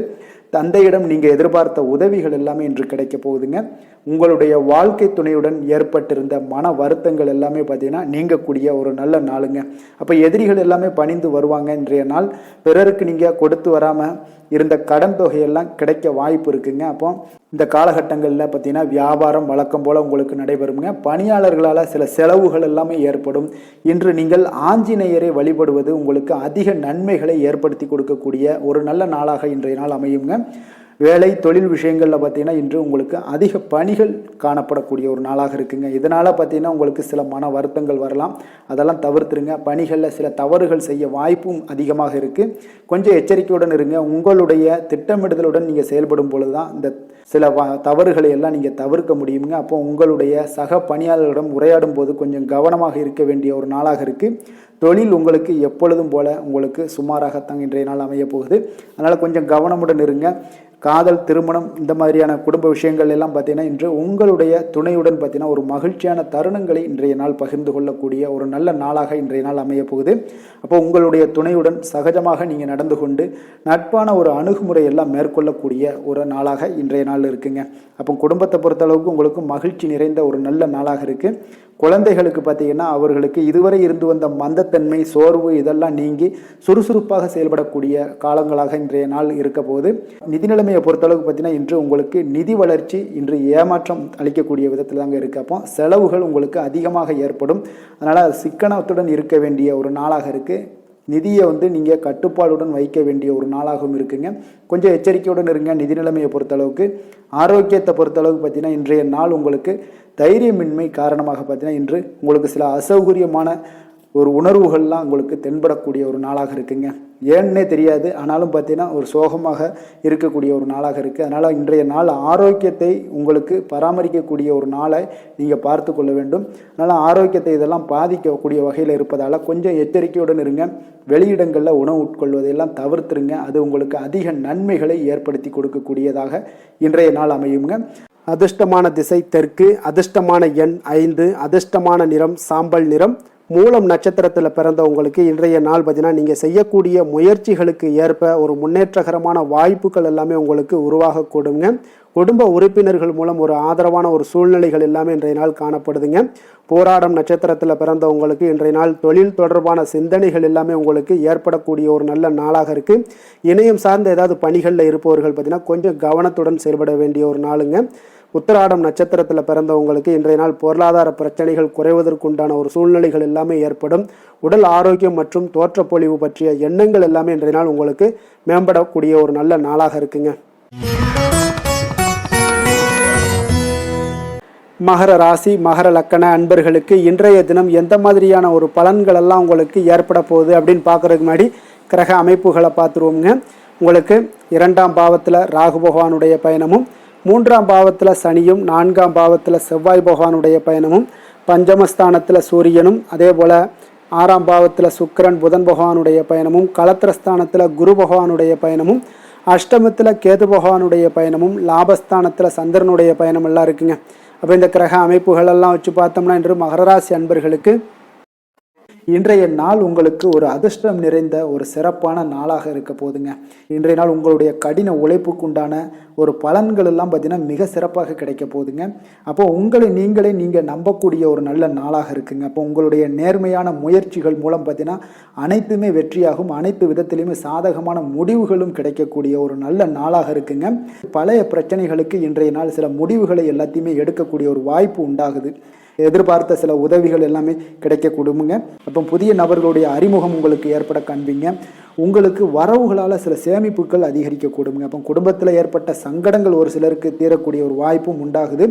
தந்தையிடம் நீங்கள் எதிர்பார்த்த உதவிகள் எல்லாமே இன்று கிடைக்க போகுதுங்க. உங்களுடைய வாழ்க்கை துணையுடன் ஏற்பட்டிருந்த மன வருத்தங்கள் எல்லாமே பார்த்தீங்கன்னா நீங்கக்கூடிய ஒரு நல்ல நாளுங்க. அப்போ எதிரிகள் எல்லாமே பணிந்து வருவாங்க. இன்றைய நாள் பிறருக்கு நீங்கள் கொடுத்து வராமல் இருந்த கடன் தொகையெல்லாம் கிடைக்க வாய்ப்பு இருக்குங்க. அப்போ இந்த காலகட்டங்களில் பார்த்தீங்கன்னா வியாபாரம் வழக்கம் போல் உங்களுக்கு நடைபெறுங்க. பணியாளர்களால் சில செலவுகள் எல்லாமே ஏற்படும். இன்று நீங்கள் ஆஞ்சநேயரை வழிபடுவது உங்களுக்கு அதிக நன்மைகளை ஏற்படுத்தி கொடுக்கக்கூடிய ஒரு நல்ல நாளாக இன்றைய நாள் அமையுங்க. வேலை தொழில் விஷயங்களில் பார்த்தீங்கன்னா இன்று உங்களுக்கு அதிக பணிகள் காணப்படக்கூடிய ஒரு நாளாக இருக்குங்க. இதனால் பார்த்தீங்கன்னா உங்களுக்கு சில மன வருத்தங்கள் வரலாம். அதெல்லாம் தவிர்த்துருங்க. பணிகளில் சில தவறுகள் செய்ய வாய்ப்பும் அதிகமாக இருக்குது. கொஞ்சம் எச்சரிக்கையுடன் இருங்க. உங்களுடைய திட்டமிடுதலுடன் நீங்கள் செயல்படும் பொழுது தான் இந்த சில தவறுகளை எல்லாம் நீங்கள் தவிர்க்க முடியுங்க. அப்போ உங்களுடைய சக பணியாளர்களிடம் உரையாடும் போது கொஞ்சம் கவனமாக இருக்க வேண்டிய ஒரு நாளாக இருக்குது. தொழில் உங்களுக்கு எப்பொழுதும் போல உங்களுக்கு சுமாராகத்தான் இன்றைய நாள் அமைய போகுது. அதனால் கொஞ்சம் கவனமுடன் இருங்க. காதல், திருமணம் இந்த மாதிரியான குடும்ப விஷயங்கள் எல்லாம் பார்த்தீங்கன்னா இன்று உங்களுடைய துணையுடன் பார்த்தீங்கன்னா ஒரு மகிழ்ச்சியான தருணங்களை இன்றைய நாள் பகிர்ந்து கொள்ளக்கூடிய ஒரு நல்ல நாளாக இன்றைய நாள் அமைய போகுது. அப்போ உங்களுடைய துணையுடன் சகஜமாக நீங்கள் நடந்து கொண்டு நட்பான ஒரு அணுகுமுறை எல்லாம் மேற்கொள்ளக்கூடிய ஒரு நாளாக இன்றைய நாள் இருக்குங்க. அப்போ குடும்பத்தை பொறுத்தளவுக்கு உங்களுக்கு மகிழ்ச்சி நிறைந்த ஒரு நல்ல நாளாக இருக்குது. குழந்தைகளுக்கு பார்த்தீங்கன்னா அவர்களுக்கு இதுவரை இருந்து வந்த மந்தத்தன்மை, சோர்வு இதெல்லாம் நீங்கி சுறுசுறுப்பாக செயல்படக்கூடிய காலங்களாக இன்றைய நாள் இருக்க போது. நிதி நிலைமையை பொறுத்தளவுக்கு பார்த்தீங்கன்னா இன்று உங்களுக்கு நிதி வளர்ச்சி இன்று ஏமாற்றம் அளிக்கக்கூடிய விதத்தில் தாங்க இருக்குது. அப்போ செலவுகள் உங்களுக்கு அதிகமாக ஏற்படும். அதனால் சிக்கனத்துடன் இருக்க வேண்டிய ஒரு நாளாக இருக்குது. நிதியை நீங்கள் கட்டுப்பாடுடன் வைக்க வேண்டிய ஒரு நாளாகவும் இருக்குங்க. கொஞ்சம் எச்சரிக்கையுடன் இருங்க. நிதி நிலைமையை பொறுத்தளவுக்கு ஆரோக்கியத்தை பொறுத்தளவுக்கு பார்த்தீங்கன்னா இன்றைய நாள் உங்களுக்கு தைரியமின்மை காரணமாக பார்த்தீங்கன்னா இன்று உங்களுக்கு சில அசௌகரியமான ஒரு உணர்வுகள்லாம் உங்களுக்கு தென்படக்கூடிய ஒரு நாளாக இருக்குங்க. ஏன்னே தெரியாது, ஆனாலும் பார்த்தீங்கன்னா ஒரு சோகமாக இருக்கக்கூடிய ஒரு நாளாக இருக்குது. அதனால் இன்றைய நாள் ஆரோக்கியத்தை உங்களுக்கு பராமரிக்கக்கூடிய ஒரு நாளை நீங்கள் பார்த்து கொள்ள வேண்டும். அதனால் ஆரோக்கியத்தை இதெல்லாம் பாதிக்கக்கூடிய வகையில் இருப்பதால் கொஞ்சம் எச்சரிக்கையுடன் இருங்க. வெளியிடங்களில் உணவு உட்கொள்வதையெல்லாம் தவிர்த்துருங்க. அது உங்களுக்கு அதிக நன்மைகளை ஏற்படுத்தி கொடுக்கக்கூடியதாக இன்றைய நாள் அமையுங்க. அதிர்ஷ்டமான திசை தெற்கு, அதிர்ஷ்டமான எண் 5, அதிர்ஷ்டமான நிறம் சாம்பல் நிறம். மூலம் நட்சத்திரத்தில் பிறந்தவங்களுக்கு இன்றைய நாள் பார்த்தீங்கன்னா நீங்கள் செய்யக்கூடிய முயற்சிகளுக்கு ஏற்ப ஒரு முன்னேற்றகரமான வாய்ப்புகள் எல்லாமே உங்களுக்கு உருவாகக்கூடுங்க. குடும்ப உறுப்பினர்கள் மூலம் ஒரு ஆதரவான ஒரு சூழ்நிலைகள் எல்லாமே இன்றைய நாள் காணப்படுதுங்க. போராடம் நட்சத்திரத்தில் பிறந்தவங்களுக்கு இன்றைய நாள் தொழில் தொடர்பான சிந்தனைகள் எல்லாமே உங்களுக்கு ஏற்படக்கூடிய ஒரு நல்ல நாளாக இருக்குது. இணையம் சார்ந்த ஏதாவது பணிகளில் இருப்பவர்கள் பார்த்தீங்கன்னா கொஞ்சம் கவனத்துடன் செயல்பட வேண்டிய ஒரு நாளுங்க. உத்திராடம் நட்சத்திரத்தில் பிறந்தவங்களுக்கு இன்றைய நாள் பொருளாதார பிரச்சனைகள் குறைவதற்குண்டான ஒரு சூழ்நிலைகள் எல்லாமே ஏற்படும். உடல் ஆரோக்கியம் மற்றும் தோற்றப்பொழிவு பற்றிய எண்ணங்கள் எல்லாமே இன்றைய நாள் உங்களுக்கு மேம்படக்கூடிய ஒரு நல்ல நாளாக இருக்குங்க. மகர ராசி, மகர லக்கண அன்பர்களுக்கு இன்றைய தினம் எந்த மாதிரியான ஒரு பலன்கள் எல்லாம் உங்களுக்கு ஏற்பட போகுது அப்படின்னு பார்க்கறதுக்கு முன்னாடி கிரக அமைப்புகளை பார்த்துருவோங்க. உங்களுக்கு 2ஆம் பாவத்தில் ராகு பகவானுடைய பயணமும், 3ஆம் பாவத்தில் சனியும், 4ஆம் பாவத்தில் செவ்வாய் பகவானுடைய பயணமும், பஞ்சமஸ்தானத்தில் சூரியனும், அதே போல் 6ஆம் பாவத்தில் சுக்கிரன் புதன் பகவானுடைய பயணமும், களத்திரஸ்தானத்தில் குரு பகவானுடைய பயணமும், அஷ்டமத்தில் கேது பகவானுடைய பயணமும், லாபஸ்தானத்தில் சந்திரனுடைய பயணம் எல்லாம் இருக்குங்க. அப்போ இந்த கிரக அமைப்புகளெல்லாம் வச்சு பார்த்தோம்னா இன்று மகர ராசி அன்பர்களுக்கு இன்றைய நாள் உங்களுக்கு ஒரு அதிர்ஷ்டம் நிறைந்த ஒரு சிறப்பான நாளாக இருக்க போதுங்க. இன்றைய நாள் உங்களுடைய கடின உழைப்புக்குண்டான ஒரு பலன்கள் எல்லாம் பார்த்தீங்கன்னா மிக சிறப்பாக கிடைக்க போகுதுங்க. அப்போ உங்களை நீங்கள் நம்பக்கூடிய ஒரு நல்ல நாளாக இருக்குங்க. அப்போ உங்களுடைய நேர்மையான முயற்சிகள் மூலம் பார்த்தீங்கன்னா அனைத்துமே வெற்றியாகும். அனைத்து விதத்திலையுமே சாதகமான முடிவுகளும் கிடைக்கக்கூடிய ஒரு நல்ல நாளாக இருக்குங்க. பழைய பிரச்சனைகளுக்கு இன்றைய நாள் சில முடிவுகளை எல்லாத்தையுமே எடுக்கக்கூடிய ஒரு வாய்ப்பு உண்டாகுது. எதிர்பார்த்த சில உதவிகள் எல்லாமே கிடைக்க கொடுங்க. அப்போ புதிய நபர்களுடைய அறிமுகம் உங்களுக்கு ஏற்பட காண்பீங்க. உங்களுக்கு வரவுகளால் சில சேமிப்புகள் அதிகரிக்க கொடுங்க. அப்போ குடும்பத்தில் ஏற்பட்ட சங்கடங்கள் ஒரு சிலருக்கு தீரக்கூடிய ஒரு வாய்ப்பும் உண்டாகுது.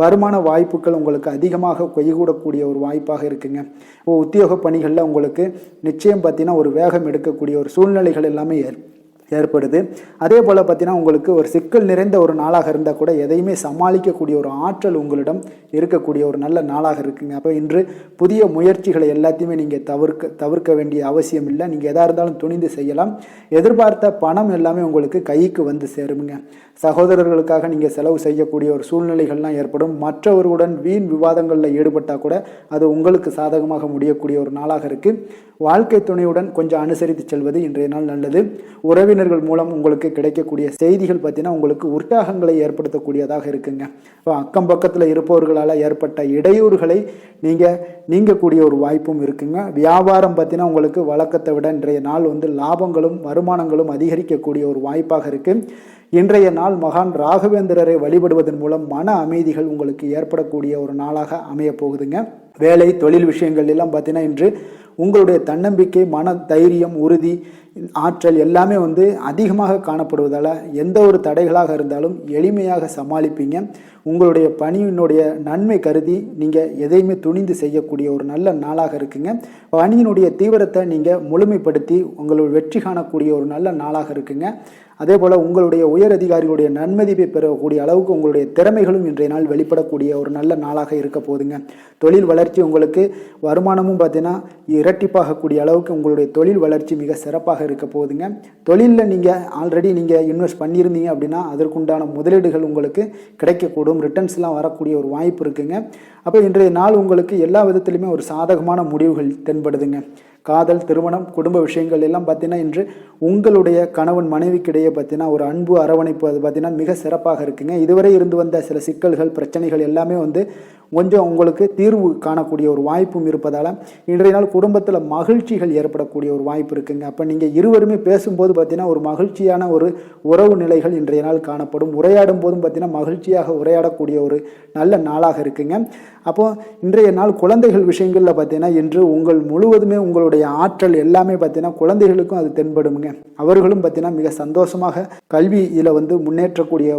வருமான வாய்ப்புகள் உங்களுக்கு அதிகமாக கைகூடக்கூடிய ஒரு வாய்ப்பாக இருக்குங்க. இப்போ உத்தியோக பணிகளில் உங்களுக்கு நிச்சயம் பார்த்தீங்கன்னா ஒரு வேகம் எடுக்கக்கூடிய ஒரு சூழ்நிலைகள் எல்லாமே ஏற்படுது. அதே போல் பார்த்தீங்கன்னா உங்களுக்கு ஒரு சிக்கல் நிறைந்த ஒரு நாளாக இருந்தால் கூட எதையுமே சமாளிக்கக்கூடிய ஒரு ஆற்றல் உங்களிடம் இருக்கக்கூடிய ஒரு நல்ல நாளாக இருக்குங்க. அப்போ இன்று புதிய முயற்சிகளை எல்லாத்தையுமே நீங்கள் தவிர்க்க வேண்டிய அவசியம் இல்லை. நீங்கள் எதாக இருந்தாலும் துணிந்து செய்யலாம். எதிர்பார்த்த பணம் எல்லாமே உங்களுக்கு கைக்கு வந்து சேருங்க. சகோதரர்களுக்காக நீங்கள் செலவு செய்யக்கூடிய ஒரு சூழ்நிலைகள்லாம் ஏற்படும். மற்றவர்களுடன் வீண் விவாதங்களில் ஈடுபட்டால் கூட அது உங்களுக்கு சாதகமாக முடியக்கூடிய ஒரு நாளாக இருக்குது. வாழ்க்கை துணையுடன் கொஞ்சம் அனுசரித்து செல்வது இன்றைய நாள் நல்லது. உறவினர்கள் மூலம் உங்களுக்கு கிடைக்கக்கூடிய செய்திகள் பார்த்தீங்கன்னா உங்களுக்கு உற்சாகங்களை ஏற்படுத்தக்கூடியதாக இருக்குங்க. இப்போ அக்கம் பக்கத்தில் இருப்பவர்களால் ஏற்பட்ட இடையூறுகளை நீங்கக்கூடிய ஒரு வாய்ப்பும் இருக்குங்க. வியாபாரம் பார்த்தீங்கன்னா உங்களுக்கு வழக்கத்தை விட இன்றைய நாள் லாபங்களும் வருமானங்களும் அதிகரிக்கக்கூடிய ஒரு வாய்ப்பாக இருக்குது. இன்றைய நாள் மகான் ராகவேந்திரரை வழிபடுவதன் மூலம் மன அமைதிகள் உங்களுக்கு ஏற்படக்கூடிய ஒரு நாளாக அமைய போகுதுங்க. வேலை தொழில் விஷயங்கள் எல்லாம் பார்த்தீங்கன்னா இன்று உங்களுடைய தன்னம்பிக்கை, மன தைரியம், உறுதி ஆற்றல் எல்லாமே அதிகமாக காணப்படுவதால் எந்த ஒரு தடைகளாக இருந்தாலும் எளிமையாக சமாளிப்பீங்க. உங்களுடைய பணியினுடைய நன்மை கருதி நீங்கள் எதையுமே துணிந்து செய்யக்கூடிய ஒரு நல்ல நாளாக இருக்குங்க. பணியினுடைய தீவிரத்தை நீங்கள் முழுமைப்படுத்தி உங்களுடைய வெற்றி காணக்கூடிய ஒரு நல்ல நாளாக இருக்குங்க. அதே போல் உங்களுடைய உயர் அதிகாரிகளுடைய நன்மதிப்பை பெறக்கூடிய அளவுக்கு உங்களுடைய திறமைகளும் இன்றைய நாள் வெளிப்படக்கூடிய ஒரு நல்ல நாளாக இருக்க போதுங்க. தொழில் வளர்ச்சி உங்களுக்கு வருமானமும் பார்த்தீங்கன்னா இரட்டிப்பாகக்கூடிய அளவுக்கு உங்களுடைய தொழில் வளர்ச்சி மிக சிறப்பாக இருக்க போகுதுங்க. தொழிலில் நீங்கள் ஆல்ரெடி நீங்கள் இன்வெஸ்ட் பண்ணியிருந்தீங்க அப்படின்னா அதற்குண்டான முதலீடுகள் உங்களுக்கு கிடைக்கக்கூடும், ரிட்டர்ன்ஸ்லாம் வரக்கூடிய ஒரு வாய்ப்பு இருக்குங்க. அப்போ இன்றைய நாள் உங்களுக்கு எல்லா விதத்திலுமே ஒரு சாதகமான முடிவுகள் தென்படுதுங்க. காதல், திருமணம், குடும்ப விஷயங்கள் எல்லாம் பார்த்தீங்கன்னா இன்று உங்களுடைய கணவன் மனைவிக்கிடையே பார்த்தீங்கன்னா ஒரு அன்பு அரவணைப்பு அது பார்த்தீங்கன்னா மிக சிறப்பாக இருக்குங்க. இதுவரை இருந்து வந்த சில சிக்கல்கள் பிரச்சனைகள் எல்லாமே கொஞ்சம் உங்களுக்கு தீர்வு காணக்கூடிய ஒரு வாய்ப்பும் இருப்பதால் இன்றைய நாள் குடும்பத்தில் மகிழ்ச்சிகள் ஏற்படக்கூடிய ஒரு வாய்ப்பு இருக்குங்க. அப்போ நீங்கள் இருவருமே பேசும்போது பார்த்தீங்கன்னா ஒரு மகிழ்ச்சியான ஒரு உறவு நிலைகள் இன்றைய நாள் காணப்படும். உரையாடும் போதும் பார்த்தீங்கன்னா மகிழ்ச்சியாக உரையாடக்கூடிய ஒரு நல்ல நாளாக இருக்குங்க. அப்போது இன்றைய நாள் குழந்தைகள் விஷயங்களில் பார்த்தீங்கன்னா இன்று முழுவதுமே உங்களுடைய ஆற்றல் எல்லாமே பார்த்தீங்கன்னா குழந்தைகளுக்கும் அது தென்படுங்க. அவர்களும் பார்த்தீங்கன்னா மிக சந்தோஷமாக கல்வியில் முன்னேறக்கூடிய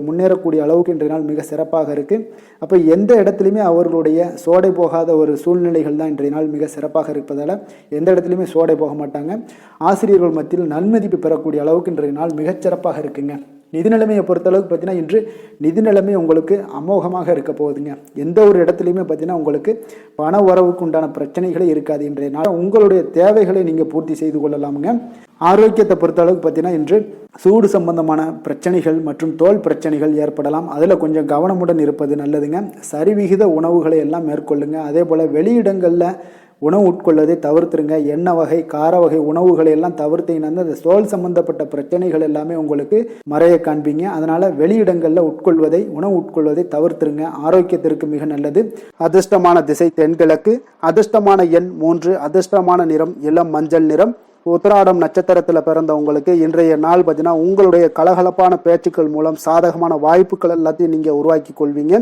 அளவுக்கு இன்றைய நாள் மிக சிறப்பாக இருக்குது. அப்போ எந்த இடத்துலையுமே அவர்களுடைய சோடை போகாத ஒரு சூழ்நிலைகள் தான் இன்றைய நாள் மிக சிறப்பாக இருப்பதால் எந்த இடத்துலையுமே சோடை போக மாட்டாங்க. ஆசிரியர்கள் மத்தியில் நன்மதிப்பு பெறக்கூடிய அளவுக்கு இன்றைய நாள் மிகச்சிறப்பாக இருக்குங்க. நிதி நிலைமையை பொறுத்தளவுக்கு பார்த்தீங்கன்னா இன்று நிதி நிலைமை உங்களுக்கு அமோகமாக இருக்க போகுதுங்க. எந்த ஒரு இடத்துலையுமே பார்த்தீங்கன்னா உங்களுக்கு பண வரவுக்கு உண்டான பிரச்சனைகளே இருக்காது. இன்றைய நாள் உங்களுடைய தேவைகளை நீங்கள் பூர்த்தி செய்து கொள்ளலாமுங்க. ஆரோக்கியத்தை பொறுத்தளவுக்கு பார்த்தீங்கன்னா இன்று சூடு சம்பந்தமான பிரச்சனைகள் மற்றும் தோல் பிரச்சனைகள் ஏற்படலாம். அதில் கொஞ்சம் கவனமுடன் இருப்பது நல்லதுங்க. சரிவிகித உணவுகளை எல்லாம் மேற்கொள்ளுங்க. அதே போல் வெளியிடங்களில் உணவு உட்கொள்வதை தவிர்த்துருங்க. எண்ணெய் வகை, கார வகை உணவுகளை எல்லாம் தவிர்த்தீங்கன்னா அந்த தோல் சம்பந்தப்பட்ட பிரச்சனைகள் எல்லாமே உங்களுக்கு மறைய காண்பீங்க. அதனால் வெளியிடங்களில் உணவு உட்கொள்வதை தவிர்த்துருங்க. ஆரோக்கியத்திற்கு மிக நல்லது. அதிர்ஷ்டமான திசை தென்கிழக்கு, அதிர்ஷ்டமான எண் 3, அதிர்ஷ்டமான நிறம் இளம் மஞ்சள் நிறம். உத்திராடம் நட்சத்திரத்தில் பிறந்தவங்களுக்கு இன்றைய நாள் பார்த்தீங்கன்னா உங்களுடைய கலகலப்பான பேச்சுக்கள் மூலம் சாதகமான வாய்ப்புகள் எல்லாத்தையும் நீங்கள் உருவாக்கி கொள்வீங்க.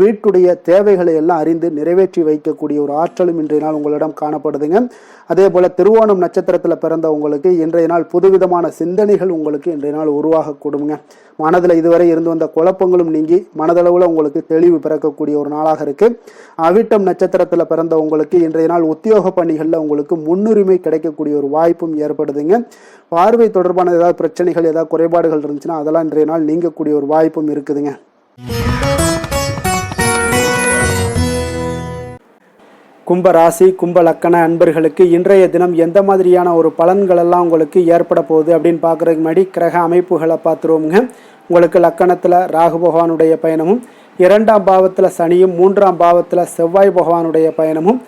வீட்டுடைய தேவைகளை எல்லாம் அறிந்து நிறைவேற்றி வைக்கக்கூடிய ஒரு ஆற்றலும் இன்றைய நாள் உங்களிடம் காணப்படுதுங்க. அதே போல் திருவோணம் நட்சத்திரத்தில் பிறந்தவங்களுக்கு இன்றைய நாள் புதுவிதமான சிந்தனைகள் உங்களுக்கு இன்றைய நாள் உருவாக கொடுங்க. மனதில் இதுவரை இருந்து வந்த குழப்பங்களும் நீங்கி மனதளவில் உங்களுக்கு தெளிவு பிறக்கக்கூடிய ஒரு நாளாக இருக்குது. அவிட்டம் நட்சத்திரத்தில் பிறந்தவங்களுக்கு இன்றைய நாள் உத்தியோக பணிகளில் உங்களுக்கு முன்னுரிமை கிடைக்கக்கூடிய ஒரு வாய்ப்பும் ஏற்படுதுங்க. பார்வை தொடர்பான ஏதாவது பிரச்சனைகள், ஏதாவது குறைபாடுகள் இருந்துச்சுன்னா அதெல்லாம் இன்றைய நாள் நீங்கக்கூடிய ஒரு வாய்ப்பும் இருக்குதுங்க. கும்ப ராசி, கும்ப லக்கண அன்பர்களுக்கு இன்றைய தினம் எந்த மாதிரியான ஒரு பலன்கள் எல்லாம் உங்களுக்கு ஏற்பட போகுது அப்படின்னு பார்க்குறதுக்கு முன்னாடி கிரக அமைப்புகளை பார்த்துருவோங்க. உங்களுக்கு லக்கணத்தில் ராகு பகவானுடைய பயணமும், 2ஆம் பாவத்தில் சனியும், 3ஆம் பாவத்தில் செவ்வாய் பகவானுடைய பயணமும்,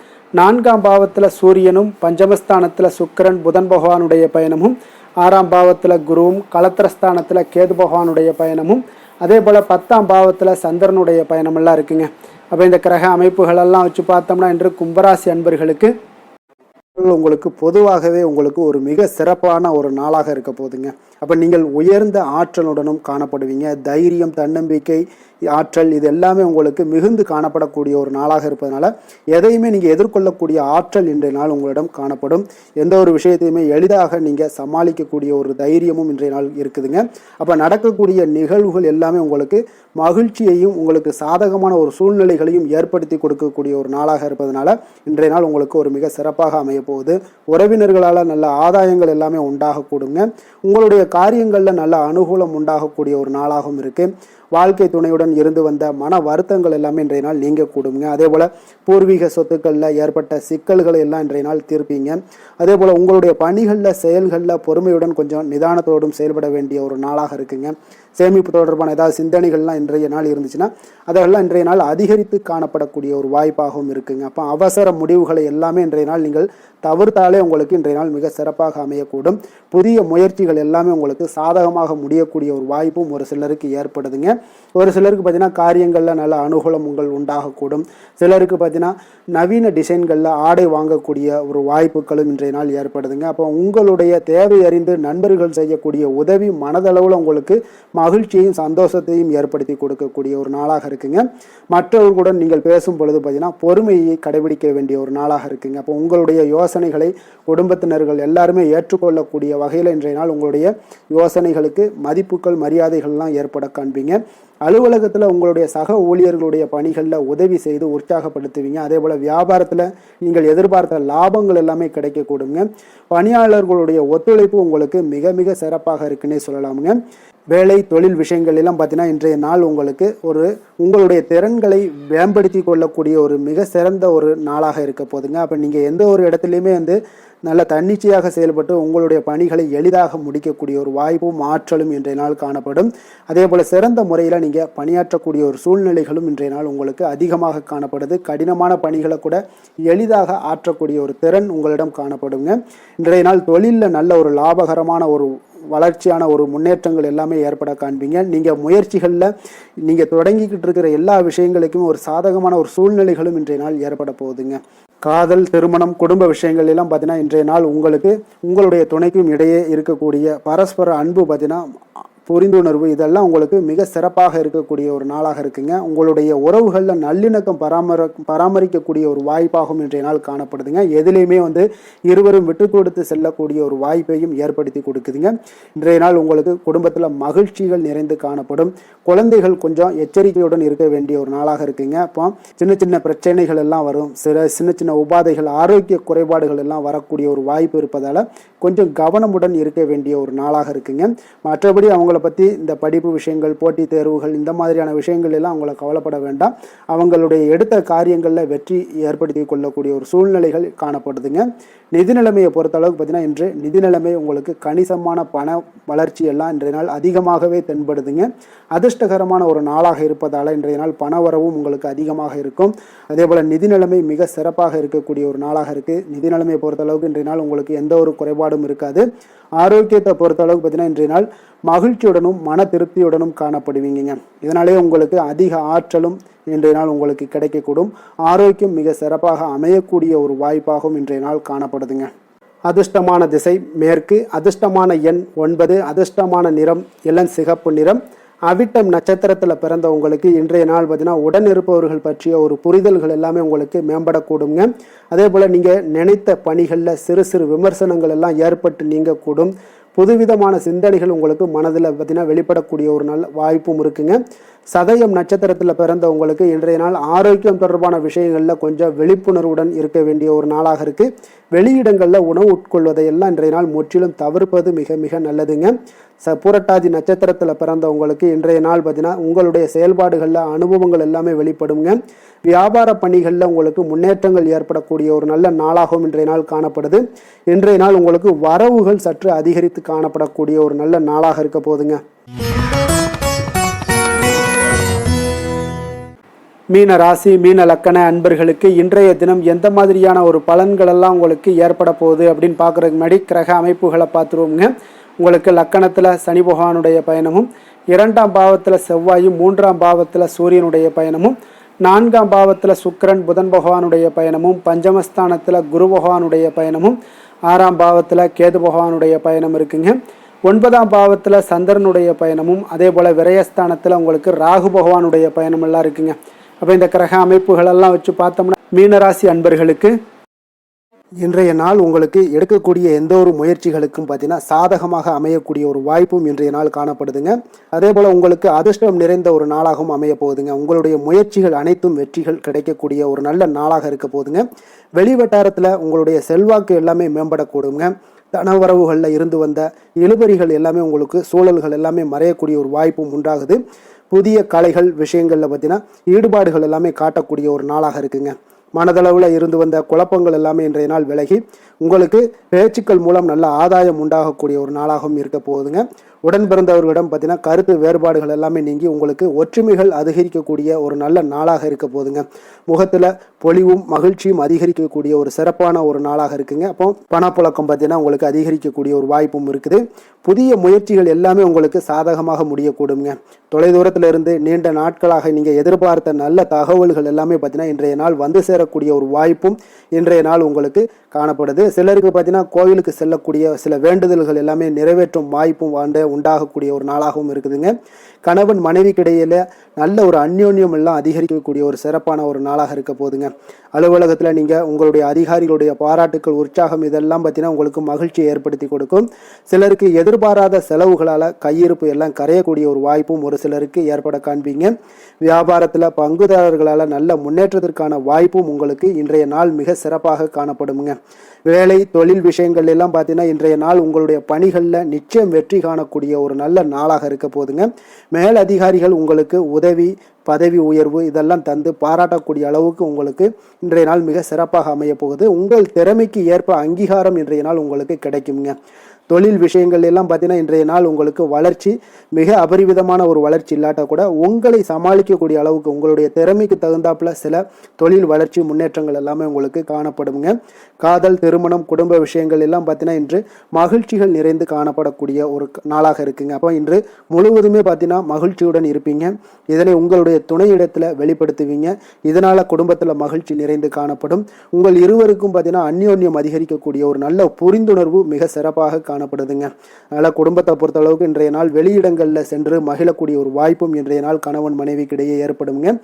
4ஆம் பாவத்தில் சூரியனும், பஞ்சமஸ்தானத்தில் சுக்கிரன் புதன் பகவானுடைய பயணமும், 6ஆம் பாவத்தில் குருவும், களத்திரஸ்தானத்தில் கேது பகவானுடைய பயணமும், அதே போல் 10ஆம் பாவத்தில் சந்திரனுடைய பயணமெல்லாம் இருக்குங்க. அப்போ இந்த கிரக அமைப்புகளெல்லாம் வச்சு பார்த்தோம்னா இன்று கும்பராசி அன்பர்களுக்கு உங்களுக்கு பொதுவாகவே உங்களுக்கு ஒரு மிக சிறப்பான ஒரு நாளாக இருக்க போகுதுங்க. அப்போ நீங்கள் உயர்ந்த ஆற்றலுடனும் காணப்படுவீங்க. தைரியம், தன்னம்பிக்கை, ஆற்றல் இது எல்லாமே உங்களுக்கு மிகுந்து காணப்படக்கூடிய ஒரு நாளாக இருப்பதனால எதையுமே நீங்கள் எதிர்கொள்ளக்கூடிய ஆற்றல் இன்றைய நாள் உங்களிடம் காணப்படும். எந்த ஒரு விஷயத்தையுமே எளிதாக நீங்கள் சமாளிக்கக்கூடிய ஒரு தைரியமும் இன்றைய நாள் இருக்குதுங்க. அப்போ நடக்கக்கூடிய நிகழ்வுகள் எல்லாமே உங்களுக்கு மகிழ்ச்சியையும் உங்களுக்கு சாதகமான ஒரு சூழ்நிலைகளையும் ஏற்படுத்தி கொடுக்கக்கூடிய ஒரு நாளாக இருப்பதனால இன்றைய நாள் உங்களுக்கு ஒரு மிக சிறப்பாக அமைய போகுது. உறவினர்களால் நல்ல ஆதாயங்கள் எல்லாமே உண்டாகக்கூடுங்க. உங்களுடைய காரியங்களில் நல்ல அனுகூலம் உண்டாகக்கூடிய ஒரு நாளாகவும் இருக்குது. வாழ்க்கை துணையுடன் இருந்து வந்த மன வருத்தங்கள் எல்லாமே இன்றைய நாள் நீங்கக்கூடுங்க. அதே போல் பூர்வீக சொத்துக்களில் ஏற்பட்ட சிக்கல்களை எல்லாம் இன்றைய நாள் தீர்ப்பீங்க. அதே போல் உங்களுடைய பணிகளில் செயல்களில் பொறுமையுடன் கொஞ்சம் நிதானத்தோடும் செயல்பட வேண்டிய ஒரு நாளாக இருக்குங்க. சேமிப்பு தொடர்பான ஏதாவது சிந்தனைகள்லாம் இன்றைய நாள் இருந்துச்சுன்னா அதெல்லாம் இன்றைய நாள் அதிகரித்து காணப்படக்கூடிய ஒரு வாய்ப்பாகவும் இருக்குங்க. அப்போ அவசர முடிவுகளை எல்லாமே இன்றைய நாள் நீங்கள் தவிர்த்தாலே உங்களுக்கு இன்றைய நாள் மிக சிறப்பாக அமையக்கூடும். புதிய முயற்சிகள் எல்லாமே உங்களுக்கு சாதகமாக முடியக்கூடிய ஒரு வாய்ப்பும் ஒரு சிலருக்கு ஏற்படுதுங்க. ஒரு சிலருக்கு பார்த்தீங்கன்னா காரியங்களில் நல்ல அனுகூலம் உண்டாகக்கூடும். சிலருக்கு பார்த்தீங்கன்னா நவீன டிசைன்களில் ஆடை வாங்கக்கூடிய ஒரு வாய்ப்புகளும் இன்றைய நாள் ஏற்படுதுங்க. அப்போ உங்களுடைய தேவை அறிந்து நண்பர்கள் செய்யக்கூடிய உதவி மனதளவில் உங்களுக்கு மகிழ்ச்சியையும் சந்தோஷத்தையும் ஏற்படுத்தி கொடுக்கக்கூடிய ஒரு நாளாக இருக்குங்க. மற்றவர்களுடன் நீங்கள் பேசும் பொழுது பார்த்தீங்கன்னா பொறுமையை கடைபிடிக்க வேண்டிய ஒரு நாளாக இருக்குங்க. அப்போ உங்களுடைய யோசனைகளை குடும்பத்தினர்கள் எல்லாருமே ஏற்றுக்கொள்ளக்கூடிய வகையில் இன்றைய நாள் உங்களுடைய யோசனைகளுக்கு மதிப்புகள் மரியாதைகள்லாம் ஏற்பட காண்பீங்க. அலுவலகத்தில் உங்களுடைய சக ஊழியர்களுடைய பணிகளில் உதவி செய்து உற்சாகப்படுத்துவீங்க. அதே போல் வியாபாரத்தில் நீங்கள் எதிர்பார்த்த லாபங்கள் எல்லாமே கிடைக்கக்கூடுங்க. பணியாளர்களுடைய ஒத்துழைப்பு உங்களுக்கு மிக மிக சிறப்பாக இருக்குன்னே சொல்லலாமுங்க. வேலை தொழில் விஷயங்கள் எல்லாம் பார்த்தீங்கன்னா இன்றைய நாள் உங்களுக்கு உங்களுடைய திறன்களை மேம்படுத்தி கொள்ளக்கூடிய ஒரு மிக சிறந்த ஒரு நாளாக இருக்க போதுங்க. அப்போ நீங்கள் எந்த ஒரு இடத்துலையுமே நல்ல தன்னிச்சையாக செயல்பட்டு உங்களுடைய பணிகளை எளிதாக முடிக்கக்கூடிய ஒரு வாய்ப்பும் ஆற்றலும் இன்றைய நாள் காணப்படும். அதே போல் சிறந்த முறையில் நீங்கள் பணியாற்றக்கூடிய ஒரு சூழ்நிலைகளும் இன்றைய நாள் உங்களுக்கு அதிகமாக காணப்படுது. கடினமான பணிகளை கூட எளிதாக ஆற்றக்கூடிய ஒரு திறன் உங்களிடம் காணப்படுங்க. இன்றைய நாள் தொழிலில் நல்ல ஒரு லாபகரமான ஒரு வளர்ச்சியான ஒரு முன்னேற்றங்கள் எல்லாமே ஏற்பட காண்பீங்க. நீங்கள் முயற்சிகளில் நீங்கள் தொடங்கிக்கிட்டு இருக்கிற எல்லா விஷயங்களுக்கும் ஒரு சாதகமான ஒரு சூழ்நிலைகளும் இன்றைய நாள் ஏற்பட போகுதுங்க. காதல், திருமணம், குடும்ப விஷயங்கள் எல்லாம் பார்த்தீங்கன்னா இன்றைய நாள் உங்களுக்கு உங்களுடைய துணைக்கும் இடையே இருக்கக்கூடிய பரஸ்பர அன்பு பார்த்தீங்கன்னா புரிந்துணர்வு இதெல்லாம் உங்களுக்கு மிக சிறப்பாக இருக்கக்கூடிய ஒரு நாளாக இருக்குங்க. உங்களுடைய உறவுகளில் நல்லிணக்கம் பராமரிக்கக்கூடிய ஒரு வாய்ப்பாகவும் இன்றைய நாள் காணப்படுதுங்க. எதுலேயுமே இருவரும் விட்டு கொடுத்து செல்லக்கூடிய ஒரு வாய்ப்பையும் ஏற்படுத்தி கொடுக்குதுங்க. இன்றைய நாள் உங்களுக்கு குடும்பத்தில் மகிழ்ச்சிகள் நிறைந்து காணப்படும். குழந்தைகள் கொஞ்சம் எச்சரிக்கையுடன் இருக்க வேண்டிய ஒரு நாளாக இருக்குங்க. அப்போ சின்ன சின்ன பிரச்சனைகள் எல்லாம் வரும். சின்ன சின்ன உபாதைகள், ஆரோக்கிய குறைபாடுகள் எல்லாம் வரக்கூடிய ஒரு வாய்ப்பு இருப்பதால் கொஞ்சம் கவனமுடன் இருக்க வேண்டிய ஒரு நாளாக இருக்குங்க. மற்றபடி அவங்களை பற்றி இந்த படிப்பு விஷயங்கள், போட்டித் தேர்வுகள், இந்த மாதிரியான விஷயங்கள் எல்லாம் அவங்கள கவலைப்பட வேண்டாம். அவங்களுடைய எடுத்த காரியங்களில் வெற்றி ஏற்படுத்தி கொள்ளக்கூடிய ஒரு சூழ்நிலைகள் காணப்படுதுங்க. நிதி நிலைமையை பொறுத்த அளவுக்கு பார்த்தீங்கன்னா இன்று நிதி நிலைமை உங்களுக்கு கணிசமான பண வளர்ச்சி எல்லாம் இன்றைய நாள் அதிகமாகவே தென்படுதுங்க. அதிர்ஷ்டகரமான ஒரு நாளாக இருப்பதால் இன்றைய நாள் பண வரவும் உங்களுக்கு அதிகமாக இருக்கும். அதே போல் நிதி நிலைமை மிக சிறப்பாக இருக்கக்கூடிய ஒரு நாளாக இருக்குது. நிதி நிலைமையை பொறுத்த அளவுக்கு இன்றைய நாள் உங்களுக்கு எந்த ஒரு குறைபாடும் இருக்காது. ஆரோக்கியத்தை பொறுத்த அளவுக்கு பார்த்தீங்கன்னா இன்றைய நாள் மகிழ்ச்சியுடனும் மன திருப்தியுடனும் காணப்படுவீங்க. இதனாலே உங்களுக்கு அதிக ஆற்றலும் இன்றைய நாள் உங்களுக்கு கிடைக்கக்கூடும். ஆரோக்கியம் மிக சிறப்பாக அமையக்கூடிய ஒரு வாய்ப்பாகவும் இன்றைய நாள் காணப்படுதுங்க. அதிர்ஷ்டமான திசை மேற்கு, அதிர்ஷ்டமான எண் 9, அதிர்ஷ்டமான நிறம் இளம் சிகப்பு நிறம். அவிட்டம் நட்சத்திரத்தில் பிறந்த உங்களுக்கு இன்றைய நாள் பார்த்தீங்கன்னா உடன் இருப்பவர்கள் பற்றிய ஒரு புரிதல்கள் எல்லாமே உங்களுக்கு மேம்படக்கூடுங்க. அதே போல் நீங்கள் நினைத்த பணிகளில் சிறு சிறு விமர்சனங்கள் எல்லாம் ஏற்பட்டு நீங்கக்கூடும். புதுவிதமான சிந்தனைகள் உங்களுக்கு மனதில் பார்த்தீங்கன்னா வெளிப்படக்கூடிய ஒரு நல்ல வாய்ப்பும் இருக்குங்க. சதயம் நட்சத்திரத்தில் பிறந்த உங்களுக்கு இன்றைய நாள் ஆரோக்கியம் தொடர்பான விஷயங்களில் கொஞ்சம் விழிப்புணர்வுடன் இருக்க வேண்டிய ஒரு நாளாக இருக்குது. வெளியிடங்களில் உணவு உட்கொள்வதை எல்லாம் இன்றைய நாள் முற்றிலும் தவிர்ப்பது மிக மிக நல்லதுங்க. புரட்டாதி நட்சத்திரத்தில் பிறந்த உங்களுக்கு இன்றைய நாள் பார்த்தீங்கன்னா உங்களுடைய செயல்பாடுகளில் அனுபவங்கள் எல்லாமே வெளிப்படுங்க. வியாபார பணிகளில் உங்களுக்கு முன்னேற்றங்கள் ஏற்படக்கூடிய ஒரு நல்ல நாளாகவும் இன்றைய நாள் காணப்படுது. இன்றைய நாள் உங்களுக்கு வரவுகள் சற்று அதிகரித்து காணப்படக்கூடிய ஒரு நல்ல நாளாக இருக்க போதுங்க. மீன ராசி, மீன லக்கண அன்பர்களுக்கு இன்றைய தினம் எந்த மாதிரியான ஒரு பலன்கள் எல்லாம் உங்களுக்கு ஏற்பட போகுது அப்படின்னு பார்க்குறதுக்கு முன்னாடி கிரக அமைப்புகளை பார்த்துருவோங்க. உங்களுக்கு லக்கணத்தில் சனி பகவானுடைய பயணமும், 2ஆம் பாவத்தில் செவ்வாயும், 3ஆம் பாவத்தில் சூரியனுடைய பயணமும், 4ஆம் பாவத்தில் சுக்கிரன் புதன் பகவானுடைய பயணமும், பஞ்சமஸ்தானத்தில் குரு பகவானுடைய பயணமும், 6ஆம் பாவத்தில் கேது பகவானுடைய பயணம் இருக்குங்க. 9ஆம் பாவத்தில் சந்திரனுடைய பயணமும், அதே போல் விரயஸ்தானத்தில் உங்களுக்கு ராகு பகவானுடைய பயணம் எல்லாம் இருக்குங்க. அப்போ இந்த கிரக அமைப்புகளெல்லாம் வச்சு பார்த்தோம்னா மீனராசி அன்பர்களுக்கு இன்றைய நாள் உங்களுக்கு எடுக்கக்கூடிய எந்த ஒரு முயற்சிகளுக்கும் பார்த்தீங்கன்னா சாதகமாக அமையக்கூடிய ஒரு வாய்ப்பும் இன்றைய நாள் காணப்படுதுங்க. அதே போல் உங்களுக்கு அதிர்ஷ்டம் நிறைந்த ஒரு நாளாகவும் அமைய போகுதுங்க. உங்களுடைய முயற்சிகள் அனைத்தும் வெற்றிகள் கிடைக்கக்கூடிய ஒரு நல்ல நாளாக இருக்க போகுதுங்க. வெளிவட்டாரத்தில் உங்களுடைய செல்வாக்கு எல்லாமே மேம்படக்கூடுங்க. தனவரவுகளில் இருந்து வந்த இழுபறிகள் எல்லாமே உங்களுக்கு சூழல்கள் எல்லாமே மறையக்கூடிய ஒரு வாய்ப்பும் உண்டாகுது. புதிய கலைகள் விஷயங்களில் பார்த்தீங்கன்னா ஈடுபாடுகள் எல்லாமே காட்டக்கூடிய ஒரு நாளாக இருக்குங்க. மனதளவில் இருந்து வந்த குழப்பங்கள் எல்லாமே இன்றைய நாள் விலகி உங்களுக்கு பேச்சுக்கள் மூலம் நல்ல ஆதாயம் உண்டாகக்கூடிய ஒரு நாளாகவும் இருக்க போகுதுங்க. உடன் பிறந்தவர்களிடம் பார்த்தீங்கன்னா கருத்து வேறுபாடுகள் எல்லாமே நீங்கி உங்களுக்கு ஒற்றுமைகள் அதிகரிக்கக்கூடிய ஒரு நல்ல நாளாக இருக்க போகுதுங்க. முகத்தில் பொலிவும் மகிழ்ச்சியும் அதிகரிக்கக்கூடிய ஒரு சிறப்பான ஒரு நாளாக இருக்குங்க. அப்போ பணப்புழக்கம் பார்த்தீங்கன்னா உங்களுக்கு அதிகரிக்கக்கூடிய ஒரு வாய்ப்பும் இருக்குது. புதிய முயற்சிகள் எல்லாமே உங்களுக்கு சாதகமாக முடியக்கூடுங்க. தொலைதூரத்தில் இருந்து நீண்ட நாட்களாக நீங்கள் எதிர்பார்த்த நல்ல தகவல்கள் எல்லாமே பார்த்தீங்கன்னா இன்றைய நாள் வந்து சேரக்கூடிய ஒரு வாய்ப்பும் இன்றைய நாள் உங்களுக்கு காணப்படுது. சிலருக்கு பார்த்தீங்கன்னா கோவிலுக்கு செல்லக்கூடிய சில வேண்டுதல்கள் எல்லாமே நிறைவேற்றும் வாய்ப்பும் உண்டாகக்கூடிய ஒரு நாளாகவும் இருக்குதுங்க. கணவன் மனைவிக்கு இடையில நல்ல ஒரு அந்யோன்யம் எல்லாம் அதிகரிக்கக்கூடிய ஒரு சிறப்பான ஒரு நாளாக இருக்க போகுதுங்க. அலுவலகத்தில் நீங்கள் உங்களுடைய அதிகாரிகளுடைய பாராட்டுக்கள், உற்சாகம் இதெல்லாம் பார்த்தீங்கன்னா உங்களுக்கு மகிழ்ச்சியை ஏற்படுத்தி கொடுக்கும். சிலருக்கு எதிர்பாராத செலவுகளால் கையிருப்பு எல்லாம் கரையக்கூடிய ஒரு வாய்ப்பும் ஒரு சிலருக்கு ஏற்பட காண்பீங்க. வியாபாரத்தில் பங்குதாரர்களால் நல்ல முன்னேற்றத்திற்கான வாய்ப்பும் உங்களுக்கு இன்றைய நாள் மிக சிறப்பாக காணப்படுங்க. வேலை தொழில் விஷயங்கள் எல்லாம் பார்த்தீங்கன்னா இன்றைய நாள் உங்களுடைய பணிகளில் நிச்சயம் வெற்றி காணக்கூடிய ஒரு நல்ல நாளாக இருக்க போதுங்க. மேல் அதிகாரிகள் உங்களுக்கு உதவி, பதவி உயர்வு இதெல்லாம் தந்து பாராட்டக்கூடிய அளவுக்கு உங்களுக்கு இன்றைய நாள் மிக சிறப்பாக அமைய போகுது. உங்கள் திறமைக்கு ஏற்ப அங்கீகாரம் இன்றைய நாள் உங்களுக்கு கிடைக்குங்க. தொழில் விஷயங்கள் எல்லாம் பார்த்தீங்கன்னா இன்றைய நாள் உங்களுக்கு வளர்ச்சி மிக அபரிவிதமான ஒரு வளர்ச்சி இல்லாட்ட கூட உங்களை சமாளிக்கக்கூடிய அளவுக்கு உங்களுடைய திறமைக்கு தகுந்தாப்புல சில தொழில் வளர்ச்சி முன்னேற்றங்கள் எல்லாமே உங்களுக்கு காணப்படுங்க. காதல், திருமணம், குடும்ப விஷயங்கள் எல்லாம் பார்த்தீங்கன்னா இன்று மகிழ்ச்சிகள் நிறைந்து காணப்படக்கூடிய ஒரு நாளாக இருக்குங்க. அப்போ இன்று முழுவதுமே பார்த்தீங்கன்னா மகிழ்ச்சியுடன் இருப்பீங்க. இதனை உங்களுடைய துணையிடத்தில் வெளிப்படுத்துவீங்க. இதனால குடும்பத்தில் மகிழ்ச்சி நிறைந்து காணப்படும். உங்கள் இருவருக்கும் பார்த்தீங்கன்னா அந்யோன்யம் அதிகரிக்கக்கூடிய ஒரு நல்ல புரிந்துணர்வு மிக சிறப்பாக காணப்படுதுங்க. அதனால் குடும்பத்தை பொறுத்த அளவுக்கு இன்றைய நாள் வெளியிடங்களில் சென்று மகிழக்கூடிய ஒரு வாய்ப்பும் இன்றைய நாள் கணவன் மனைவிக்கு இடையே ஏற்படுங்க.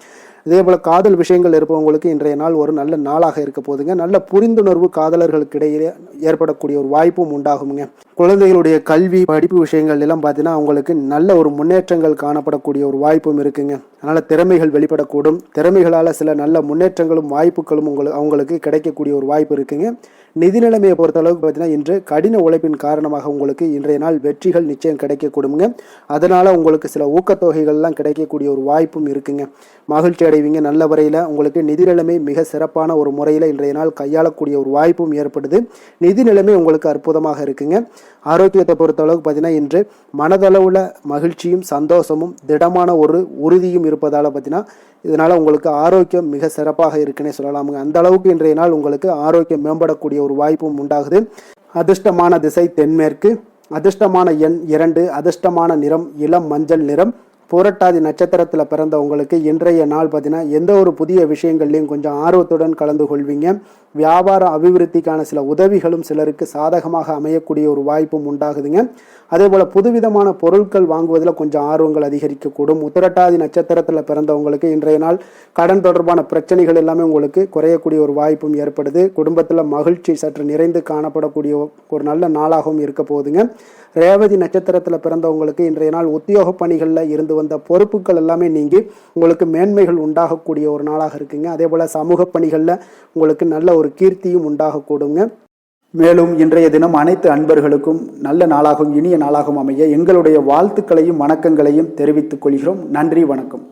இதே போல் காதல் விஷயங்கள் இருப்பவங்களுக்கு இன்றைய நாள் ஒரு நல்ல நாளாக இருக்க போதுங்க. நல்ல புரிந்துணர்வு காதலர்களுக்கு இடையே ஏற்படக்கூடிய ஒரு வாய்ப்பும் உண்டாகுங்க. குழந்தைகளுடைய கல்வி படிப்பு விஷயங்கள் எல்லாம் பார்த்தீங்கன்னா அவங்களுக்கு நல்ல ஒரு முன்னேற்றங்கள் காணப்படக்கூடிய ஒரு வாய்ப்பும் இருக்குங்க. அதனால் திறமைகள் வெளிப்படக்கூடும். திறமைகளால் சில நல்ல முன்னேற்றங்களும் வாய்ப்புகளும் அவங்களுக்கு கிடைக்கக்கூடிய ஒரு வாய்ப்பு இருக்குங்க. நிதி நிலைமையை பொறுத்த அளவுக்கு பார்த்தீங்கன்னா இன்று கடின உழைப்பின் காரணமாக உங்களுக்கு இன்றைய நாள் வெற்றிகள் நிச்சயம் கிடைக்கக்கூடுங்க. அதனால் உங்களுக்கு சில ஊக்கத்தொகைகள்லாம் கிடைக்கக்கூடிய ஒரு வாய்ப்பும் இருக்குங்க. மகிழ்ச்சி அடைவீங்க. நல்ல வரையில் உங்களுக்கு நிதி நிலைமை மிக சிறப்பான ஒரு முறையில் இன்றைய நாள் கையாளக்கூடிய ஒரு வாய்ப்பும் ஏற்படுது. நிதி நிலைமை உங்களுக்கு அற்புதமாக இருக்குங்க. ஆரோக்கியத்தை பொறுத்த அளவுக்கு பார்த்தீங்கன்னா இன்று மனதளவில் மகிழ்ச்சியும் சந்தோஷமும் திடமான ஒரு உறுதியும் இருப்பதால் பார்த்தீங்கன்னா இதனால் உங்களுக்கு ஆரோக்கியம் மிக சிறப்பாக இருக்குன்னே சொல்லலாமுங்க. அந்த அளவுக்கு இன்றைய நாள் உங்களுக்கு ஆரோக்கியம் மேம்படக்கூடிய ஒரு வாய்ப்பும் உண்டாகுது. அதிர்ஷ்டமான திசை தென்மேற்கு, அதிர்ஷ்டமான எண் 2, அதிர்ஷ்டமான நிறம் இளம் மஞ்சள் நிறம். புரட்டாதி நட்சத்திரத்தில் பிறந்தவங்களுக்கு இன்றைய நாள் பார்த்தீங்கன்னா எந்த ஒரு புதிய விஷயங்கள்லையும் கொஞ்சம் ஆர்வத்துடன் கலந்து கொள்வீங்க. வியாபார அபிவிருத்திக்கான சில உதவிகளும் சிலருக்கு சாதகமாக அமையக்கூடிய ஒரு வாய்ப்பும் உண்டாகுதுங்க. அதே போல் புதுவிதமான பொருட்கள் வாங்குவதில் கொஞ்சம் ஆர்வங்கள் அதிகரிக்கக்கூடும். உத்திரட்டாதி நட்சத்திரத்தில் பிறந்தவங்களுக்கு இன்றைய நாள் கடன் தொடர்பான பிரச்சனைகள் எல்லாமே உங்களுக்கு குறையக்கூடிய ஒரு வாய்ப்பும் ஏற்படுது. குடும்பத்தில் மகிழ்ச்சி சற்று நிறைந்து காணப்படக்கூடிய ஒரு நல்ல நாளாகவும் இருக்க போகுதுங்க. ரேவதி நட்சத்திரத்தில் பிறந்தவங்களுக்கு இன்றைய நாள் உத்தியோக பணிகளில் இருந்து வந்த பொறுப்புகள் எல்லாமே நீங்கி உங்களுக்கு மேன்மைகள் உண்டாகக்கூடிய ஒரு நாளாக இருக்குங்க. அதே போல் சமூக பணிகளில் உங்களுக்கு நல்ல ஒரு கீர்த்தியும் உண்டாகக்கூடுங்க. மேலும் இன்றைய தினம் அனைத்து அன்பர்களுக்கும் நல்ல நாளாகவும் இனிய நாளாகவும் அமைய எங்களுடைய வாழ்த்துக்களையும் வணக்கங்களையும் தெரிவித்துக் கொள்கிறோம். நன்றி, வணக்கம்.